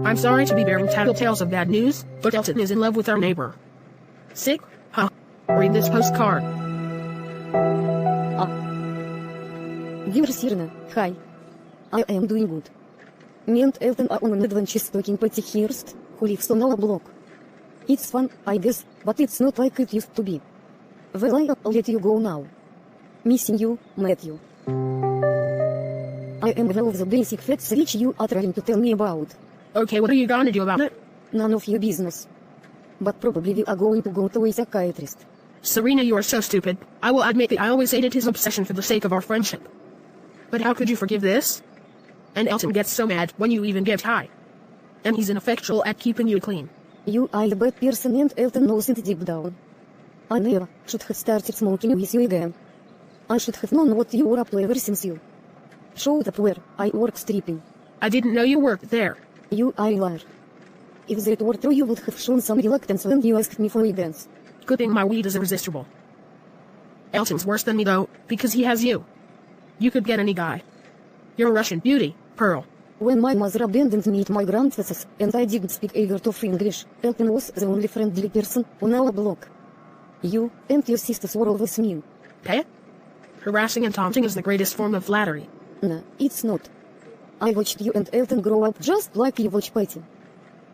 I'm sorry to be bearing tattletales of bad news, but Elton is in love with our neighbor. Sick? Huh? Read this postcard. Dear Serena, hi. I am doing good. Me and Elton are on an adventure stalking Patty Hearst, who lives on our block. It's fun, I guess, but it's not like it used to be. Well, I'll let you go now. Missing you, Matthew. I am aware of the basic facts which you are trying to tell me about. Okay, what are you gonna do about it? None of your business. But probably we are going to go to a psychiatrist. Serena, you are so stupid. I will admit that I always hated his obsession for the sake of our friendship. But how could you forgive this? And Elton gets so mad when you even get high. And he's ineffectual at keeping you clean. You are a bad person and Elton knows it deep down. I never should have started smoking with you again. I should have known what you were up to ever since you showed up where I work stripping. I didn't know you worked there. You are a liar. If that were true, you would have shown some reluctance when you asked me for a dance. Good thing my weed is irresistible. Elton's worse than me though, because he has you. You could get any guy. You're a Russian beauty, Pearl. When my mother abandoned me at my grandfather's and I didn't speak a word of English, Elton was the only friendly person on our block. You and your sisters were always mean. Eh? Harassing and taunting is the greatest form of flattery. No, it's not. I watched you and Elton grow up just like you watch Patty.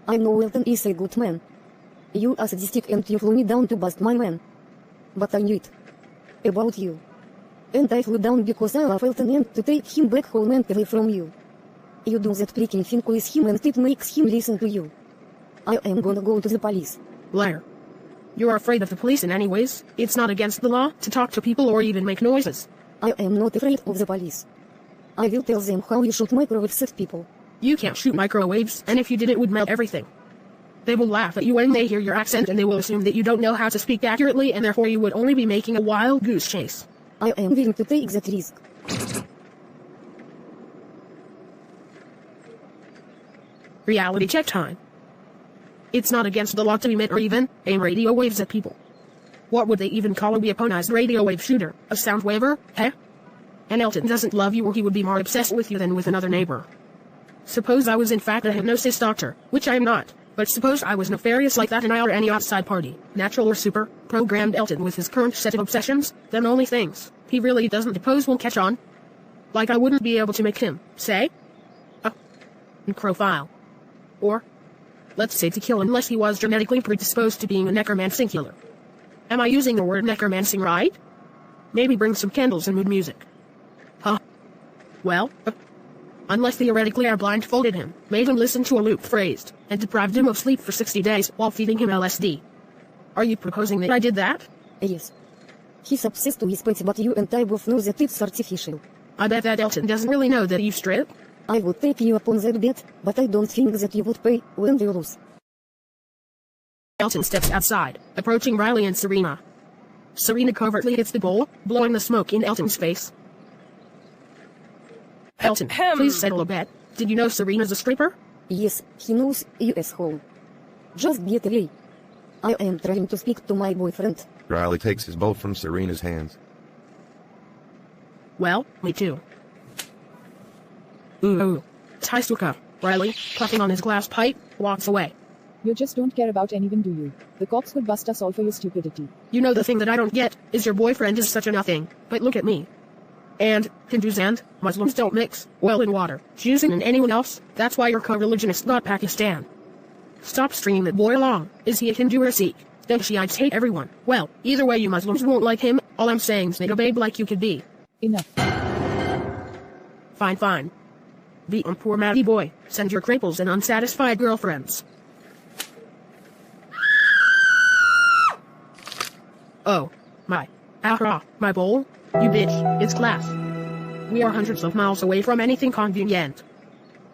I know Elton is a good man. You are sadistic and you flew me down to bust my man. But I knew it. About you. And I flew down because I love Elton and to take him back home and away from you. You do that freaking thing with him and it makes him listen to you. I am gonna go to the police. Liar. You're afraid of the police in any ways. It's not against the law to talk to people or even make noises. I am not afraid of the police. I will tell them how you shoot microwaves at people. You can't shoot microwaves, and if you did it would melt everything. They will laugh at you when they hear your accent and they will assume that you don't know how to speak accurately and therefore you would only be making a wild goose chase. I am willing to take that risk. Reality check time. It's not against the law to emit or even aim radio waves at people. What would they even call a weaponized radio wave shooter? A sound waver, eh? And Elton doesn't love you or he would be more obsessed with you than with another neighbor. Suppose I was in fact a hypnosis doctor, which I am not, but suppose I was nefarious like that and I or any outside party, natural or super, programmed Elton with his current set of obsessions, then only things he really doesn't depose will catch on. Like I wouldn't be able to make him, say, a necrophile. Or, let's say to kill unless he was genetically predisposed to being a necromancing killer. Am I using the word necromancing right? Maybe bring some candles and mood music. Huh? Well, unless theoretically I blindfolded him, made him listen to a loop phrased, and deprived him of sleep for 60 days while feeding him LSD. Are you proposing that I did that? Yes. He's obsessed with Patty, but you and I both know that it's artificial. I bet that Elton doesn't really know that you strip. I would take you upon that bet, but I don't think that you would pay when you lose. Elton steps outside, approaching Riley and Serena. Serena covertly hits the bowl, blowing the smoke in Elton's face. Elton, please settle a bet. Did you know Serena's a stripper? Yes, he knows, you asshole. Just get away. I am trying to speak to my boyfriend. Riley takes his bowl from Serena's hands. Well, me too. Ooh. Taisuka. Riley, puffing on his glass pipe, walks away. You just don't care about anyone, do you? The cops would bust us all for your stupidity. You know the thing that I don't get is your boyfriend is such a nothing, but look at me. And Hindus and Muslims don't mix oil and water. Jews and anyone else, that's why you're co-religionist, not Pakistan. Stop stringing that boy along. Is he a Hindu or a Sikh? Don't Shiites hate everyone? Well, either way you Muslims won't like him. All I'm saying is make a babe like you could be. Enough. Fine. Beat on poor Matty boy. Send your cripples and unsatisfied girlfriends. Oh, my. Ahra, my bowl. You bitch, it's class. We are hundreds of miles away from anything convenient.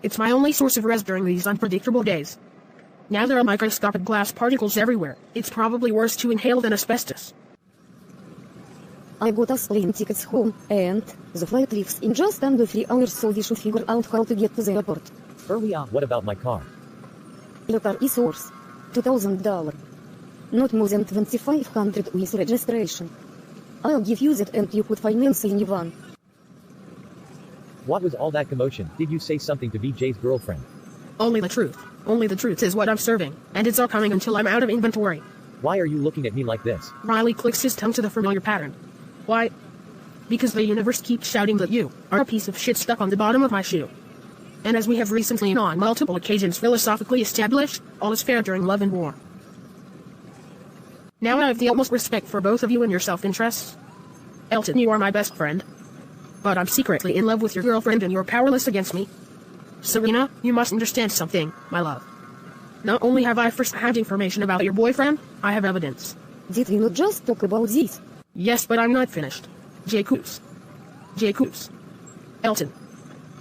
It's my only source of rest during these unpredictable days. Now there are microscopic glass particles everywhere. It's probably worse to inhale than asbestos. I got us plane tickets home, and the flight leaves in just under 3 hours, so we should figure out how to get to the airport. Hurry up, what about my car? Your car is yours. $2,000. Not more than $2,500 with registration. I'll give you that and you could finance a new one. What was all that commotion? Did you say something to VJ's girlfriend? Only the truth. Only the truth is what I'm serving, and it's all coming until I'm out of inventory. Why are you looking at me like this? Riley clicks his tongue to the familiar pattern. Why? Because the universe keeps shouting that you are a piece of shit stuck on the bottom of my shoe. And as we have recently and on multiple occasions philosophically established, all is fair during love and war. Now I have the utmost respect for both of you and your self-interests. Elton, you are my best friend. But I'm secretly in love with your girlfriend and you're powerless against me. Serena, you must understand something, my love. Not only have I first-hand information about your boyfriend, I have evidence. Did we not just talk about this? Yes, but I'm not finished. Jacobs. Elton.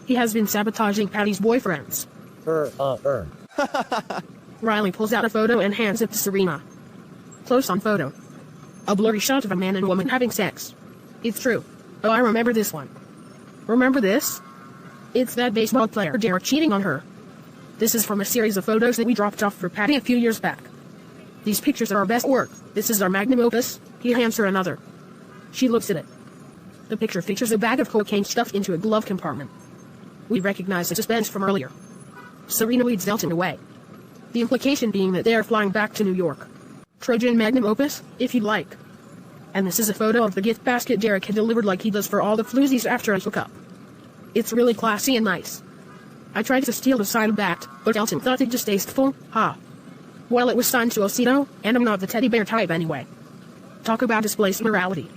He has been sabotaging Patty's boyfriends. Riley pulls out a photo and hands it to Serena. Close on photo. A blurry shot of a man and woman having sex. It's true. Oh, I remember this one. Remember this? It's that baseball player Derek cheating on her. This is from a series of photos that we dropped off for Patty a few years back. These pictures are our best work. This is our magnum opus. He hands her another. She looks at it. The picture features a bag of cocaine stuffed into a glove compartment. We recognize the suspense from earlier. Serena leads Elton away. The implication being that they are flying back to New York. Trojan magnum opus, if you'd like. And this is a photo of the gift basket Derek had delivered like he does for all the floozies after I hook up. It's really classy and nice. I tried to steal the signed back, but Elton thought it just tasteful, Well, it was signed to Osito, and I'm not the teddy bear type anyway. Talk about displaced morality.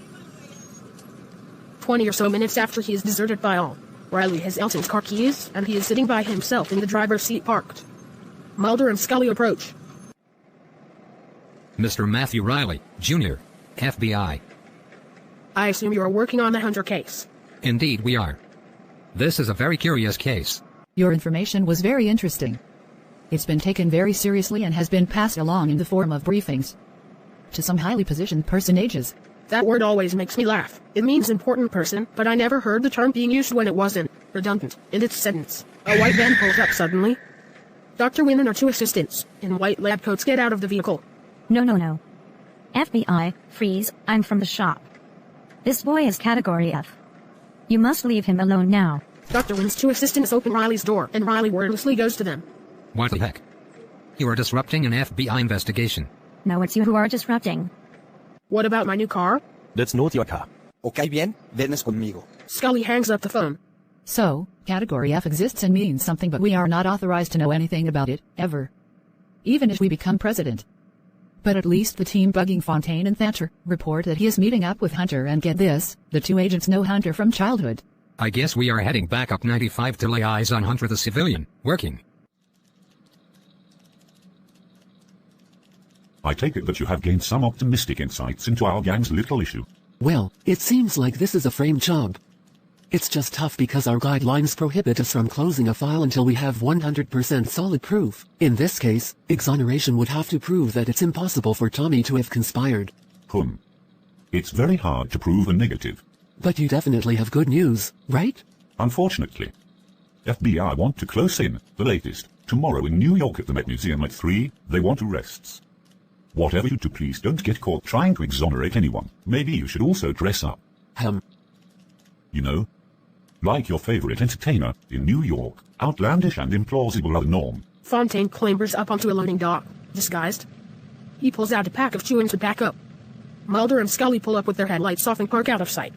20 or so minutes after he is deserted by all, Riley has Elton's car keys, and he is sitting by himself in the driver's seat parked. Mulder and Scully approach. Mr. Matthew Riley, Jr., FBI. I assume you are working on the Hunter case. Indeed we are. This is a very curious case. Your information was very interesting. It's been taken very seriously and has been passed along in the form of briefings to some highly positioned personages. That word always makes me laugh. It means important person, but I never heard the term being used when it wasn't redundant in its sentence. A white van pulls up suddenly. Dr. Wynn and her two assistants in white lab coats get out of the vehicle. No. FBI, freeze, I'm from the shop. This boy is category F. You must leave him alone now. Dr. Wynn's two assistants open Riley's door, and Riley wordlessly goes to them. What the heck? You are disrupting an FBI investigation. No, it's you who are disrupting. What about my new car? That's not your car. Ok bien, vienes conmigo. Scully hangs up the phone. So, Category F exists and means something, but we are not authorized to know anything about it, ever. Even if we become president. But at least the team bugging Fontaine and Thatcher report that he is meeting up with Hunter, and get this, the two agents know Hunter from childhood. I guess we are heading back up 95 to lay eyes on Hunter the civilian, working. I take it that you have gained some optimistic insights into our gang's little issue. Well, it seems like this is a frame job. It's just tough because our guidelines prohibit us from closing a file until we have 100% solid proof. In this case, exoneration would have to prove that it's impossible for Tommy to have conspired. It's very hard to prove a negative. But you definitely have good news, right? Unfortunately. FBI want to close in, the latest, tomorrow in New York at the Met Museum at 3, they want arrests. Whatever you do, please don't get caught trying to exonerate anyone. Maybe you should also dress up. You know, like your favorite entertainer in New York, outlandish and implausible are the norm. Fontaine clambers up onto a loading dock, disguised. He pulls out a pack of chewing to back up. Mulder and Scully pull up with their headlights off and park out of sight.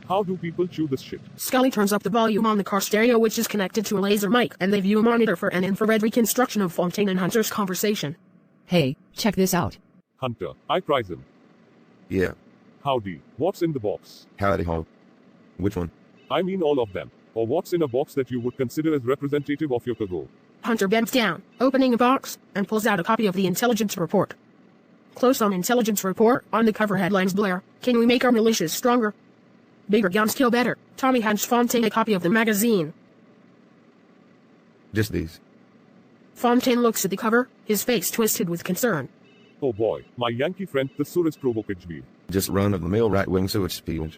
How do people chew this shit? Scully turns up the volume on the car stereo, which is connected to a laser mic, and they view a monitor for an infrared reconstruction of Fontaine and Hunter's conversation. Hey, check this out. Hunter, I prize him. Yeah. Howdy, what's in the box? Howdy ho. Which one? I mean all of them. Or what's in a box that you would consider as representative of your cargo? Hunter bends down, opening a box, and pulls out a copy of the intelligence report. Close on intelligence report, on the cover headlines blare, "Can we make our militias stronger? Bigger guns kill better." Tommy hands Fontaine a copy of the magazine. Just these. Fontaine looks at the cover, his face twisted with concern. Oh boy, my Yankee friend, the surest provokage. Just run-of-the-mill right-wing sewage spewage.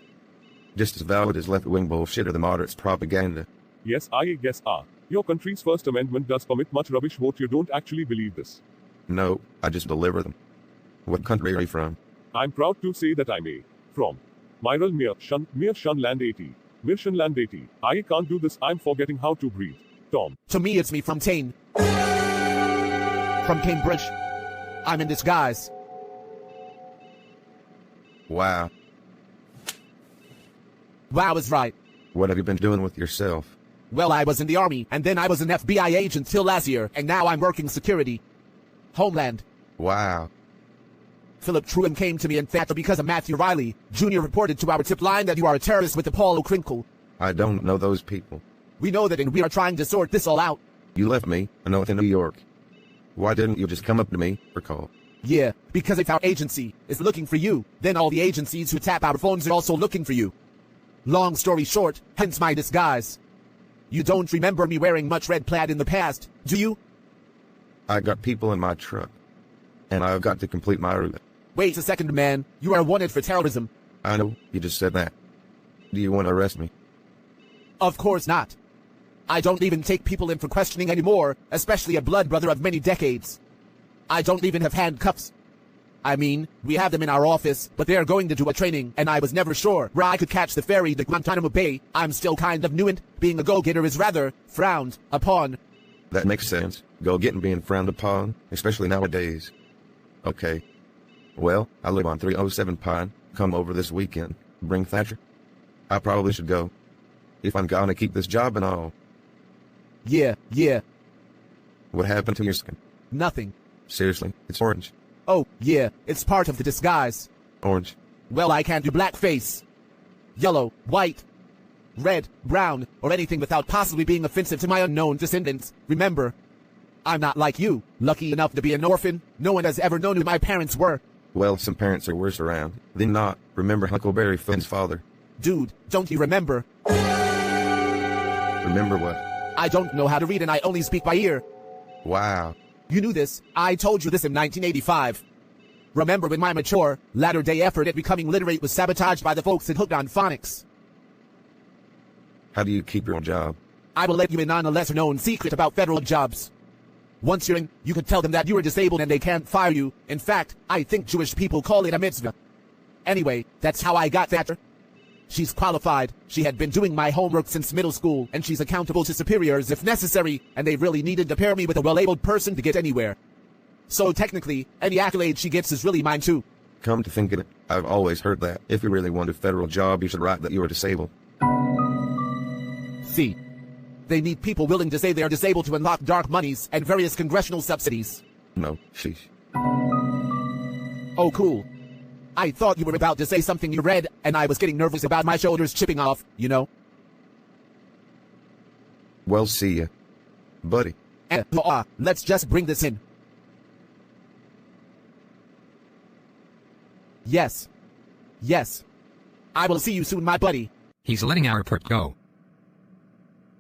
Just as valid as left-wing bullshit or the moderates' propaganda. Yes, I guess. Your country's First Amendment does permit much rubbish. Vote you don't actually believe this. No, I just deliver them. What country are you from? I'm proud to say that I'm from Myral Mir Land 80. Mirshan Land 80. I can't do this, I'm forgetting how to breathe. Tom. To me, it's me from Tane. From Cambridge. I'm in disguise. Wow. Wow is right. What have you been doing with yourself? Well, I was in the army, and then I was an FBI agent till last year, and now I'm working security. Homeland. Wow. Philip Truman came to me and Thatcher because of Matthew Riley. Jr. reported to our tip line that you are a terrorist with the Paulo Crinkle. I don't know those people. We know that and we are trying to sort this all out. You left me a note in New York. Why didn't you just come up to me or call? Yeah, because if our agency is looking for you, then all the agencies who tap our phones are also looking for you. Long story short, hence my disguise. You don't remember me wearing much red plaid in the past, do you? I got people in my truck, and I've got to complete my route. Wait a second, man. You are wanted for terrorism. I know, you just said that. Do you want to arrest me? Of course not. I don't even take people in for questioning anymore, especially a blood brother of many decades. I don't even have handcuffs. I mean, we have them in our office, but they're going to do a training, and I was never sure where I could catch the ferry to Guantanamo Bay. I'm still kind of new, and being a go-getter is rather frowned upon. That makes sense. Go-getting being frowned upon, especially nowadays. Okay. Well, I live on 307 Pine. Come over this weekend. Bring Thatcher. I probably should go. If I'm gonna keep this job and all. Yeah. What happened to your skin? Nothing. Seriously, it's orange. Oh, yeah, it's part of the disguise. Orange. Well, I can't do blackface. Yellow, white, red, brown, or anything without possibly being offensive to my unknown descendants. Remember, I'm not like you, lucky enough to be an orphan. No one has ever known who my parents were. Well, some parents are worse around than not. Remember Huckleberry Finn's father? Dude, don't you remember? Remember what? I don't know how to read and I only speak by ear. Wow. You knew this. I told you this in 1985. Remember when my mature, latter-day effort at becoming literate was sabotaged by the folks at Hooked on Phonics? How do you keep your job? I will let you in on a lesser-known secret about federal jobs. Once you're in, you can tell them that you are disabled and they can't fire you. In fact, I think Jewish people call it a mitzvah. Anyway, that's how I got Thatcher. She's qualified. She had been doing my homework since middle school, and she's accountable to superiors if necessary, and they really needed to pair me with a well-abled person to get anywhere. So technically, any accolade she gets is really mine too. Come to think of it, I've always heard that if you really want a federal job, you should write that you are disabled. See, they need people willing to say they are disabled to unlock dark monies and various congressional subsidies. No, sheesh. Oh, cool. I thought you were about to say something you read, and I was getting nervous about my shoulders chipping off, you know? Well, see ya, buddy. Let's just bring this in. Yes. I will see you soon, my buddy. He's letting our report go.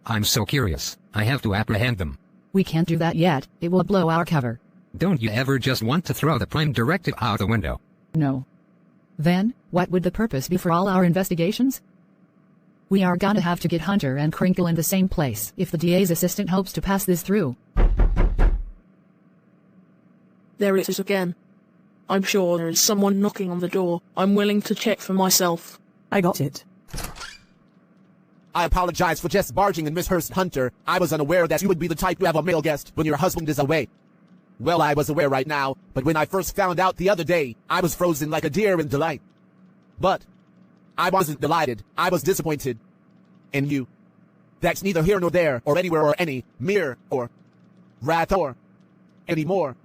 I'm so curious. I have to apprehend them. We can't do that yet. It will blow our cover. Don't you ever just want to throw the prime directive out the window? No. Then, what would the purpose be for all our investigations? We are gonna have to get Hunter and Crinkle in the same place if the DA's assistant hopes to pass this through. There it is again. I'm sure there is someone knocking on the door. I'm willing to check for myself. I got it. I apologize for just barging in, Miss Hurst Hunter. I was unaware that you would be the type to have a male guest when your husband is away. Well, I was aware right now, but when I first found out the other day, I was frozen like a deer in delight. But I wasn't delighted. I was disappointed. In you. That's neither here nor there, or anywhere or any, mere, or wrath or anymore.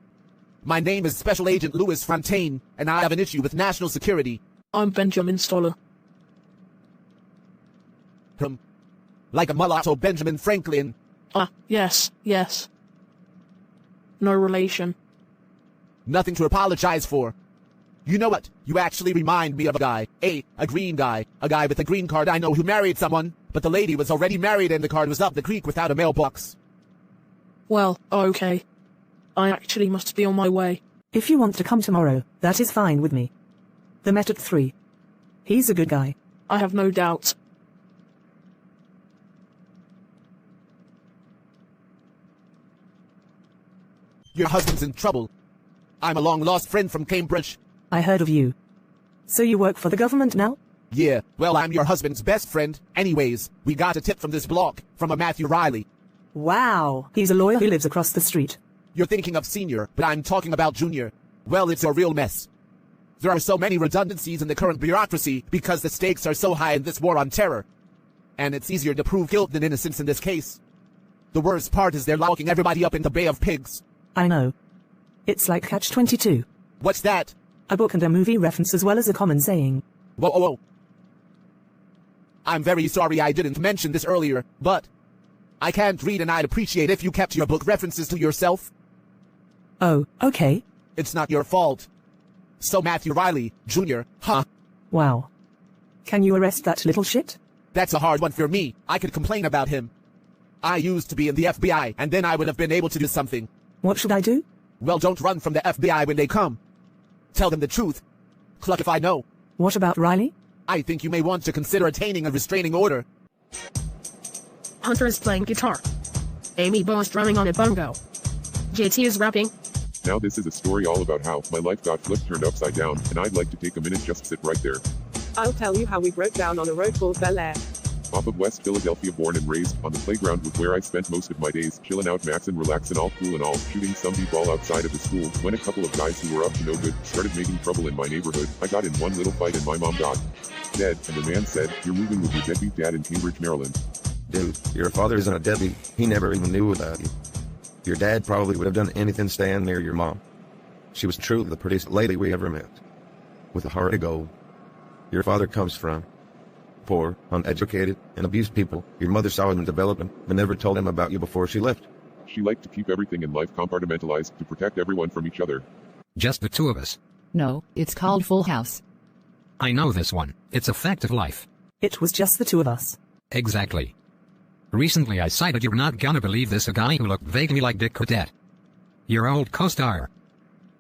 My name is Special Agent Louis Fontaine, and I have an issue with national security. I'm Benjamin Stoller. Like a mulatto Benjamin Franklin. Yes. No relation. Nothing to apologize for. You know what? You actually remind me of a guy. A green guy. A guy with a green card I know who married someone, but the lady was already married and the card was up the creek without a mailbox. Well, okay. I actually must be on my way. If you want to come tomorrow, that is fine with me. The Met at 3. He's a good guy. I have no doubt. Your husband's in trouble. I'm a long-lost friend from Cambridge. I heard of you. So you work for the government now? Yeah, well, I'm your husband's best friend. Anyways, we got a tip from this block, from a Matthew Riley. Wow, he's a lawyer who lives across the street. You're thinking of senior, but I'm talking about junior. Well, it's a real mess. There are so many redundancies in the current bureaucracy because the stakes are so high in this war on terror. And it's easier to prove guilt than innocence in this case. The worst part is they're locking everybody up in the Bay of Pigs. I know. It's like Catch-22. What's that? A book and a movie reference as well as a common saying. Whoa, whoa, whoa. I'm very sorry I didn't mention this earlier, but I can't read and I'd appreciate if you kept your book references to yourself. Oh, okay. It's not your fault. So Matthew Riley, Jr., huh? Wow. Can you arrest that little shit? That's a hard one for me. I could complain about him. I used to be in the FBI, and then I would have been able to do something. What should I do? Well, don't run from the FBI when they come. Tell them the truth. Cluck if I know. What about Riley? I think you may want to consider attaining a restraining order. Hunter is playing guitar. Amy Bo is drumming on a bongo. JT is rapping. Now this is a story all about how my life got flipped turned upside down, and I'd like to take a minute just sit right there. I'll tell you how we broke down on a road called Bel Air. Off of West Philadelphia, born and raised, on the playground was where I spent most of my days, chillin' out, maxin', relaxin', all cool and all, shooting some b-ball outside of the school, when a couple of guys who were up to no good, started making trouble in my neighborhood. I got in one little fight and my mom got dead, and the man said, "You're moving with your deadbeat dad in Cambridge, Maryland." Dude, your father isn't a deadbeat. He never even knew about you. Your dad probably would have done anything to stand near your mom. She was truly the prettiest lady we ever met. With a heart of gold. Your father comes from poor, uneducated, and abused people. Your mother saw him developing, but never told him about you before she left. She liked to keep everything in life compartmentalized to protect everyone from each other. Just the two of us. No, it's called Full House. I know this one. It's a fact of life. It was just the two of us. Exactly. Recently I cited you're not gonna believe this, a guy who looked vaguely like Dick Cadet. Your old co-star.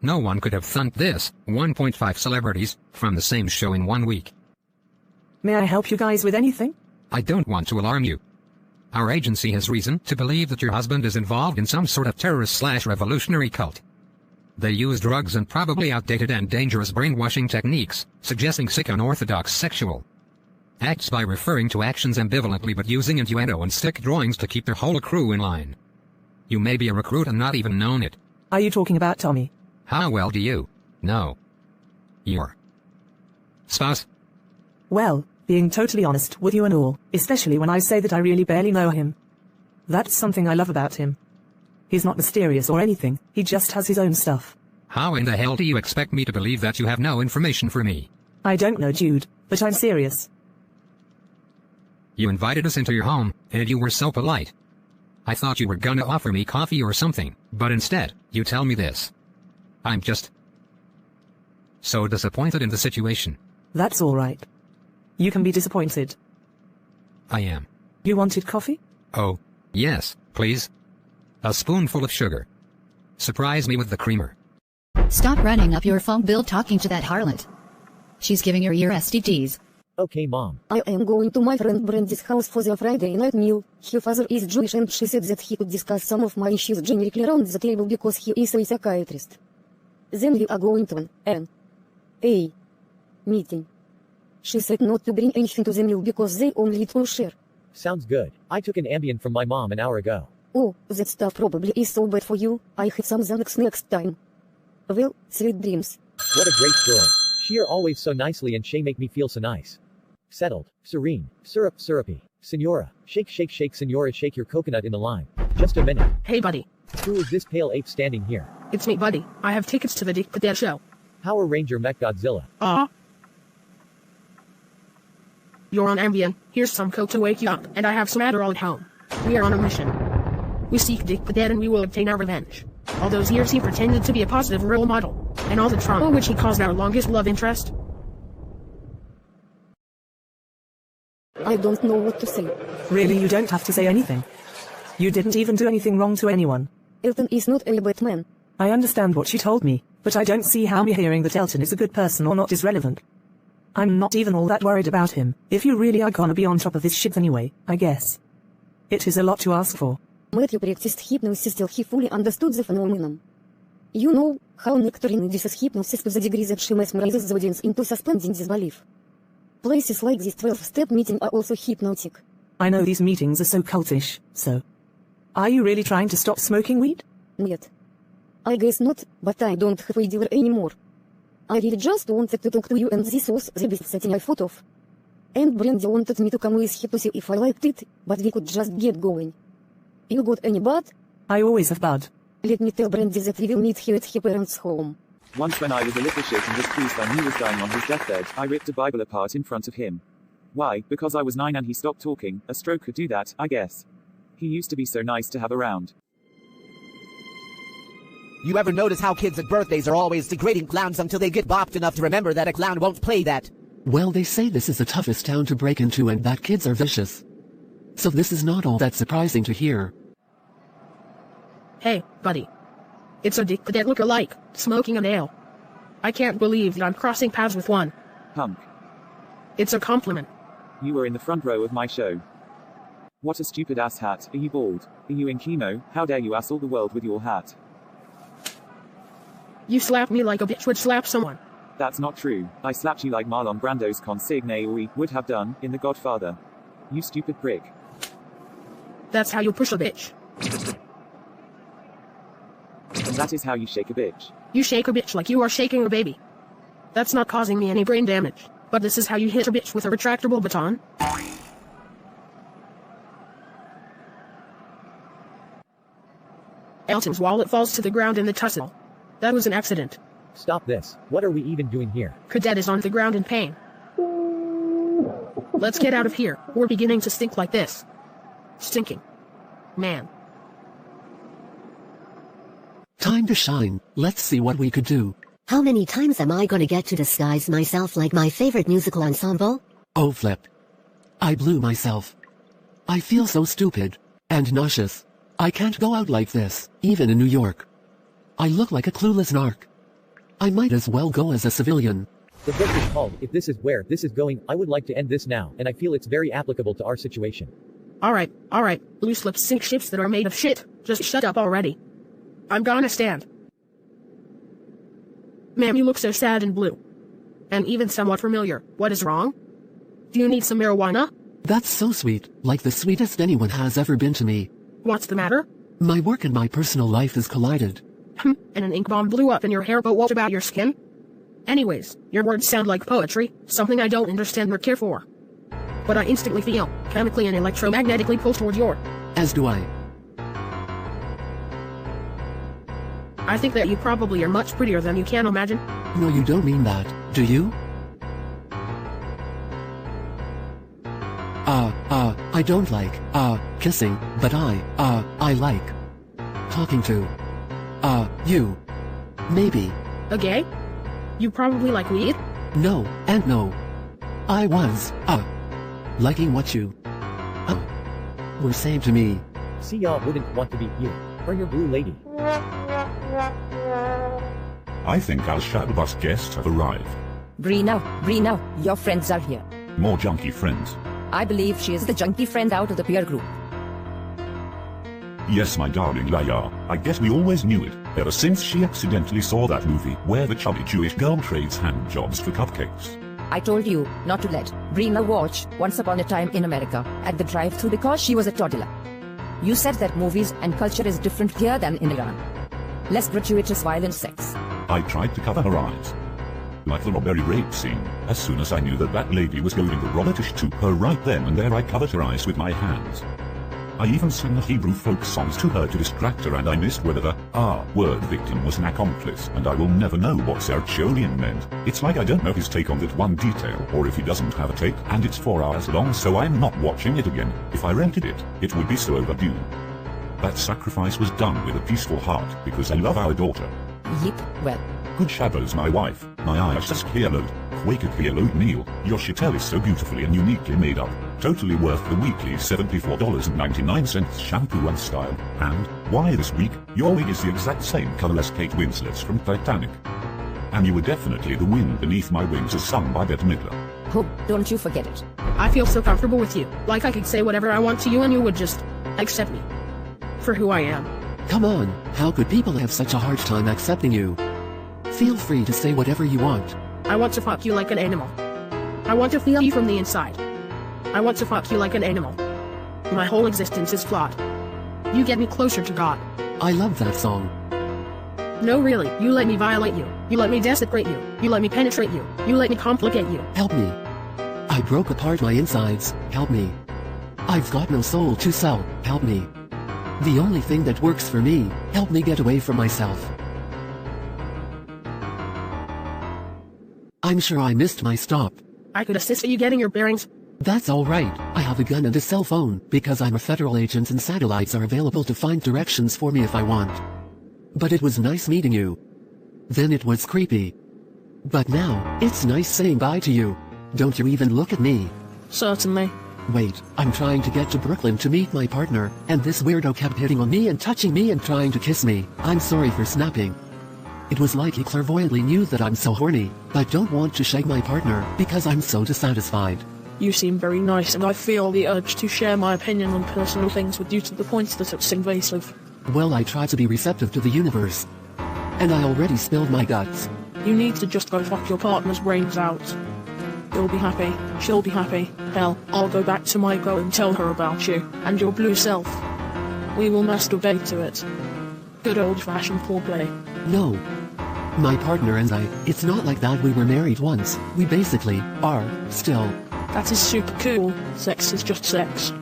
No one could have thumped this, 1.5 celebrities, from the same show in 1 week. May I help you guys with anything? I don't want to alarm you. Our agency has reason to believe that your husband is involved in some sort of terrorist/revolutionary cult. They use drugs and probably outdated and dangerous brainwashing techniques, suggesting sick unorthodox sexual acts by referring to actions ambivalently but using innuendo and stick drawings to keep their whole crew in line. You may be a recruit and not even known it. Are you talking about Tommy? How well do you know your spouse? Well, being totally honest with you and all, especially when I say that I really barely know him. That's something I love about him. He's not mysterious or anything, he just has his own stuff. How in the hell do you expect me to believe that you have no information for me? I don't know, Jude, but I'm serious. You invited us into your home, and you were so polite. I thought you were gonna offer me coffee or something, but instead, you tell me this. I'm just so disappointed in the situation. That's all right. You can be disappointed. I am. You wanted coffee? Oh, yes, please. A spoonful of sugar. Surprise me with the creamer. Stop running up your phone bill talking to that harlot. She's giving your ear STDs. Okay, Mom. I am going to my friend Brandy's house for the Friday night meal. Her father is Jewish and she said that he could discuss some of my issues generically around the table because he is a psychiatrist. Then we are going to an A meeting. She said not to bring anything to the meal because they only eat kosher. Sounds good. I took an Ambien from my mom an hour ago. Oh, that stuff probably is so bad for you. I have some Xanax next time. Well, sweet dreams. What a great girl. She're always so nicely and she make me feel so nice. Settled, serene, syrupy. Senora, shake, senora, shake your coconut in the lime. Just a minute. Hey, buddy. Who is this pale ape standing here? It's me, buddy. I have tickets to the Dick Cadet show. Power Ranger Mech Godzilla. You're on Ambien. Here's some coke to wake you up, and I have some Adderall at home. We are on a mission. We seek Dick Cadet and we will obtain our revenge. All those years he pretended to be a positive role model, and all the trauma which he caused our longest love interest. I don't know what to say. Really, you don't have to say anything. You didn't even do anything wrong to anyone. Elton is not a bad man. I understand what you told me, but I don't see how me hearing that Elton is a good person or not is relevant. I'm not even all that worried about him. If you really are gonna be on top of his shit anyway, I guess. It is a lot to ask for. Matthew practiced hypnosis till he fully understood the phenomenon. You know how Nectarine uses hypnosis to the degree that she mesmerizes the audience into suspending disbelief. Places like this 12-step meeting are also hypnotic. I know these meetings are so cultish, so... Are you really trying to stop smoking weed? Нет. I guess not, but I don't have a dealer anymore. I really just wanted to talk to you and this was the best setting I thought of. And Brandy wanted me to come with her to see if I liked it, but we could just get going. You got any bud? I always have bud. Let me tell Brandy that we will meet her at her parents' home. Once when I was a little shit and this priest I knew was dying on his deathbed, I ripped a Bible apart in front of him. Why? Because I was 9 and he stopped talking. A stroke could do that, I guess. He used to be so nice to have around. You ever notice how kids at birthdays are always degrading clowns until they get bopped enough to remember that a clown won't play that? Well, they say this is the toughest town to break into and that kids are vicious. So this is not all that surprising to hear. Hey, buddy. It's a dick that look alike, smoking a nail. I can't believe that I'm crossing paths with one. Punk. It's a compliment. You were in the front row of my show. What a stupid ass hat. Are you bald? Are you in chemo? How dare you assault the world with your hat? You slapped me like a bitch would slap someone. That's not true. I slapped you like Marlon Brando's consigne we would have done in The Godfather. You stupid prick. That's how you push a bitch. That is how you shake a bitch. You shake a bitch like you are shaking a baby. That's not causing me any brain damage, but this is how you hit a bitch with a retractable baton. Elton's wallet falls to the ground in the tussle. That was an accident. Stop this. What are we even doing here? Cadet is on the ground in pain. Let's get out of here. We're beginning to stink like this. Stinking. Man. Time to shine. Let's see what we could do. How many times am I gonna get to disguise myself like my favorite musical ensemble? Oh flip. I blew myself. I feel so stupid. And nauseous. I can't go out like this, even in New York. I look like a clueless narc. I might as well go as a civilian. The book is called If This Is Where This Is Going. I would like to end this now, and I feel it's very applicable to our situation. Alright. Loose lips sink ships that are made of shit. Just shut up already. I'm gonna stand. Ma'am, you look so sad and blue. And even somewhat familiar. What is wrong? Do you need some marijuana? That's so sweet, like the sweetest anyone has ever been to me. What's the matter? My work and my personal life has collided. And an ink bomb blew up in your hair, but what about your skin? Anyways, your words sound like poetry, something I don't understand or care for. But I instantly feel, chemically and electromagnetically pulled toward your... As do I. I think that you probably are much prettier than you can imagine. No, you don't mean that, do you? I don't like, kissing, but I like talking to, you. Maybe. A gay? You probably like weed? No, and no. I was, liking what you, were saying to me. See, y'all wouldn't want to be you, or your blue lady. I think our shadow bus guests have arrived. Brina, your friends are here. More junkie friends. I believe she is the junkie friend out of the peer group. Yes, my darling Laya, I guess we always knew it, ever since she accidentally saw that movie where the chubby Jewish girl trades hand jobs for cupcakes. I told you not to let Brina watch Once Upon a Time in America at the drive-thru because she was a toddler. You said that movies and culture is different here than in Iran. Less gratuitous violent sex. I tried to cover her eyes. Like the robbery rape scene, as soon as I knew that that lady was going to rob to her right then and there I covered her eyes with my hands. I even sang the Hebrew folk songs to her to distract her, and I missed whether the word victim was an accomplice, and I will never know what Serchiolian meant. It's like I don't know his take on that one detail, or if he doesn't have a take, and it's 4 hours long, so I'm not watching it again. If I rented it, it would be so overdue. That sacrifice was done with a peaceful heart, because I love our daughter. Yep, well. Good Shabbos, my wife, my ISS Kielod, Quaker Kielod Neil, your chitel is so beautifully and uniquely made up, totally worth the weekly $74.99 shampoo and style, and, why this week, your wig is the exact same color as Kate Winslet's from Titanic. And you were definitely the wind beneath my wings as sung by Bette Midler. Oh, don't you forget it. I feel so comfortable with you, like I could say whatever I want to you and you would just accept me. For who I am. Come on, how could people have such a hard time accepting you? Feel free to say whatever you want. I want to fuck you like an animal. I want to feel you from the inside. I want to fuck you like an animal. My whole existence is flawed. You get me closer to God. I love that song. No really, you let me violate you. You let me desecrate you. You let me penetrate you. You let me complicate you. Help me. I broke apart my insides. Help me. I've got no soul to sell. Help me. The only thing that works for me. Help me get away from myself. I'm sure I missed my stop. I could assist you getting your bearings. That's all right. I have a gun and a cell phone because I'm a federal agent and satellites are available to find directions for me if I want. But it was nice meeting you. Then it was creepy. But now, it's nice saying bye to you. Don't you even look at me. Certainly. Wait, I'm trying to get to Brooklyn to meet my partner, and this weirdo kept hitting on me and touching me and trying to kiss me. I'm sorry for snapping. It was like he clairvoyantly knew that I'm so horny. I don't want to shake my partner because I'm so dissatisfied. You seem very nice and I feel the urge to share my opinion on personal things with you to the point that it's invasive. Well, I try to be receptive to the universe. And I already spilled my guts. You need to just go fuck your partner's brains out. You'll be happy, she'll be happy, hell, I'll go back to my girl and tell her about you, and your blue self. We will masturbate to it. Good old-fashioned foreplay. No. My partner and I, it's not like that we were married once, we basically are, still. That is super cool, sex is just sex.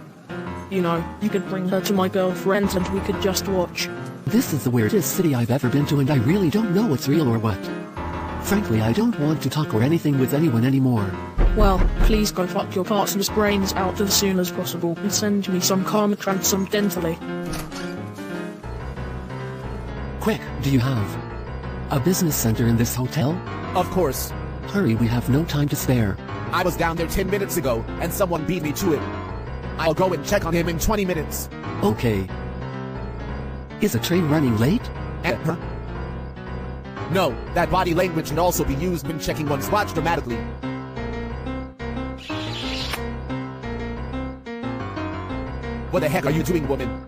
You know, you could bring her to my girlfriend's and we could just watch. This is the weirdest city I've ever been to and I really don't know what's real or what. Frankly, I don't want to talk or anything with anyone anymore. Well, please go fuck your partner's brains out as soon as possible and send me some karma transcendentally. Quick, do you have a business center in this hotel? Of course. Hurry, we have no time to spare. I was down there 10 minutes ago, and someone beat me to it. I'll go and check on him in 20 minutes. Okay. Is a train running late? Huh? No, that body language can also be used when checking one's watch dramatically. What the heck are you doing, woman?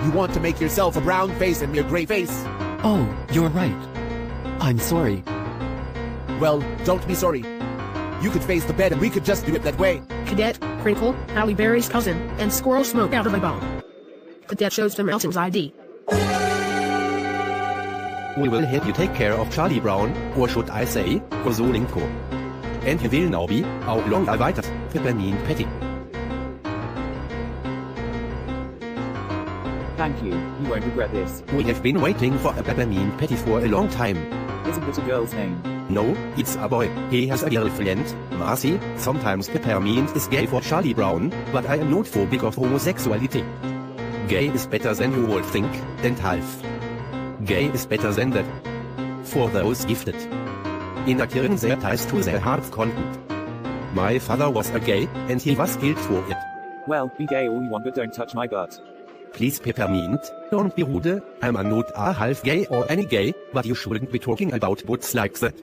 You want to make yourself a brown face and me a gray face? Oh, you're right. I'm sorry. Well, don't be sorry. You could face the bed and we could just do it that way. Cadet, Crinkle, Halle Berry's cousin, and Squirrel smoke out of a bone. Cadet shows them Elton's ID. We will help you take care of Charlie Brown, or should I say, Rosolinko. And you will now be our long-awaited peppermint patty. Thank you, you won't regret this. We have been waiting for a peppermint patty for a long time. Isn't it a girl's name? No, it's a boy. He has a girlfriend, Marcy. Sometimes peppermint is gay for Charlie Brown, but I am not phobic of homosexuality. Gay is better than you would think, and half. Gay is better than that. For those gifted. Inaccurring their ties to their heart's content. My father was a gay, and he was killed for it. Well, be gay all you want, but don't touch my butt. Please, Peppermint, don't be rude. I'm not a half gay or any gay, but you shouldn't be talking about butts like that.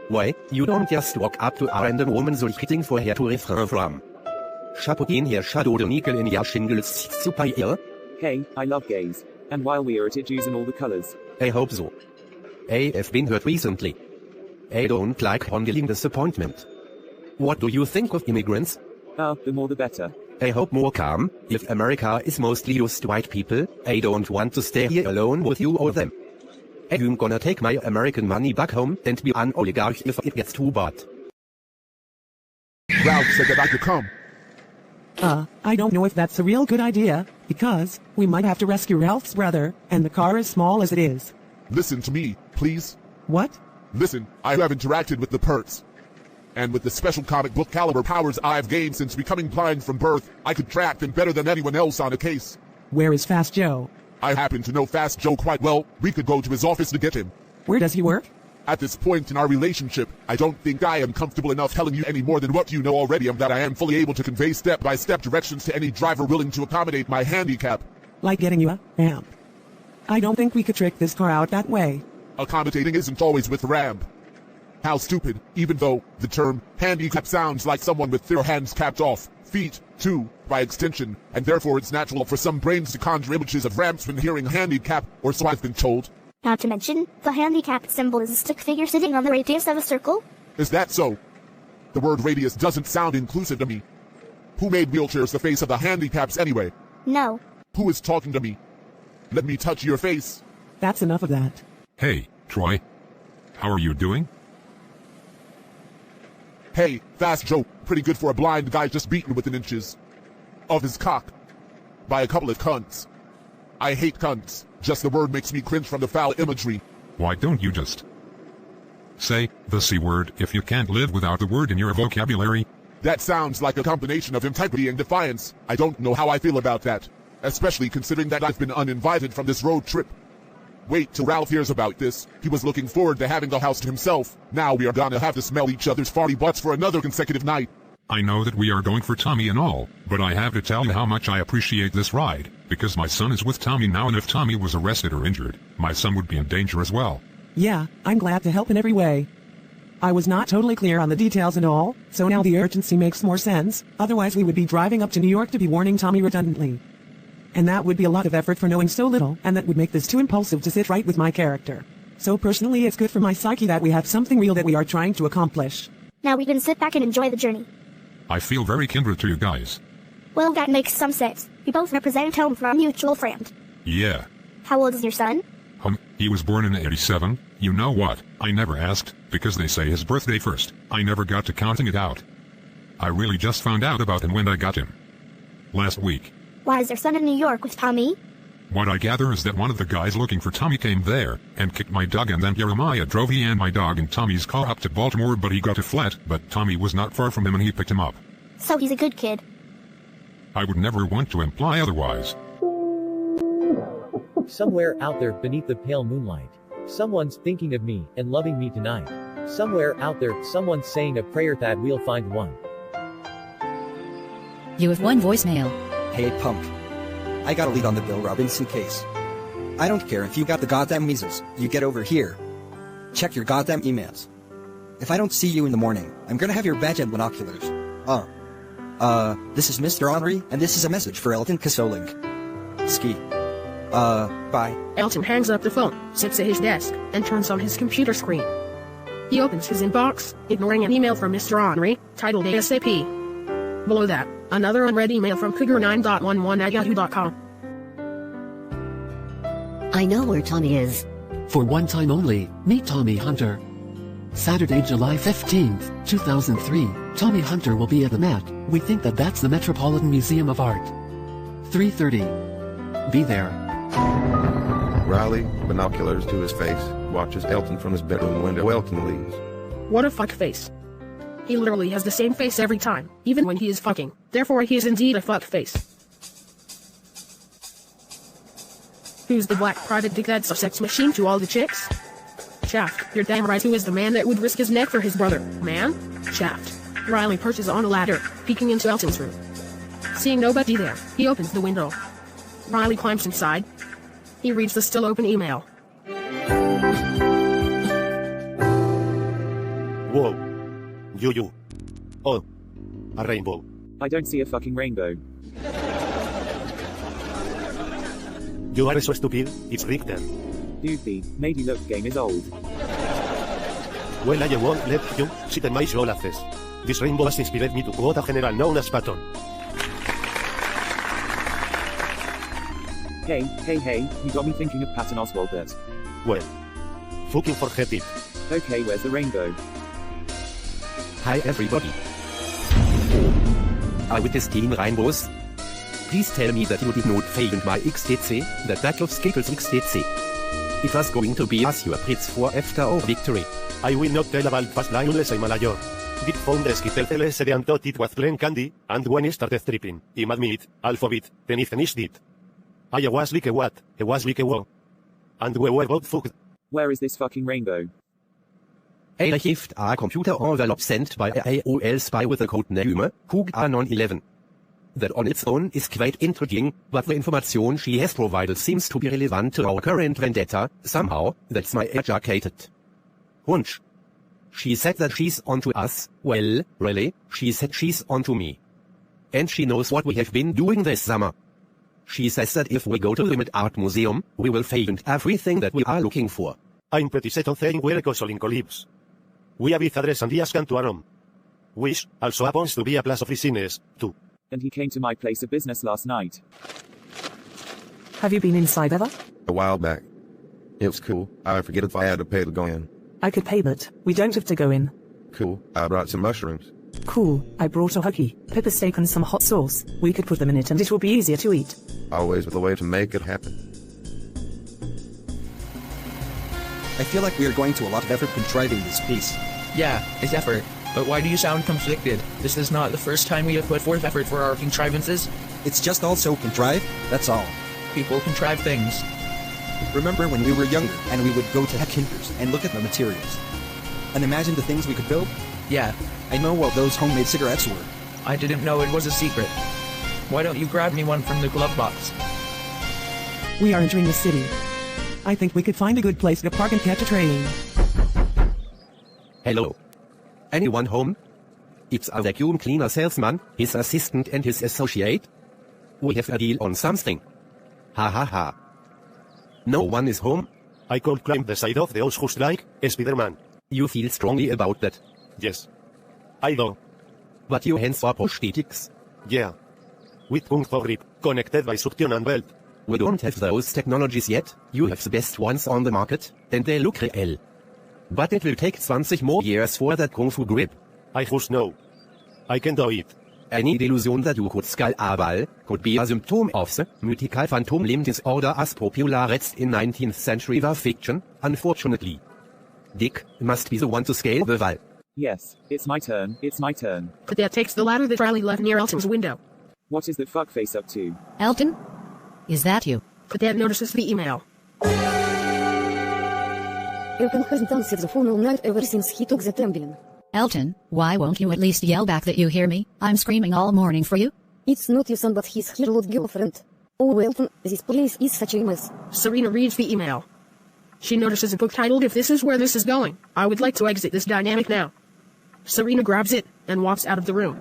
Why, you don't just walk up to a random woman soliciting for her to refrain from. Chapeautin her shadow the nickel in your shingles super ear. Hey, I love gays. And while we are at it, Jews in all the colors. I hope so. I have been hurt recently. I don't like handling disappointment. What do you think of immigrants? The more the better. I hope more calm. If America is mostly just white people, I don't want to stay here alone with you or them. I'm gonna take my American money back home and be an oligarch if it gets too bad. Ralph said that I could come. I don't know if that's a real good idea, because we might have to rescue Ralph's brother, and the car is small as it is. Listen to me, please. What? Listen, I have interacted with the Perts. And with the special comic book caliber powers I've gained since becoming blind from birth, I could track them better than anyone else on a case. Where is Fast Joe? I happen to know Fast Joe quite well. We could go to his office to get him. Where does he work? At this point in our relationship, I don't think I am comfortable enough telling you any more than what you know already, and that I am fully able to convey step-by-step directions to any driver willing to accommodate my handicap. Like getting you a ramp. I don't think we could trick this car out that way. Accommodating isn't always with ramp. How stupid, even though the term handicap sounds like someone with their hands capped off, feet, too, by extension, and therefore it's natural for some brains to conjure images of ramps when hearing handicap, or so I've been told. Not to mention, the handicapped symbol is a stick figure sitting on the radius of a circle. Is that so? The word radius doesn't sound inclusive to me. Who made wheelchairs the face of the handicaps anyway? No. Who is talking to me? Let me touch your face. That's enough of that. Hey, Troy. How are you doing? Hey, Fast Joe, pretty good for a blind guy just beaten within inches of his cock by a couple of cunts. I hate cunts. Just the word makes me cringe from the foul imagery. Why don't you just Say the C word if you can't live without the word in your vocabulary. That sounds like a combination of integrity and defiance. I don't know how I feel about that, especially considering that I've been uninvited from this road trip. Wait till Ralph hears about this. He was looking forward to having the house to himself. Now we are gonna have to smell each other's farty butts for another consecutive night. I know that we are going for Tommy and all, but I have to tell you how much I appreciate this ride, because my son is with Tommy now, and if Tommy was arrested or injured, my son would be in danger as well. Yeah, I'm glad to help in every way. I was not totally clear on the details and all, so now the urgency makes more sense, otherwise we would be driving up to New York to be warning Tommy redundantly. And that would be a lot of effort for knowing so little, and that would make this too impulsive to sit right with my character. So personally it's good for my psyche that we have something real that we are trying to accomplish. Now we can sit back and enjoy the journey. I feel very kindred to you guys. Well, that makes some sense. We both represent home for our mutual friend. Yeah. How old is your son? He was born in '87. You know what? I never asked, because they say his birthday first. I never got to counting it out. I really just found out about him when I got him. Last week. Why is your son in New York with Tommy? What I gather is that one of the guys looking for Tommy came there, and kicked my dog, and then Jeremiah drove he and my dog in Tommy's car up to Baltimore, but he got a flat, but Tommy was not far from him and he picked him up. So he's a good kid. I would never want to imply otherwise. Somewhere out there beneath the pale moonlight, someone's thinking of me and loving me tonight. Somewhere out there, someone's saying a prayer that we'll find one. You have one voicemail. Hey, punk. I got a lead on the Bill Robinson case. I don't care if you got the goddamn measles. You get over here. Check your goddamn emails. If I don't see you in the morning, I'm gonna have your badge and binoculars. This is Mr. Henry, and this is a message for Elton Kasolink. Ski. Bye. Elton hangs up the phone, sits at his desk, and turns on his computer screen. He opens his inbox, ignoring an email from Mr. Henry, titled ASAP. Below that, another unread email from cougar9.11@yahoo.com. I know where Tommy is. For one time only, meet Tommy Hunter. Saturday, July 15th, 2003, Tommy Hunter will be at the Met. We think that that's the Metropolitan Museum of Art. 3:30. Be there. Riley, binoculars to his face, watches Elton from his bedroom window. Elton leaves. What a fuckface. He literally has the same face every time, even when he is fucking. Therefore he is indeed a fuckface. Who's the black private dick that's a sex machine to all the chicks? Shaft, you're damn right. Who is the man that would risk his neck for his brother? Man? Shaft. Riley perches on a ladder, peeking into Elton's room. Seeing nobody there, he opens the window. Riley climbs inside. He reads the still open email. Whoa. You. Oh. A rainbow. I don't see a fucking rainbow. You are so stupid, it's Richter. Dude, the made you look game is old. Well, I won't let you sit in my shoelaces. This rainbow has inspired me to quote a general known as Patton. Hey, you got me thinking of Patton Oswalt. Well, fucking forget it. Okay, where's the rainbow? Hi everybody. Are with this team rainbows? Please tell me that you did not fail my XTC, the Battle of Skittles XTC. It was going to be as your Pritz for after our victory. I will not tell about past line unless I'm a liar. Did found the Skittles and thought it was plain candy, and when I started stripping, him admit, alphabet, then he finished it. I was like a what? I was like a what? And we were both fucked. Where is this fucking rainbow? I received a computer envelope sent by AOL spy with the code name COUG-A911. That on its own is quite intriguing, but the information she has provided seems to be relevant to our current vendetta. Somehow, that's my educated hunch. She said that she's onto us. Well, really, she said she's onto me. And she knows what we have been doing this summer. She says that if we go to the Met Art Museum, we will find everything that we are looking for. I'm pretty set on saying where Kosolinko lives. We have his address and he has come to our home. Which also happens to be a place of business, too. And he came to my place of business last night. Have you been inside ever? A while back. It was cool. I forget if I had to pay to go in. I could pay, but we don't have to go in. Cool. I brought some mushrooms. Cool. I brought a hoagie, pepper steak and some hot sauce. We could put them in it and it will be easier to eat. Always with a way to make it happen. I feel like we are going to a lot of effort contriving this piece. Yeah, it's effort. But why do you sound conflicted? This is not the first time we have put forth effort for our contrivances. It's just also contrived, that's all. People contrive things. Remember when we were younger and we would go to Heckinkers and look at the materials? And imagine the things we could build? Yeah. I know what those homemade cigarettes were. I didn't know it was a secret. Why don't you grab me one from the glove box? We are entering the city. I think we could find a good place to park and catch a train. Hello. Anyone home? It's a vacuum cleaner salesman, his assistant and his associate. We have a deal on something. Ha ha ha. No one is home? I could climb the side of the house just like Spider-Man. You feel strongly about that? Yes. I do. But your hands are prosthetics. Yeah. With Kung Fu grip, connected by suction and belt. We don't have those technologies yet. You have the best ones on the market, and they look real. But it will take 20 more years for that Kung Fu grip. I just know. I can do it. Any delusion that you could skull a ball could be a symptom of the mythical phantom limb disorder as popularized in 19th century war fiction, unfortunately. Dick must be the one to scale the wall. Yes, it's my turn, it's my turn. Cadet takes the ladder that Riley left near Elton's window. What is that fuckface up to? Elton? Is that you? Cadet notices the email. Elton hasn't answered the phone all night ever since he took the Ambien. Elton, why won't you at least yell back that you hear me? I'm screaming all morning for you. It's not your son but his hair-lot girlfriend. Oh Elton, this place is such a mess. Serena reads the email. She notices a book titled If This Is Where This Is Going, I Would Like to Exit This Dynamic Now. Serena grabs it and walks out of the room.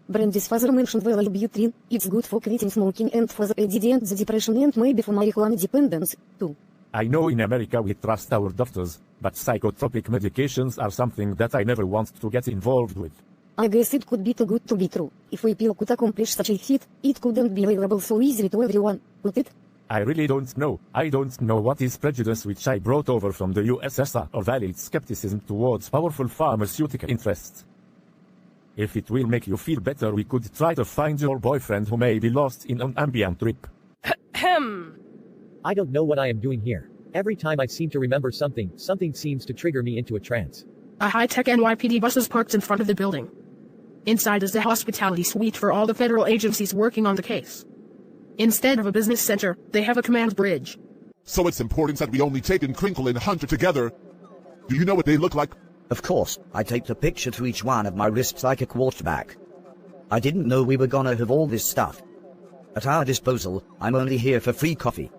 Brandy's father mentioned Wellbutrin. It's good for quitting smoking and for the ADD and the depression and maybe for marijuana dependence, too. I know in America we trust our doctors, but psychotropic medications are something that I never want to get involved with. I guess it could be too good to be true. If we pill could accomplish such a feat, it couldn't be available so easily to everyone, would it? I really don't know. I don't know what is prejudice which I brought over from the USSR or valid skepticism towards powerful pharmaceutical interests. If it will make you feel better, we could try to find your boyfriend who may be lost in an ambient trip. I don't know what I am doing here. Every time I seem to remember something, something seems to trigger me into a trance. A high-tech NYPD bus is parked in front of the building. Inside is the hospitality suite for all the federal agencies working on the case. Instead of a business center, they have a command bridge. So it's important that we only take in Crinkle and Hunter together. Do you know what they look like? Of course, I taped a picture to each one of my wrists like a quarterback. I didn't know we were gonna have all this stuff. At our disposal, I'm only here for free coffee.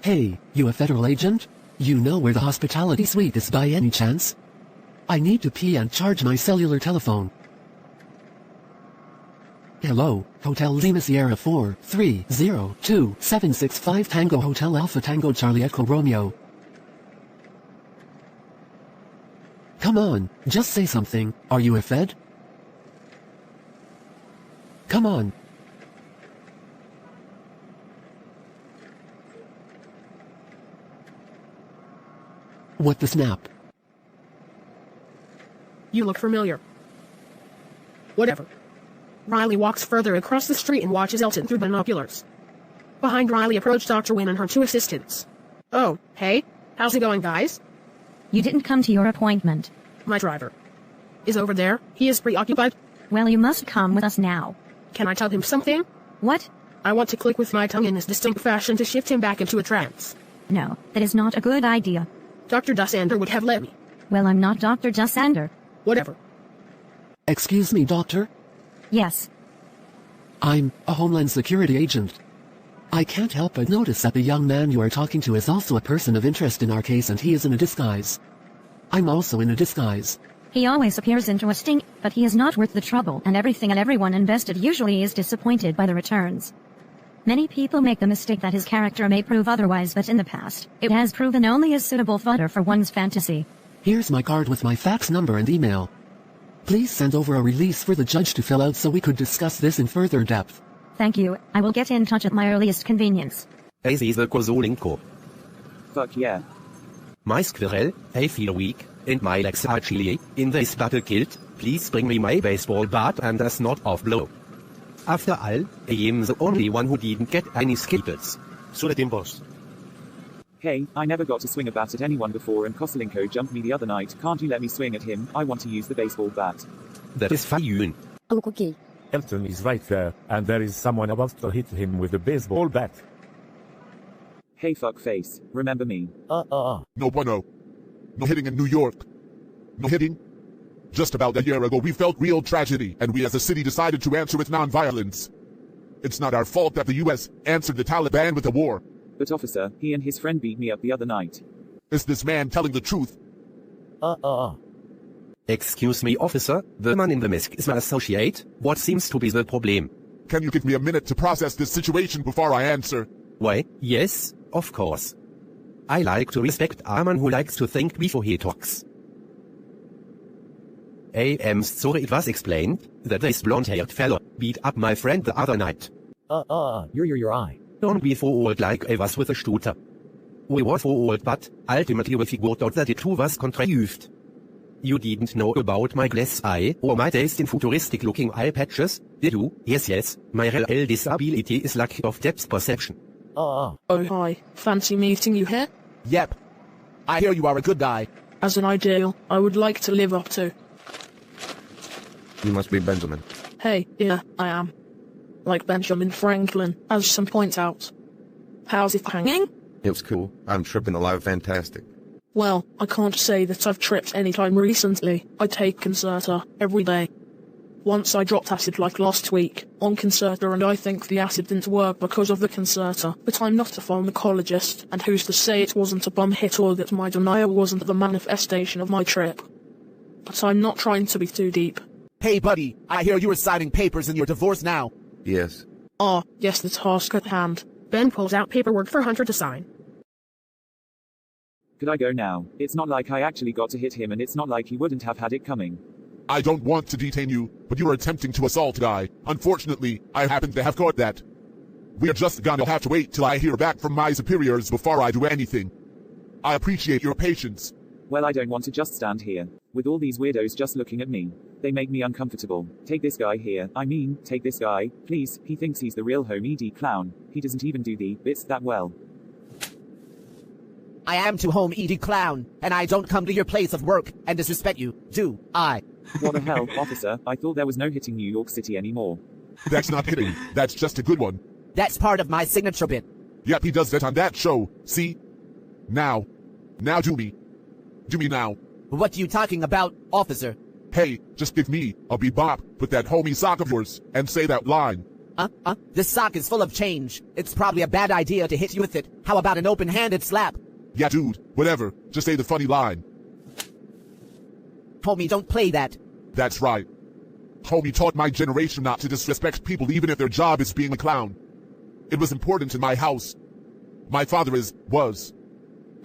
Hey, you a federal agent? You know where the hospitality suite is by any chance? I need to pee and charge my cellular telephone. Hello, Hotel Lima Sierra 4302765 Tango Hotel Alpha Tango Charlie Echo Romeo. Come on, just say something. Are you a Fed? Come on. What the snap? You look familiar. Whatever. Riley walks further across the street and watches Elton through binoculars. Behind Riley approach Dr. Wynn and her two assistants. Oh, hey, how's it going, guys? You didn't come to your appointment. My driver is over there. He is preoccupied. Well, you must come with us now. Can I tell him something? What? I want to click with my tongue in this distinct fashion to shift him back into a trance. No, that is not a good idea. Dr. Dussander would have let me. Well, I'm not Dr. Dussander. Whatever. Excuse me, doctor? Yes. I'm a Homeland Security agent. I can't help but notice that the young man you are talking to is also a person of interest in our case, and he is in a disguise. I'm also in a disguise. He always appears interesting, but he is not worth the trouble, and everything and everyone invested usually is disappointed by the returns. Many people make the mistake that his character may prove otherwise, but in the past, it has proven only a suitable fodder for one's fantasy. Here's my card with my fax number and email. Please send over a release for the judge to fill out so we could discuss this in further depth. Thank you. I will get in touch at my earliest convenience. Hey, this is the Kozolinko. Fuck yeah. My squirrel, I feel weak, and my legs are chilly. In this battle killed, please bring me my baseball bat and a snot off blow. After all, I am the only one who didn't get any skittles. So let him boss. Hey, I never got to swing a bat at anyone before and Kostelenko jumped me the other night. Can't you let me swing at him? I want to use the baseball bat. That is fine. Oh, okay. Elton is right there, and there is someone about to hit him with a baseball bat. Hey fuckface, remember me? No bueno. No hitting in New York. No hitting. Just about a year ago we felt real tragedy, and we as a city decided to answer with non-violence. It's not our fault that the US answered the Taliban with a war. But officer, he and his friend beat me up the other night. Is this man telling the truth? Excuse me, officer, the man in the mask is my associate. What seems to be the problem? Can you give me a minute to process this situation before I answer? Why, yes, of course. I like to respect a man who likes to think before he talks. I am sorry it was explained that this blonde-haired fellow beat up my friend the other night. Your eye. Don't be forward like I was with a shooter. We were forward, but ultimately we figured out that it too was contrived. You didn't know about my glass eye or my taste in futuristic-looking eye patches, did you? Yes, my real disability is lack of depth perception. Oh hi, fancy meeting you here? Yep. I hear you are a good guy. As an ideal, I would like to live up to. You must be Benjamin. Hey, yeah, I am. Like Benjamin Franklin, as some point out. How's it hanging? It was cool. I'm tripping alive fantastic. Well, I can't say that I've tripped any time recently. I take Concerta every day. Once I dropped acid like last week on Concerta, and I think the acid didn't work because of the Concerta, but I'm not a pharmacologist, and who's to say it wasn't a bum hit or that my denial wasn't the manifestation of my trip. But I'm not trying to be too deep. Hey buddy, I hear you are signing papers in your divorce now. Yes. Yes, the task at hand. Ben pulls out paperwork for Hunter to sign. Could I go now? It's not like I actually got to hit him, and it's not like he wouldn't have had it coming. I don't want to detain you, but you are attempting to assault Guy. Unfortunately, I happen to have caught that. We're just gonna have to wait till I hear back from my superiors before I do anything. I appreciate your patience. Well, I don't want to just stand here, with all these weirdos just looking at me. They make me uncomfortable. Take this guy here. I mean, take this guy, please. He thinks he's the real home ED clown. He doesn't even do the bits that well. I am to home ED clown, and I don't come to your place of work and disrespect you, do I? What the hell, officer? I thought there was no hitting New York City anymore. That's not hitting. That's just a good one. That's part of my signature bit. Yep, he does that on that show. See? Now. Now do me. Do me now. What are you talking about, officer? Hey, just give me a bebop with that homie sock of yours and say that line. This sock is full of change. It's probably a bad idea to hit you with it. How about an open-handed slap? Yeah, dude, whatever. Just say the funny line. Homie, don't play that. That's right. Homie taught my generation not to disrespect people even if their job is being a clown. It was important in my house. My father was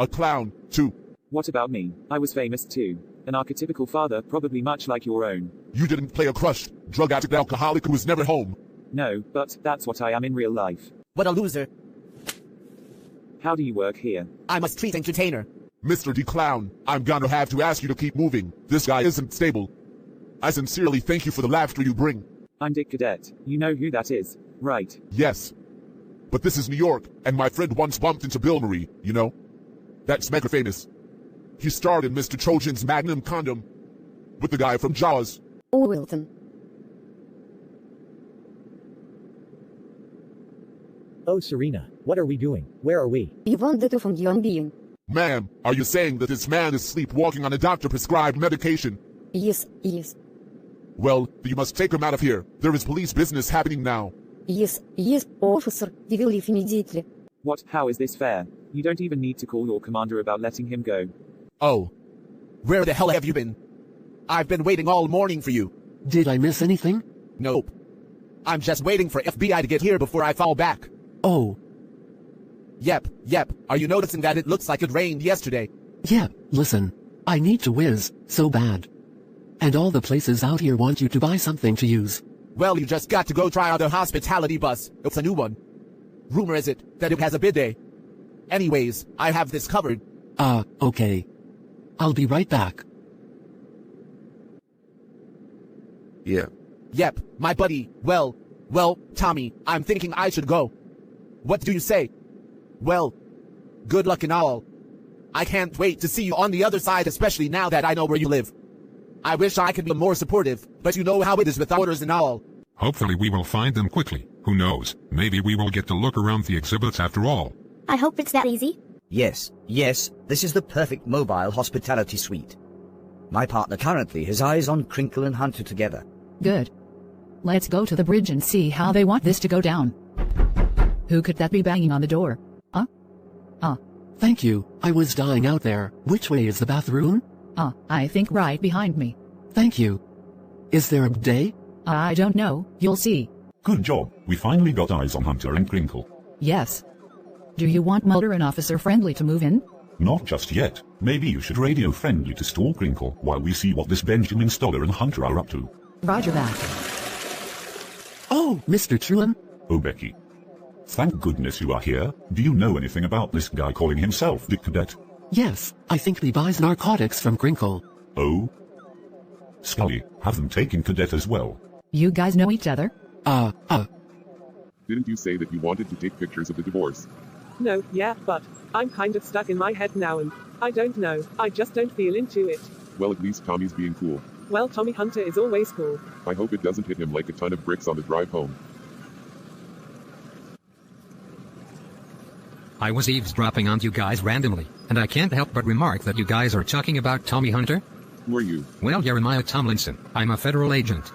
a clown, too. What about me? I was famous too. An archetypical father, probably much like your own. You didn't play a crushed, drug addict alcoholic who was never home. No, but that's what I am in real life. What a loser. How do you work here? I'm a street entertainer. Mr. D. Clown, I'm gonna have to ask you to keep moving. This guy isn't stable. I sincerely thank you for the laughter you bring. I'm Dick Cadet. You know who that is, right? Yes. But this is New York, and my friend once bumped into Bill Murray, you know? That's mega famous. He starred in Mr. Trojan's Magnum Condom with the guy from Jaws. Oh, Wilton. Oh, Serena, what are we doing? Where are we? We wanted to find human being. Ma'am, are you saying that this man is sleepwalking on a doctor-prescribed medication? Yes. Well, you must take him out of here. There is police business happening now. Yes, officer. You will leave immediately. What? How is this fair? You don't even need to call your commander about letting him go. Oh. Where the hell have you been? I've been waiting all morning for you. Did I miss anything? Nope. I'm just waiting for FBI to get here before I fall back. Oh. Yep. Are you noticing that it looks like it rained yesterday? Yeah, listen. I need to whiz, so bad. And all the places out here want you to buy something to use. Well, you just got to go try out their hospitality bus. It's a new one. Rumor is it that it has a bidet. Anyways, I have this covered. Okay. I'll be right back. Yeah. Yep, my buddy. Well, Tommy, I'm thinking I should go. What do you say? Well, Good luck and all. I can't wait to see you on the other side, especially now that I know where you live. I wish I could be more supportive, but you know how it is with orders and all. Hopefully we will find them quickly. Who knows? Maybe we will get to look around the exhibits after all. I hope it's that easy. Yes, this is the perfect mobile hospitality suite. My partner currently has eyes on Crinkle and Hunter together. Good. Let's go to the bridge and see how they want this to go down. Who could that be banging on the door? Thank you. I was dying out there. Which way is the bathroom? I think right behind me. Thank you. Is there a bidet? I don't know. You'll see. Good job. We finally got eyes on Hunter and Crinkle. Yes. Do you want Mulder and Officer Friendly to move in? Not just yet. Maybe you should radio Friendly to stall Crinkle while we see what this Benjamin Stoller and Hunter are up to. Roger that. Oh, Mr. Truan. Oh, Becky. Thank goodness you are here. Do you know anything about this guy calling himself the Cadet? Yes, I think he buys narcotics from Crinkle. Oh? Scully, have them taken Cadet as well. You guys know each other? Didn't you say that you wanted to take pictures of the divorce? No, yeah, but I'm kind of stuck in my head now and I don't know. I just don't feel into it. Well, at least Tommy's being cool. Well, Tommy Hunter is always cool. I hope it doesn't hit him like a ton of bricks on the drive home. I was eavesdropping on you guys randomly, and I can't help but remark that you guys are talking about Tommy Hunter. Who are you? Well, Jeremiah Tomlinson. I'm a federal agent.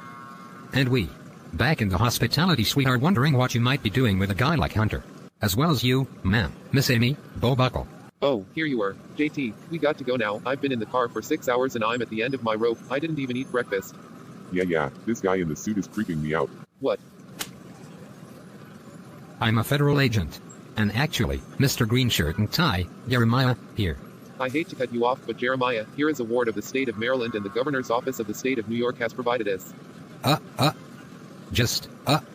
And we, back in the hospitality suite, are wondering what you might be doing with a guy like Hunter. As well as you, ma'am, Miss Amy, Bo Buckle. Oh, here you are. JT, we got to go now. I've been in the car for 6 hours and I'm at the end of my rope. I didn't even eat breakfast. Yeah, this guy in the suit is creeping me out. What? I'm a federal agent. And actually, Mr. Green Shirt and Tie, Jeremiah, here. I hate to cut you off, but Jeremiah, here is a ward of the state of Maryland and the governor's office of the state of New York has provided us.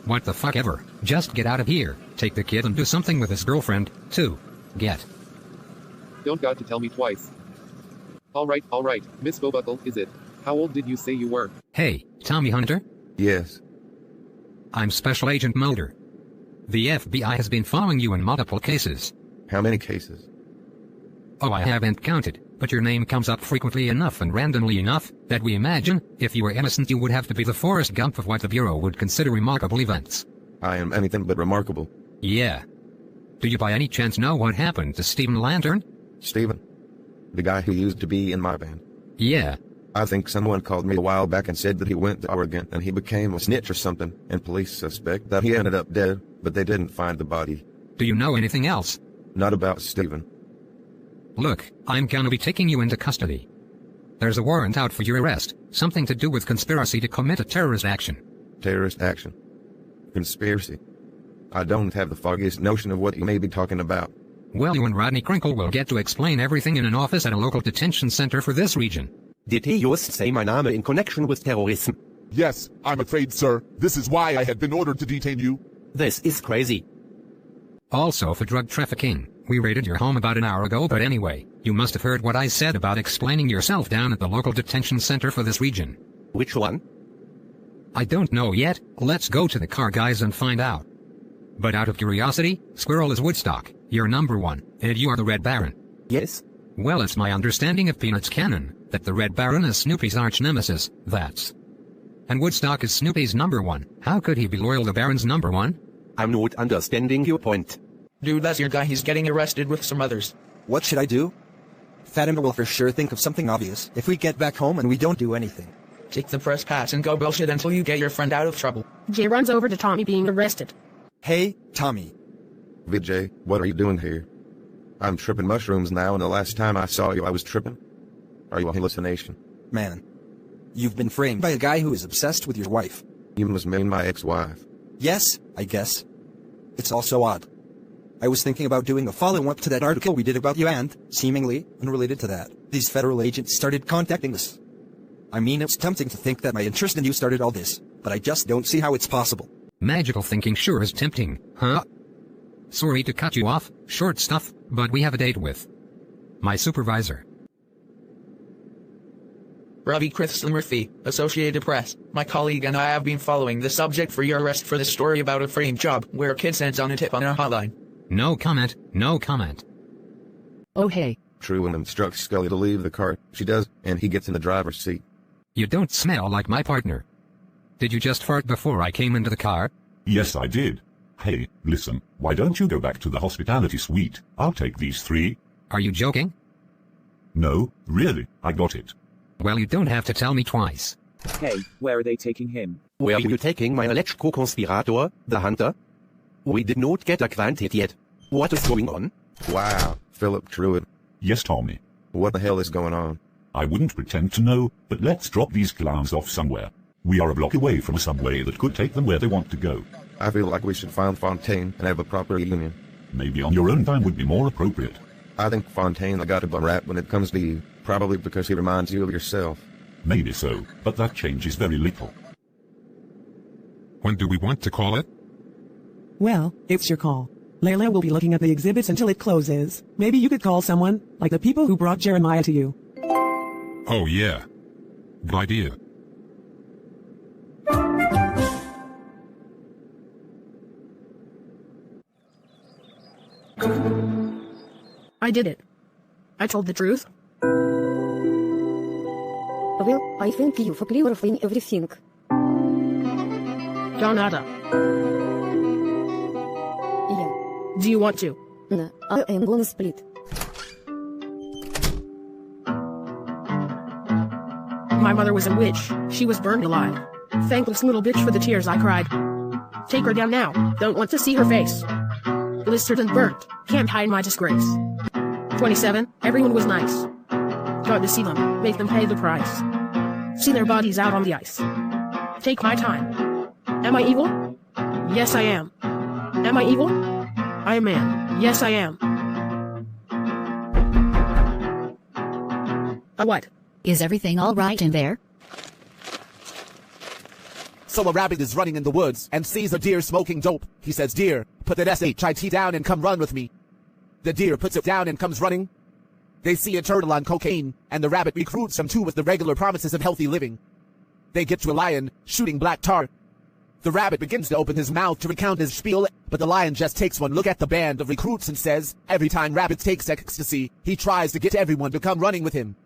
What the fuck ever. Just get out of here. Take the kid and do something with his girlfriend, too. Get. Don't got to tell me twice. Alright, Miss Bobuckle, is it? How old did you say you were? Hey, Tommy Hunter? Yes. I'm Special Agent Mulder. The FBI has been following you in multiple cases. How many cases? Oh, I haven't counted, but your name comes up frequently enough and randomly enough that we imagine, if you were innocent, you would have to be the Forrest Gump of what the Bureau would consider remarkable events. I am anything but remarkable. Yeah. Do you by any chance know what happened to Stephen Lantern? Stephen? The guy who used to be in my band? Yeah. I think someone called me a while back and said that he went to Oregon and he became a snitch or something, and police suspect that he ended up dead, but they didn't find the body. Do you know anything else? Not about Stephen. Look, I'm gonna be taking you into custody. There's a warrant out for your arrest, something to do with conspiracy to commit a terrorist action. Terrorist action? Conspiracy? I don't have the foggiest notion of what you may be talking about. Well, you and Rodney Crinkle will get to explain everything in an office at a local detention center for this region. Did he just say my name in connection with terrorism? Yes, I'm afraid, sir. This is why I had been ordered to detain you. This is crazy. Also for drug trafficking. We raided your home about an hour ago, but anyway, you must have heard what I said about explaining yourself down at the local detention center for this region. Which one? I don't know yet. Let's go to the car, guys, and find out. But out of curiosity, Squirrel is Woodstock. You're number one, and you are the Red Baron. Yes? Well, it's my understanding of Peanuts canon that the Red Baron is Snoopy's arch nemesis, and Woodstock is Snoopy's number one. How could he be loyal to Baron's number one? I'm not understanding your point. Dude, that's your guy. He's getting arrested with some others. What should I do? Fatima will for sure think of something obvious if we get back home and we don't do anything. Take the press pass and go bullshit until you get your friend out of trouble. Jay runs over to Tommy being arrested. Hey, Tommy. Vijay, what are you doing here? I'm tripping mushrooms now, and the last time I saw you I was tripping. Are you a hallucination? Man, you've been framed by a guy who is obsessed with your wife. You must mean my ex-wife. Yes, I guess. It's all so odd. I was thinking about doing a follow-up to that article we did about you and, seemingly unrelated to that, these federal agents started contacting us. I mean, it's tempting to think that my interest in you started all this, but I just don't see how it's possible. Magical thinking sure is tempting, huh? Sorry to cut you off, short stuff, but we have a date with my supervisor. Ravi Krishnamurthy, Associated Press. My colleague and I have been following the subject for your arrest for this story about a framed job where a kid sends on a tip on a hotline. No comment, no comment. Oh hey. Truant instructs Scully to leave the car. She does, and he gets in the driver's seat. You don't smell like my partner. Did you just fart before I came into the car? Yes, I did. Hey, listen, why don't you go back to the hospitality suite? I'll take these 3. Are you joking? No, really, I got it. Well, you don't have to tell me twice. Hey, where are they taking him? Where are you taking my electrical conspirator, the hunter? We did not get acquainted yet. What is going on? Wow, Philip Truant. Yes, Tommy. What the hell is going on? I wouldn't pretend to know, but let's drop these clowns off somewhere. We are a block away from a subway that could take them where they want to go. I feel like we should find Fontaine and have a proper reunion. Maybe on your own time would be more appropriate. I think Fontaine got a bum rap when it comes to you, probably because he reminds you of yourself. Maybe so, but that changes very little. When do we want to call it? Well, it's your call. Layla will be looking at the exhibits until it closes. Maybe you could call someone, like the people who brought Jeremiah to you. Oh yeah. Good idea. I did it. I told the truth. Well, I thank you for clarifying everything. Donata. Yeah. Do you want to? No, I am gonna split. My mother was a witch. She was burned alive. Thankless little bitch for the tears I cried. Take her down now. Don't want to see her face. Blistered and burnt. Can't hide my disgrace. 27. Everyone was nice. Got to see them. Make them pay the price. See their bodies out on the ice. Take my time. Am I evil? Yes, I am. Am I evil? I am man. Yes, I am. A what? Is everything all right in there? So a rabbit is running in the woods and sees a deer smoking dope. He says, "Deer, put that SHIT down and come run with me." The deer puts it down and comes running. They see a turtle on cocaine, and the rabbit recruits him too with the regular promises of healthy living. They get to a lion, shooting black tar. The rabbit begins to open his mouth to recount his spiel, but the lion just takes one look at the band of recruits and says, every time Rabbit takes ecstasy, he tries to get everyone to come running with him.